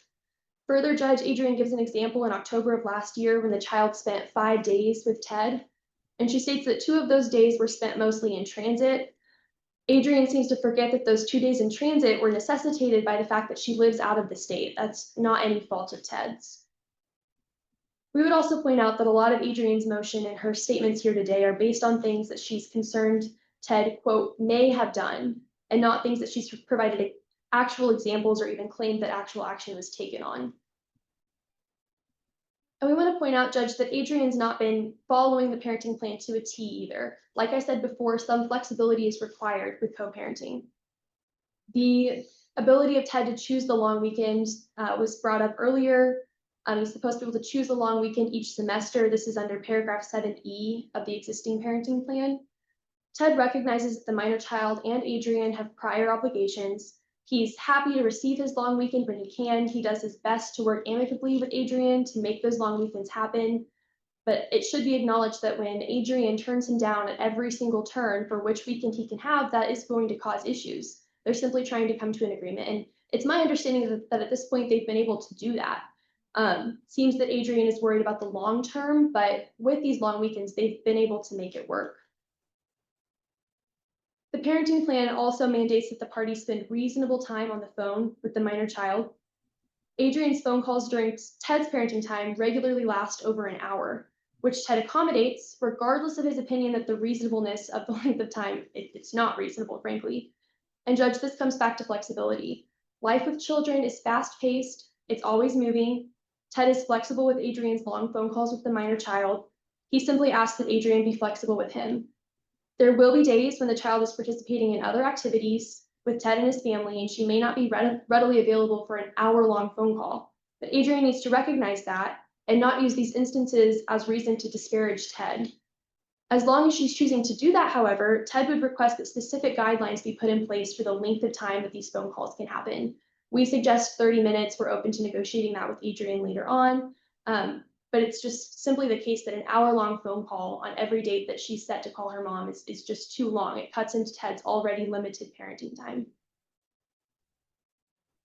Further, Judge Adrian gives an example in October of last year when the child spent 5 days with Ted, and she states that 2 of those days were spent mostly in transit. Adrian seems to forget that those 2 days in transit were necessitated by the fact that she lives out of the state. That's not any fault of Ted's. We would also point out that a lot of Adrian's motion and her statements here today are based on things that she's concerned Ted, quote, may have done, and not things that she's provided actual examples or even claimed that actual action was taken on. And we want to point out, Judge, that Adrian's not been following the parenting plan to a T either. Like I said before, some flexibility is required with co-parenting. The ability of Ted to choose the long weekend was brought up earlier. He's supposed to be able to choose a long weekend each semester. This is under paragraph 7E of the existing parenting plan. Ted recognizes that the minor child and Adrian have prior obligations. He's happy to receive his long weekend when he can. He does his best to work amicably with Adrian to make those long weekends happen. But it should be acknowledged that when Adrian turns him down at every single turn for which weekend he can have, that is going to cause issues. They're simply trying to come to an agreement. And it's my understanding that at this point they've been able to do that. Seems that Adrian is worried about the long term, but with these long weekends, they've been able to make it work. The parenting plan also mandates that the parties spend reasonable time on the phone with the minor child. Adrian's phone calls during Ted's parenting time regularly last over an hour, which Ted accommodates regardless of his opinion that the reasonableness of the length of time, it's not reasonable, frankly. And Judge, this comes back to flexibility. Life with children is fast-paced, it's always moving. Ted is flexible with Adrian's long phone calls with the minor child. He simply asks that Adrian be flexible with him. There will be days when the child is participating in other activities with Ted and his family, and she may not be readily available for an hour-long phone call. But Adrian needs to recognize that and not use these instances as reason to disparage Ted. As long as she's choosing to do that, however, Ted would request that specific guidelines be put in place for the length of time that these phone calls can happen. We suggest 30 minutes. We're open to negotiating that with Adrian later on. But it's just simply the case that an hour-long phone call on every date that she's set to call her mom is just too long. It cuts into Ted's already limited parenting time.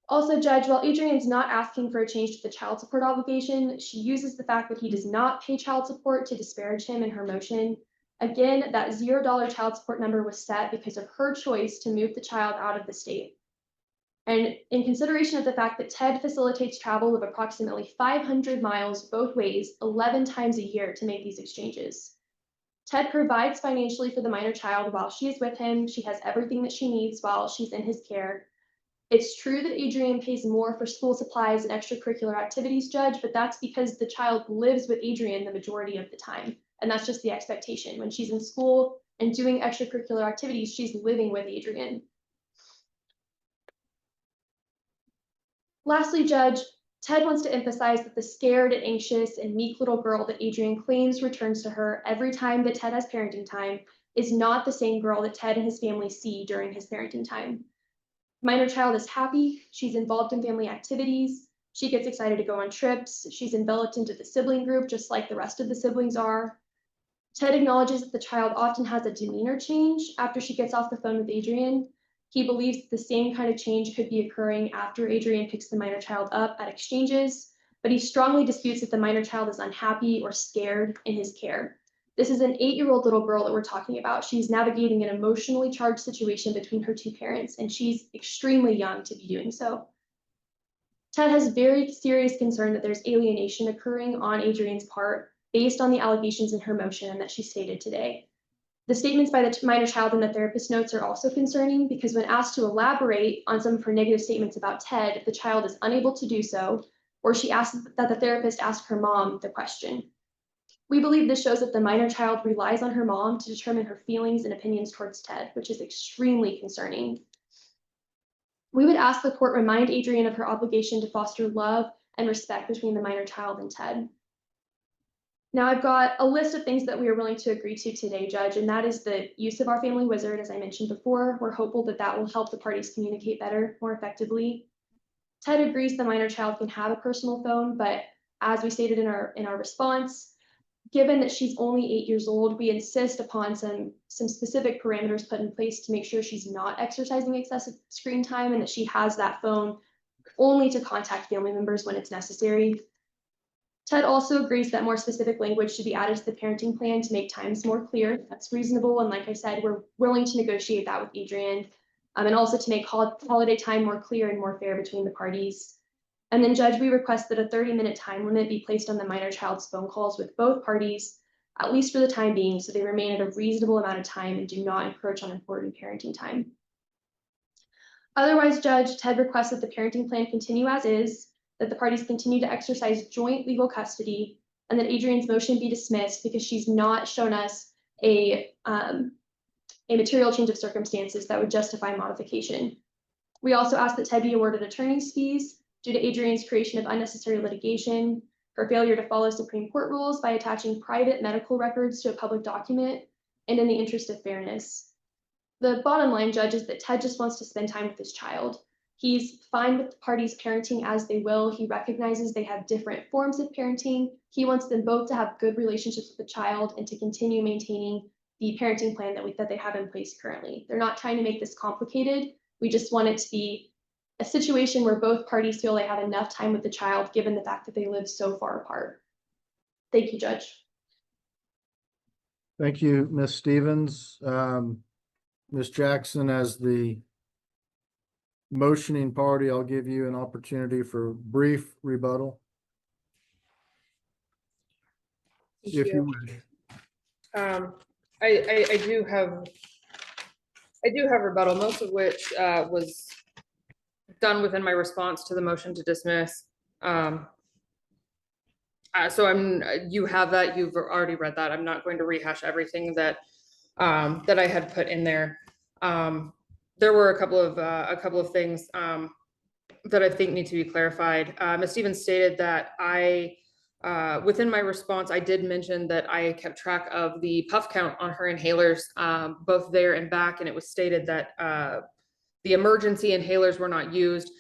Also, Judge, while Adrian's not asking for a change to the child support obligation, she uses the fact that he does not pay child support to disparage him in her motion. Again, that $0 child support number was set because of her choice to move the child out of the state. And in consideration of the fact that Ted facilitates travel of approximately 500 miles both ways 11 times a year to make these exchanges. Ted provides financially for the minor child while she is with him. She has everything that she needs while she's in his care. It's true that Adrian pays more for school supplies and extracurricular activities, Judge, but that's because the child lives with Adrian the majority of the time. And that's just the expectation. When she's in school and doing extracurricular activities, she's living with Adrian. Lastly, Judge, Ted wants to emphasize that the scared and anxious and meek little girl that Adrian claims returns to her every time that Ted has parenting time is not the same girl that Ted and his family see during his parenting time. Minor child is happy. She's involved in family activities. She gets excited to go on trips. She's enveloped into the sibling group, just like the rest of the siblings are. Ted acknowledges that the child often has a demeanor change after she gets off the phone with Adrian. He believes that the same kind of change could be occurring after Adrian picks the minor child up at exchanges, but he strongly disputes that the minor child is unhappy or scared in his care. This is an 8-year-old little girl that we're talking about. She's navigating an emotionally charged situation between her two parents, and she's extremely young to be doing so. Ted has very serious concern that there's alienation occurring on Adrian's part based on the allegations in her motion that she stated today. The statements by the minor child in the therapist notes are also concerning because when asked to elaborate on some of her negative statements about Ted, the child is unable to do so, or she asks that the therapist ask her mom the question. We believe this shows that the minor child relies on her mom to determine her feelings and opinions towards Ted, which is extremely concerning. We would ask the court remind Adrian of her obligation to foster love and respect between the minor child and Ted. Now I've got a list of things that we are willing to agree to today, Judge, and that is the use of our family wizard, as I mentioned before. We're hopeful that that will help the parties communicate better, more effectively. Ted agrees the minor child can have a personal phone, but as we stated in our response, given that she's only 8 years old, we insist upon some specific parameters put in place to make sure she's not exercising excessive screen time and that she has that phone only to contact family members when it's necessary. Ted also agrees that more specific language should be added to the parenting plan to make times more clear. That's reasonable. And like I said, we're willing to negotiate that with Adrian, and also to make holiday time more clear and more fair between the parties. And then, Judge, we request that a 30-minute time limit be placed on the minor child's phone calls with both parties, at least for the time being, so they remain at a reasonable amount of time and do not encroach on important parenting time. Otherwise, Judge, Ted requests that the parenting plan continue as is, that the parties continue to exercise joint legal custody, and that Adrian's motion be dismissed because she's not shown us a material change of circumstances that would justify modification. We also ask that Ted be awarded attorney's fees due to Adrian's creation of unnecessary litigation, her failure to follow Supreme Court rules by attaching private medical records to a public document, and in the interest of fairness. The bottom line, Judge, is that Ted just wants to spend time with his child. He's fine with the parties parenting as they will. He recognizes they have different forms of parenting. He wants them both to have good relationships with the child and to continue maintaining the parenting plan that they have in place currently. They're not trying to make this complicated. We just want it to be a situation where both parties feel they have enough time with the child, given the fact that they live so far apart. Thank you, Judge. Thank you, Ms. Stevens. Ms. Jackson, as the motioning party, I'll give you an opportunity for brief rebuttal. If you would. I do have rebuttal, most of which was done within my response to the motion to dismiss. So you have that, you've already read that. I'm not going to rehash everything that that I had put in there. There were a couple of things that I think need to be clarified. Ms. Stevens stated that I Within my response, I did mention that I kept track of the puff count on her inhalers, both there and back, and it was stated that the emergency inhalers were not used.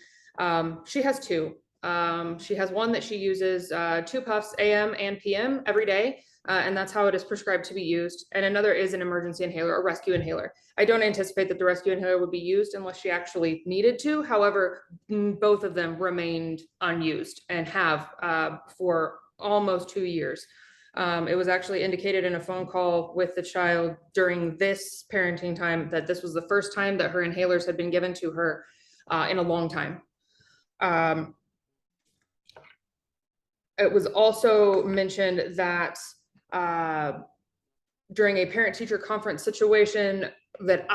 She has two. She has one that she uses 2 puffs AM and PM every day, and that's how it is prescribed to be used. And another is an emergency inhaler, a rescue inhaler. I don't anticipate that the rescue inhaler would be used unless she actually needed to. However, both of them remained unused and have for almost 2 years. It was actually indicated in a phone call with the child during this parenting time that this was the first time that her inhalers had been given to her in a long time. It was also mentioned that during a parent-teacher conference situation that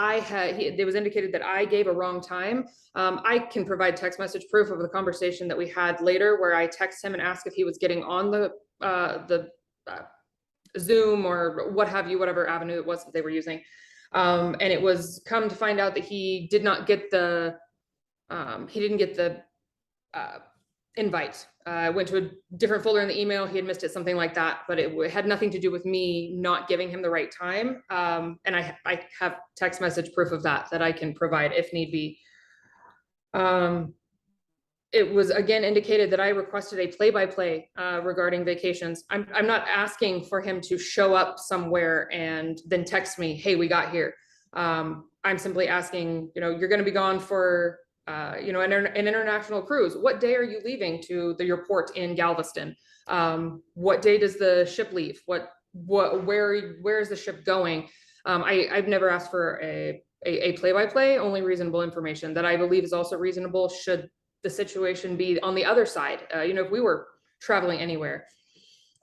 it was indicated that I gave a wrong time. I can provide text message proof of the conversation that we had later where I text him and asked if he was getting on the Zoom or what have you, whatever avenue it was that they were using. And it was come to find out that he did not get the, invite. I went to a different folder in the email. He had missed it, something like that, but it had nothing to do with me not giving him the right time. And I have text message proof of that I can provide if need be. It was again indicated that I requested a play-by-play regarding vacations. I'm not asking for him to show up somewhere and then text me, hey, we got here. I'm simply asking, you're going to be gone for an international cruise. What day are you leaving to your port in Galveston? What day does the ship leave? Where is the ship going? I've never asked for a play-by-play, only reasonable information that I believe is also reasonable should the situation be on the other side. If we were traveling anywhere.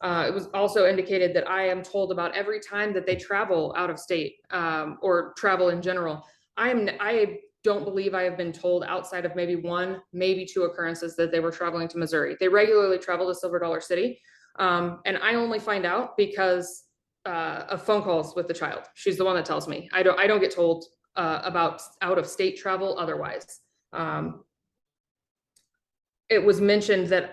It was also indicated that I am told about every time that they travel out of state or travel in general. I don't believe I have been told outside of maybe 1, maybe 2 occurrences that they were traveling to Missouri. They regularly travel to Silver Dollar City. And I only find out because of phone calls with the child. She's the one that tells me. I don't get told about out of state travel otherwise. It was mentioned that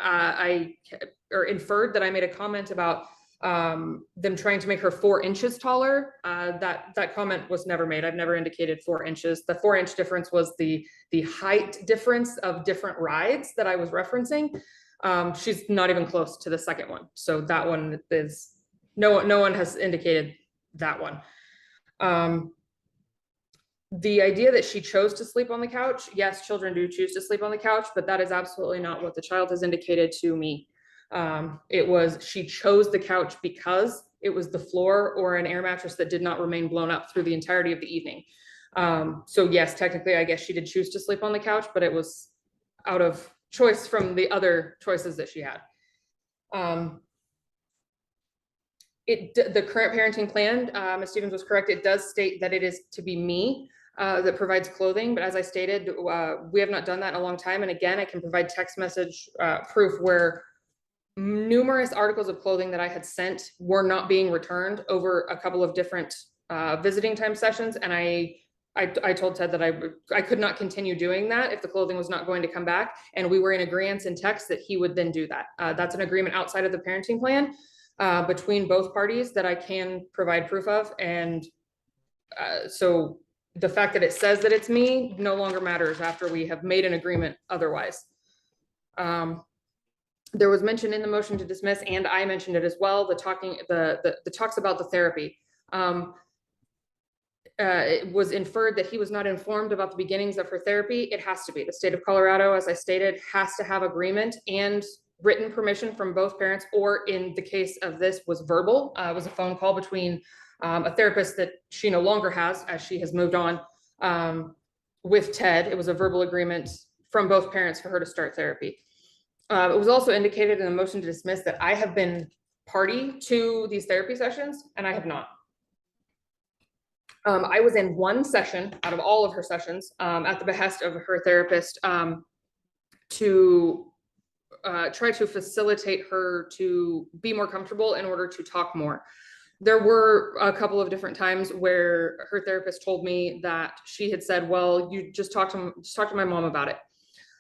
or inferred that I made a comment about them trying to make her 4 inches taller. That comment was never made. I've never indicated 4 inches. The 4-inch difference was the height difference of different rides that I was referencing. She's not even close to the second one. So that one is, no one has indicated that one. The idea that she chose to sleep on the couch, yes, children do choose to sleep on the couch, but that is absolutely not what the child has indicated to me. It was she chose the couch because it was the floor or an air mattress that did not remain blown up through the entirety of the evening. So yes, technically, I guess she did choose to sleep on the couch, but it was out of choice from the other choices that she had. The current parenting plan, Ms. Stevens was correct. It does state that it is to be me that provides clothing, but as I stated, we have not done that in a long time. And again, I can provide text message proof where numerous articles of clothing that I had sent were not being returned over a couple of different visiting time sessions. And I told Ted that I could not continue doing that if the clothing was not going to come back. And we were in agreement in text that he would then do that. That's an agreement outside of the parenting plan between both parties that I can provide proof of. And so the fact that it says that it's me no longer matters after we have made an agreement otherwise. There was mention in the motion to dismiss, and I mentioned it as well, the talks about the therapy. It was inferred that he was not informed about the beginnings of her therapy. It has to be. The state of Colorado, as I stated, has to have agreement and written permission from both parents, or in the case of this was verbal. It was a phone call between a therapist that she no longer has as she has moved on with Ted. It was a verbal agreement from both parents for her to start therapy. It was also indicated in the motion to dismiss that I have been party to these therapy sessions, and I have not. I was in one session out of all of her sessions at the behest of her therapist to try to facilitate her to be more comfortable in order to talk more. There were a couple of different times where her therapist told me that she had said, well, you just talk to my mom about it.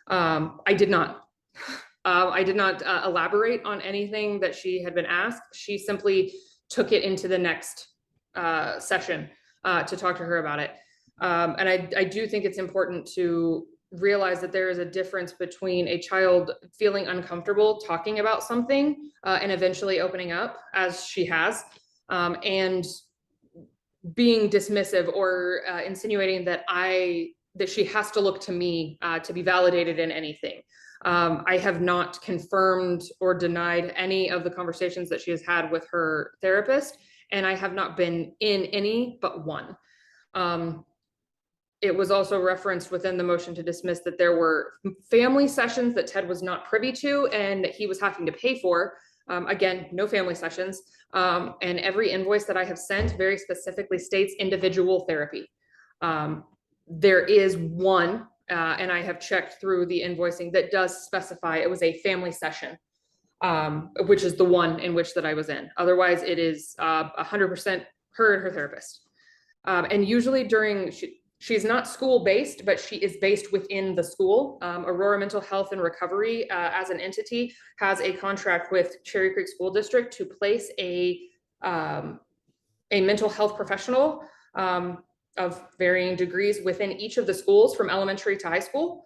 I did not. I did not elaborate on anything that she had been asked. She simply took it into the next session to talk to her about it. And I do think it's important to realize that there is a difference between a child feeling uncomfortable talking about something and eventually opening up, as she has, and being dismissive or insinuating that she has to look to me to be validated in anything. I have not confirmed or denied any of the conversations that she has had with her therapist, and I have not been in any but one. It was also referenced within the motion to dismiss that there were family sessions that Ted was not privy to and he was having to pay for. Again, no family sessions. And every invoice that I have sent very specifically states individual therapy. There is one, and I have checked through the invoicing that does specify it was a family session, which is the one in which that I was in. Otherwise, it is 100% her and her therapist. And usually she's not school-based, but she is based within the school. Aurora Mental Health and Recovery, as an entity, has a contract with Cherry Creek School District to place a mental health professional of varying degrees within each of the schools from elementary to high school,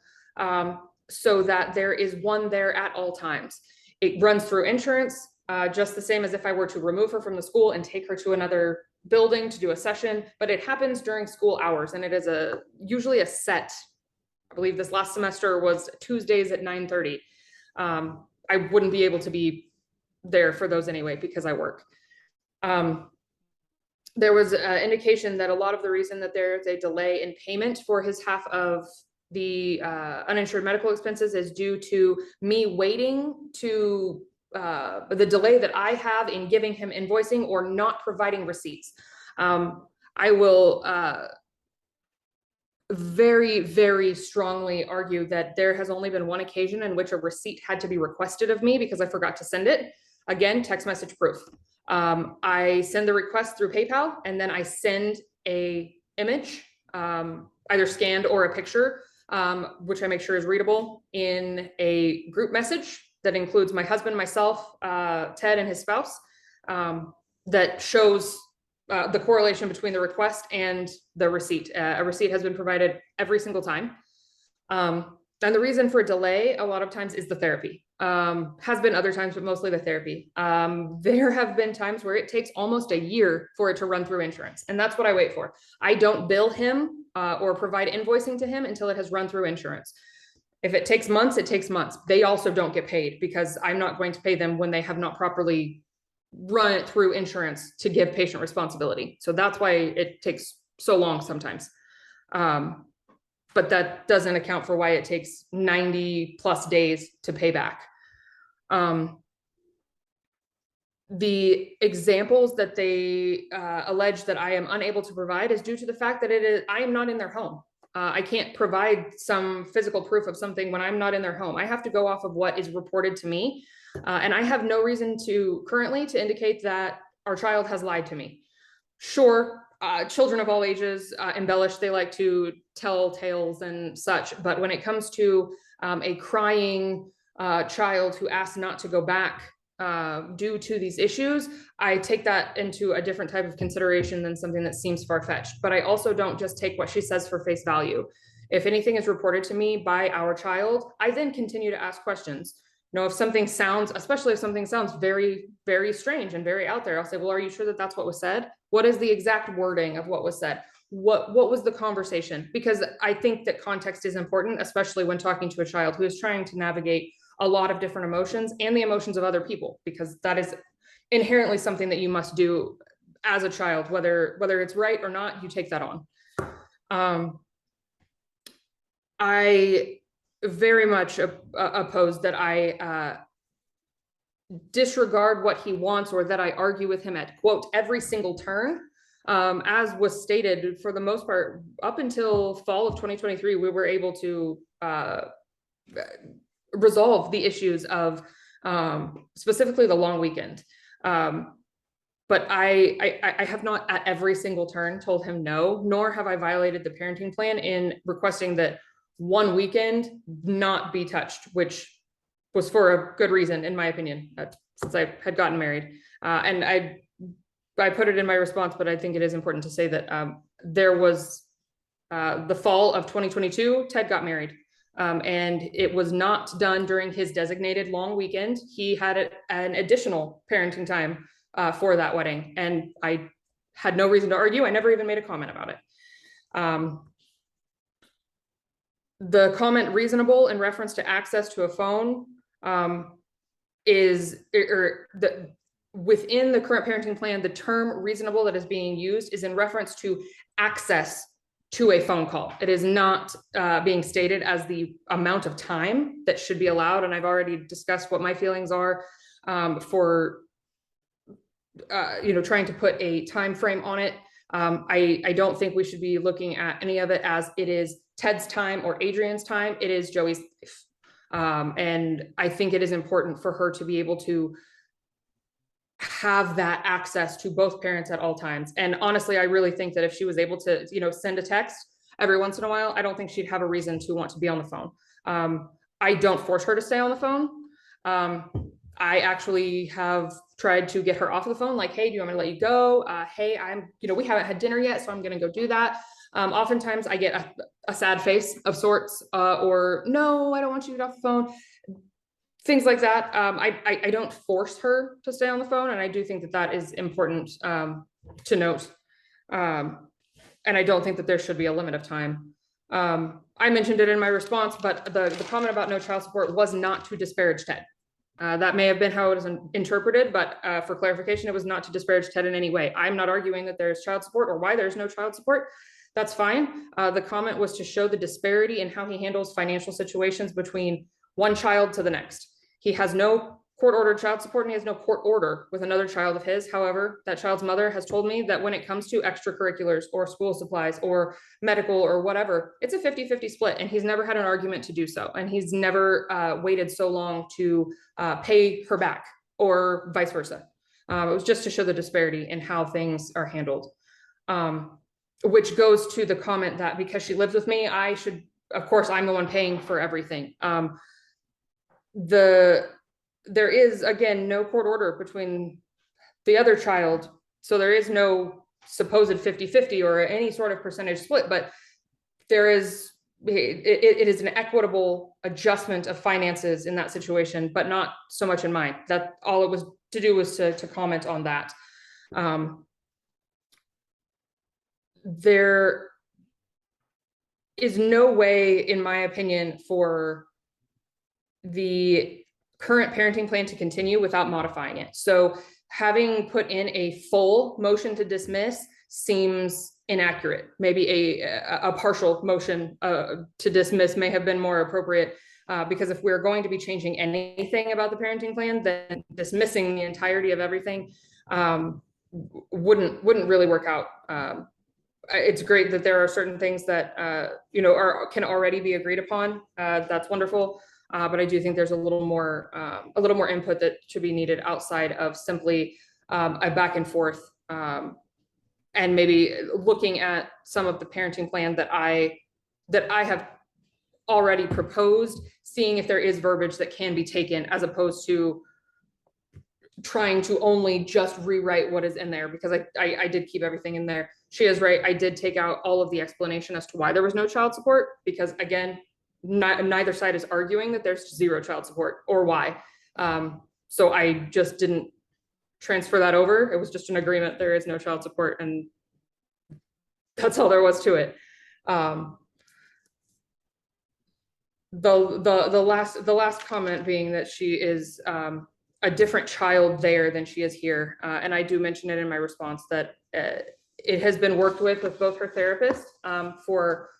so that there is one there at all times. It runs through insurance, just the same as if I were to remove her from the school and take her to another building to do a session, but it happens during school hours, and it is usually a set. I believe this last semester was Tuesdays at 9:30. I wouldn't be able to be there for those anyway because I work. There was an indication that a lot of the reason that there's a delay in payment for his half of the uninsured medical expenses is due to me waiting to the delay that I have in giving him invoicing or not providing receipts. I will very, very strongly argue that there has only been one occasion in which a receipt had to be requested of me because I forgot to send it. Again, text message proof. I send the request through PayPal, and then I send a image, either scanned or a picture, which I make sure is readable, in a group message that includes my husband, myself, Ted, and his spouse, that shows the correlation between the request and the receipt. A receipt has been provided every single time. And the reason for delay a lot of times is the therapy. Has been other times, but mostly the therapy. There have been times where it takes almost a year for it to run through insurance, and that's what I wait for. I don't bill him or provide invoicing to him until it has run through insurance. If it takes months, it takes months. They also don't get paid because I'm not going to pay them when they have not properly run it through insurance to give patient responsibility. So that's why it takes so long sometimes. But that doesn't account for why it takes 90+ days to pay back. The examples that they allege that I am unable to provide is due to the fact that I am not in their home. I can't provide some physical proof of something when I'm not in their home. I have to go off of what is reported to me. And I have no reason currently to indicate that our child has lied to me. Sure, children of all ages embellish. They like to tell tales and such. But when it comes to a crying child who asks not to go back due to these issues, I take that into a different type of consideration than something that seems far-fetched. But I also don't just take what she says for face value. If anything is reported to me by our child, I then continue to ask questions. You know, if something sounds, especially if something sounds very, very strange and very out there, I'll say, well, are you sure that that's what was said? What is the exact wording of what was said? What was the conversation? Because I think that context is important, especially when talking to a child who is trying to navigate a lot of different emotions and the emotions of other people, because that is inherently something that you must do as a child, whether it's right or not, you take that on. I very much oppose that I disregard what he wants or that I argue with him at, quote, every single turn. As was stated, for the most part, up until fall of 2023, we were able to resolve the issues of specifically the long weekend. But I have not at every single turn told him no, nor have I violated the parenting plan in requesting that one weekend not be touched, which was for a good reason, in my opinion, since I had gotten married. And I put it in my response, but I think it is important to say that there was the fall of 2022, Ted got married. And it was not done during his designated long weekend. He had an additional parenting time for that wedding. And I had no reason to argue. I never even made a comment about it. The comment reasonable in reference to access to a phone within the current parenting plan, the term reasonable that is being used is in reference to access to a phone call. It is not being stated as the amount of time that should be allowed. And I've already discussed what my feelings are for trying to put a time frame on it. I don't think we should be looking at any of it as it is Ted's time or Adrian's time. It is Joey's life. And I think it is important for her to be able to have that access to both parents at all times. And honestly, I really think that if she was able to, send a text every once in a while, I don't think she'd have a reason to want to be on the phone. I don't force her to stay on the phone. I actually have tried to get her off of the phone, like, hey, do you want me to let you go? Hey, we haven't had dinner yet, so I'm going to go do that. Oftentimes I get a sad face of sorts, or no, I don't want you to get off the phone. Things like that. I don't force her to stay on the phone. And I do think that that is important to note. And I don't think that there should be a limit of time. I mentioned it in my response, but the comment about no child support was not to disparage Ted. That may have been how it was interpreted, but for clarification, it was not to disparage Ted in any way. I'm not arguing that there's child support or why there's no child support. That's fine. The comment was to show the disparity in how he handles financial situations between one child to the next. He has no court-ordered child support and he has no court order with another child of his. However, that child's mother has told me that when it comes to extracurriculars or school supplies or medical or whatever, it's a 50-50 split, and he's never had an argument to do so. And he's never waited so long to pay her back or vice versa. It was just to show the disparity in how things are handled, which goes to the comment that because she lives with me, of course, I'm the one paying for everything. There is, again, no court order between the other child. So there is no supposed 50-50 or any sort of percentage split, but there is, it is an equitable adjustment of finances in that situation, but not so much in mine. That all it was to do was to comment on that. There is no way, in my opinion, for the current parenting plan to continue without modifying it. So having put in a full motion to dismiss seems inaccurate. Maybe a partial motion to dismiss may have been more appropriate, because if we're going to be changing anything about the parenting plan, then dismissing the entirety of everything wouldn't really work out. It's great that there are certain things that can already be agreed upon. That's wonderful. But I do think there's a little more input that should be needed outside of simply a back and forth, and maybe looking at some of the parenting plan that I have already proposed, seeing if there is verbiage that can be taken, as opposed to trying to only just rewrite what is in there, because I did keep everything in there. She is right. I did take out all of the explanation as to why there was no child support, because again, neither side is arguing that there's zero child support or why. So I just didn't transfer that over. It was just an agreement. There is no child support, and that's all there was to it. The last comment being that she is a different child there than she is here. And I do mention it in my response that it has been worked with both her therapist for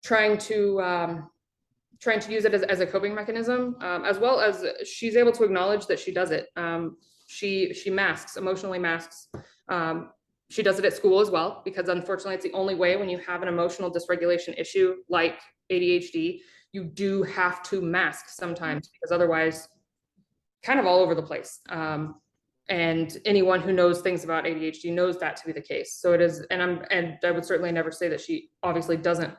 trying to use it as a coping mechanism, as well as she's able to acknowledge that she does it. She masks, emotionally masks. She does it at school as well, because unfortunately it's the only way when you have an emotional dysregulation issue like ADHD, you do have to mask sometimes, because otherwise kind of all over the place. And anyone who knows things about ADHD knows that to be the case. So it is, and I would certainly never say that she obviously doesn't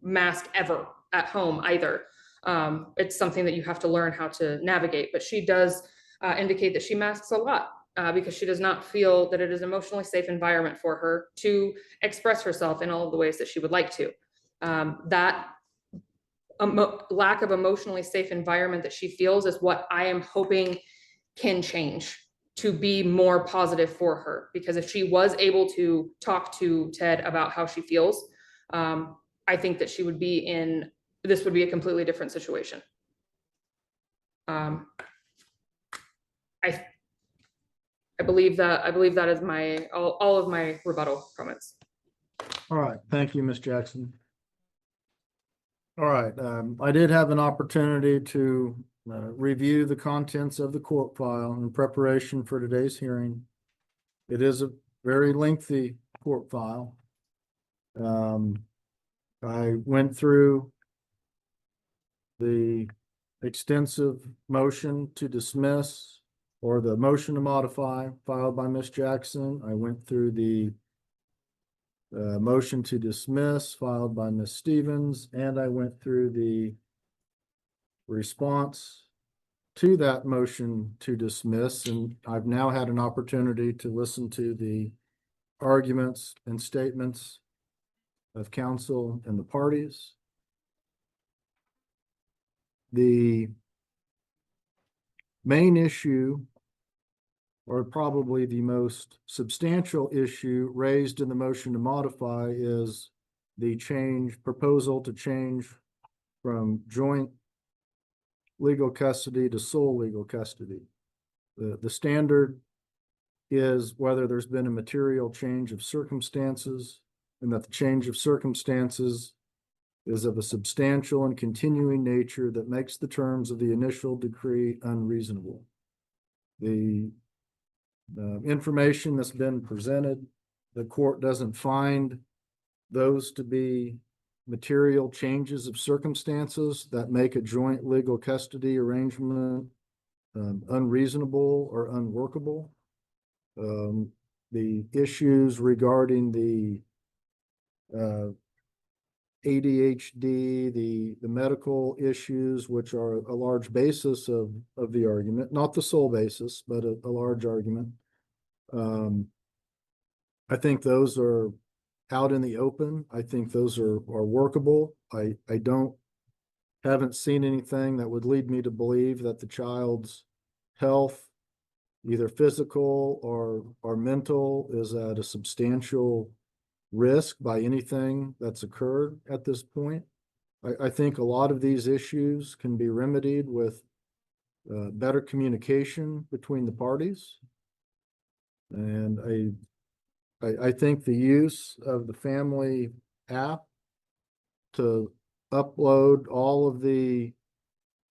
mask ever at home either. It's something that you have to learn how to navigate, but she does indicate that she masks a lot because she does not feel that it is an emotionally safe environment for her to express herself in all of the ways that she would like to. That lack of emotionally safe environment that she feels is what I am hoping can change to be more positive for her. Because if she was able to talk to Ted about how she feels, I think that she would be in, this would be a completely different situation. I believe that is my, all of my rebuttal comments. All right, thank you, Ms. Jackson. All right, I did have an opportunity to review the contents of the court file in preparation for today's hearing. It is a very lengthy court file. I went through the extensive motion to dismiss or the motion to modify filed by Ms. Jackson. I went through the motion to dismiss filed by Ms. Stevens, and I went through the response to that motion to dismiss, and I've now had an opportunity to listen to the arguments and statements of counsel and the parties. The main issue, or probably the most substantial issue raised in the motion to modify, is the proposal to change from joint legal custody to sole legal custody. The standard is whether there's been a material change of circumstances, and that the change of circumstances is of a substantial and continuing nature that makes the terms of the initial decree unreasonable. The information that's been presented, the court doesn't find those to be material changes of circumstances that make a joint legal custody arrangement unreasonable or unworkable. The issues regarding the ADHD, the medical issues, which are a large basis of the argument, not the sole basis, but a large argument. I think those are out in the open. I think those are workable. I haven't seen anything that would lead me to believe that the child's health, either physical or mental, is at a substantial risk by anything that's occurred at this point. I think a lot of these issues can be remedied with better communication between the parties. And I think the use of the family app to upload all of the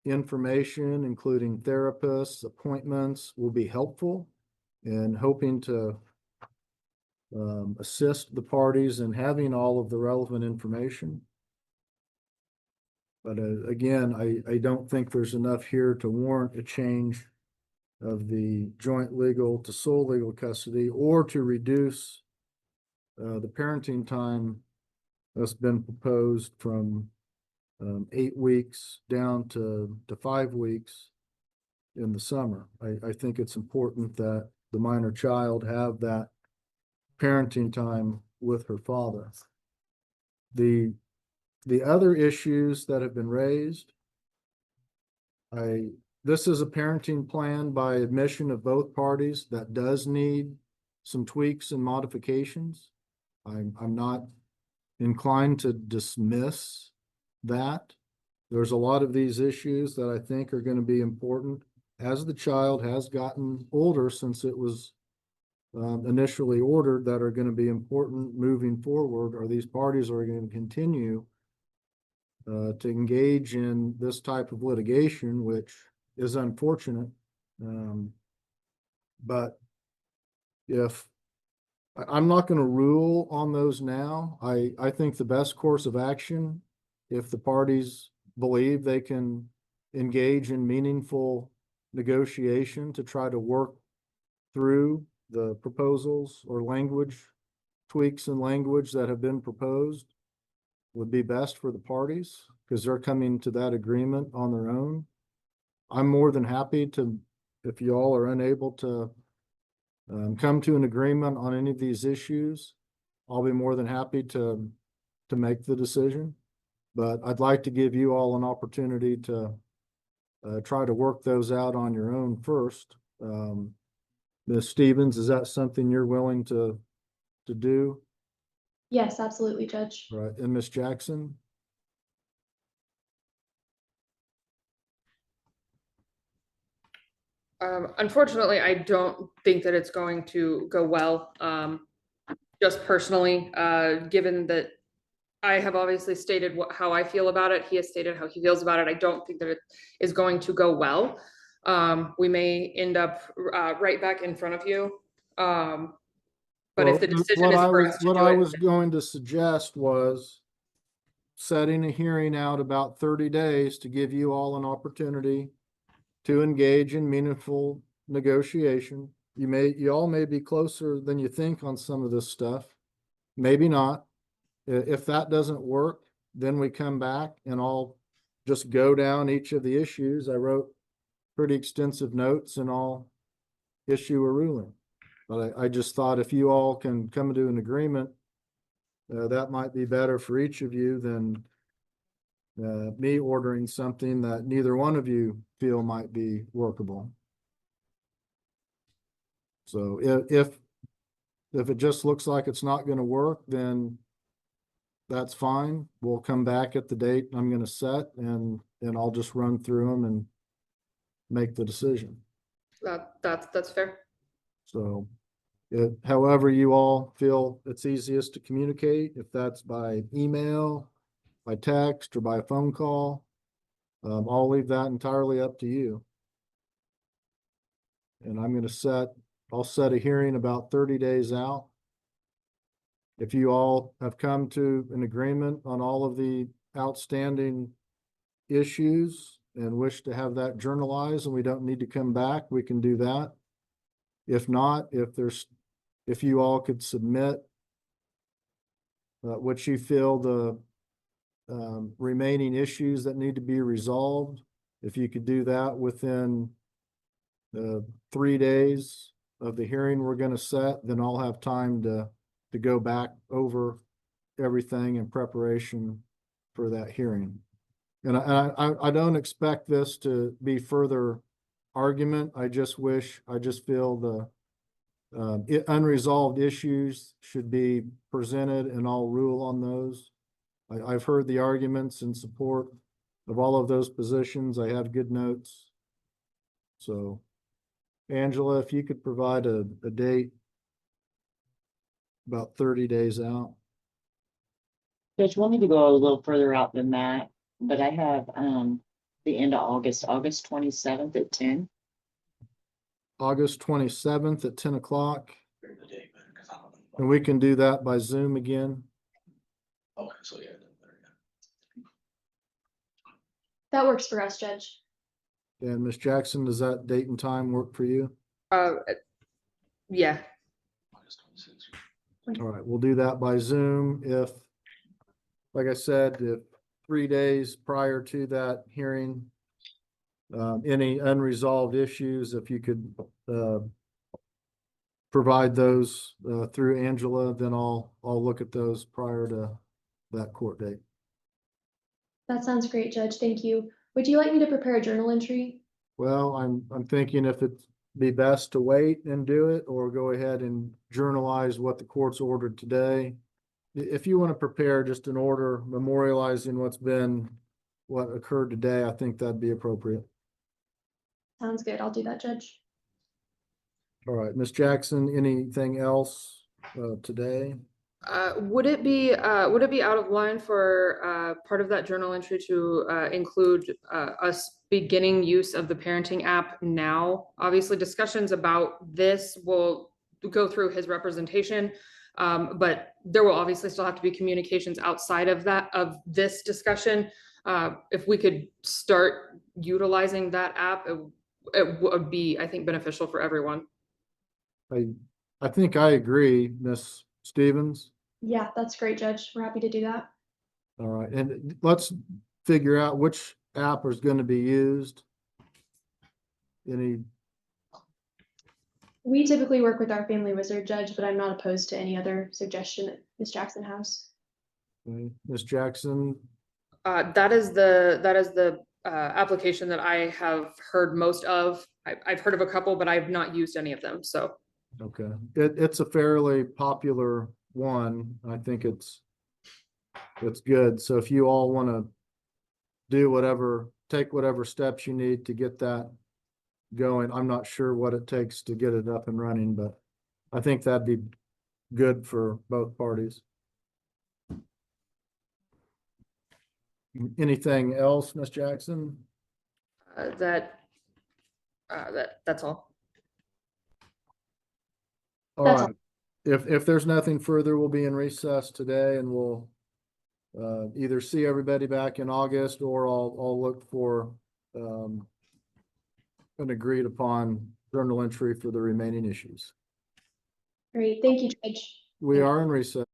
information, including therapists, appointments, will be helpful in hoping to assist the parties in having all of the relevant information. But again, I don't think there's enough here to warrant a change of the joint legal to sole legal custody, or to reduce the parenting time that's been proposed from 8 weeks down to 5 weeks in the summer. I think it's important that the minor child have that parenting time with her father. The other issues that have been raised, this is a parenting plan by admission of both parties that does need some tweaks and modifications. I'm not inclined to dismiss that. There's a lot of these issues that I think are going to be important as the child has gotten older since it was initially ordered, that are going to be important moving forward, or these parties are going to continue to engage in this type of litigation, which is unfortunate. But if I'm not going to rule on those now, I think the best course of action, if the parties believe they can engage in meaningful negotiation to try to work through the proposals or language tweaks and language that have been proposed, would be best for the parties. because they're coming to that agreement on their own. I'm more than happy to, if you all are unable to come to an agreement on any of these issues, I'll be more than happy to make the decision. But I'd like to give you all an opportunity to try to work those out on your own first. Ms. Stevens, is that something you're willing to do? Yes, absolutely, Judge. Right, and Ms. Jackson? Unfortunately, I don't think that it's going to go well. Just personally, given that I have obviously stated how I feel about it. He has stated how he feels about it. I don't think that it is going to go well. We may end up right back in front of you. But if the decision is for us to what do I it, was going to suggest was setting a hearing out about 30 days to give you all an opportunity to engage in meaningful negotiation. You all may be closer than you think on some of this stuff. Maybe not. If that doesn't work, then we come back and I'll just go down each of the issues. I wrote pretty extensive notes and I'll issue a ruling. But I just thought if you all can come to an agreement, that might be better for each of you than me ordering something that neither one of you feel might be workable. So if it just looks like it's not going to work, then that's fine. We'll come back at the date I'm going to set and I'll just run through them and make the decision. that's fair. So however you all feel it's easiest to communicate, if that's by email, by text, or by a phone call, I'll leave that entirely up to you. And I'll set a hearing about 30 days out. If you all have come to an agreement on all of the outstanding issues and wish to have that journalized and we don't need to come back, we can do that. If not, if you all could submit what you feel the remaining issues that need to be resolved, if you could do that within 3 days of the hearing we're going to set, then I'll have time to go back over everything in preparation for that hearing. And I don't expect this to be further argument. I just feel the unresolved issues should be presented and I'll rule on those. I've heard the arguments in support of all of those positions. I have good notes. So Angela, if you could provide a date about 30 days out. Judge, want me to go a little further out than that, but I have the end of August 27th at 10. August 27th at 10 o'clock. And we can do that by Zoom again. Okay, so yeah. That works for us, Judge. And Ms. Jackson, does that date and time work for you? Yeah. All right, we'll do that by Zoom. If, like I said, if 3 days prior to that hearing, any unresolved issues, if you could provide those through Angela, then I'll look at those prior to that court date. That sounds great, Judge. Thank you. Would you like me to prepare a journal entry? Well, I'm thinking if it'd be best to wait and do it or go ahead and journalize what the court's ordered today. If you want to prepare just an order memorializing what occurred today, I think that'd be appropriate. Sounds good. I'll do that, Judge. All right, Ms. Jackson, anything else today? Would it be out of line for part of that journal entry to include us beginning use of the parenting app now? Obviously, discussions about this will go through his representation, but there will obviously still have to be communications outside of this discussion. If we could start utilizing that app, it would be, I think, beneficial for everyone. I think I agree, Ms. Stevens. Yeah, that's great, Judge. We're happy to do that. All right, and let's figure out which app is going to be used. Any, We typically work with our family wizard, Judge, but I'm not opposed to any other suggestion that Ms. Jackson has. Ms. Jackson? That is the application that I have heard most of. I've heard of a couple, but I've not used any of them, so. Okay, it's a fairly popular one. I think it's good. So if you all want to take whatever steps you need to get that going, I'm not sure what it takes to get it up and running, but I think that'd be good for both parties. Anything else, Ms. Jackson? That's all. All That's right. If there's nothing further, we'll be in recess today and we'll either see everybody back in August or I'll look for an agreed upon journal entry for the remaining issues. Great, thank you, Judge. We are in recess.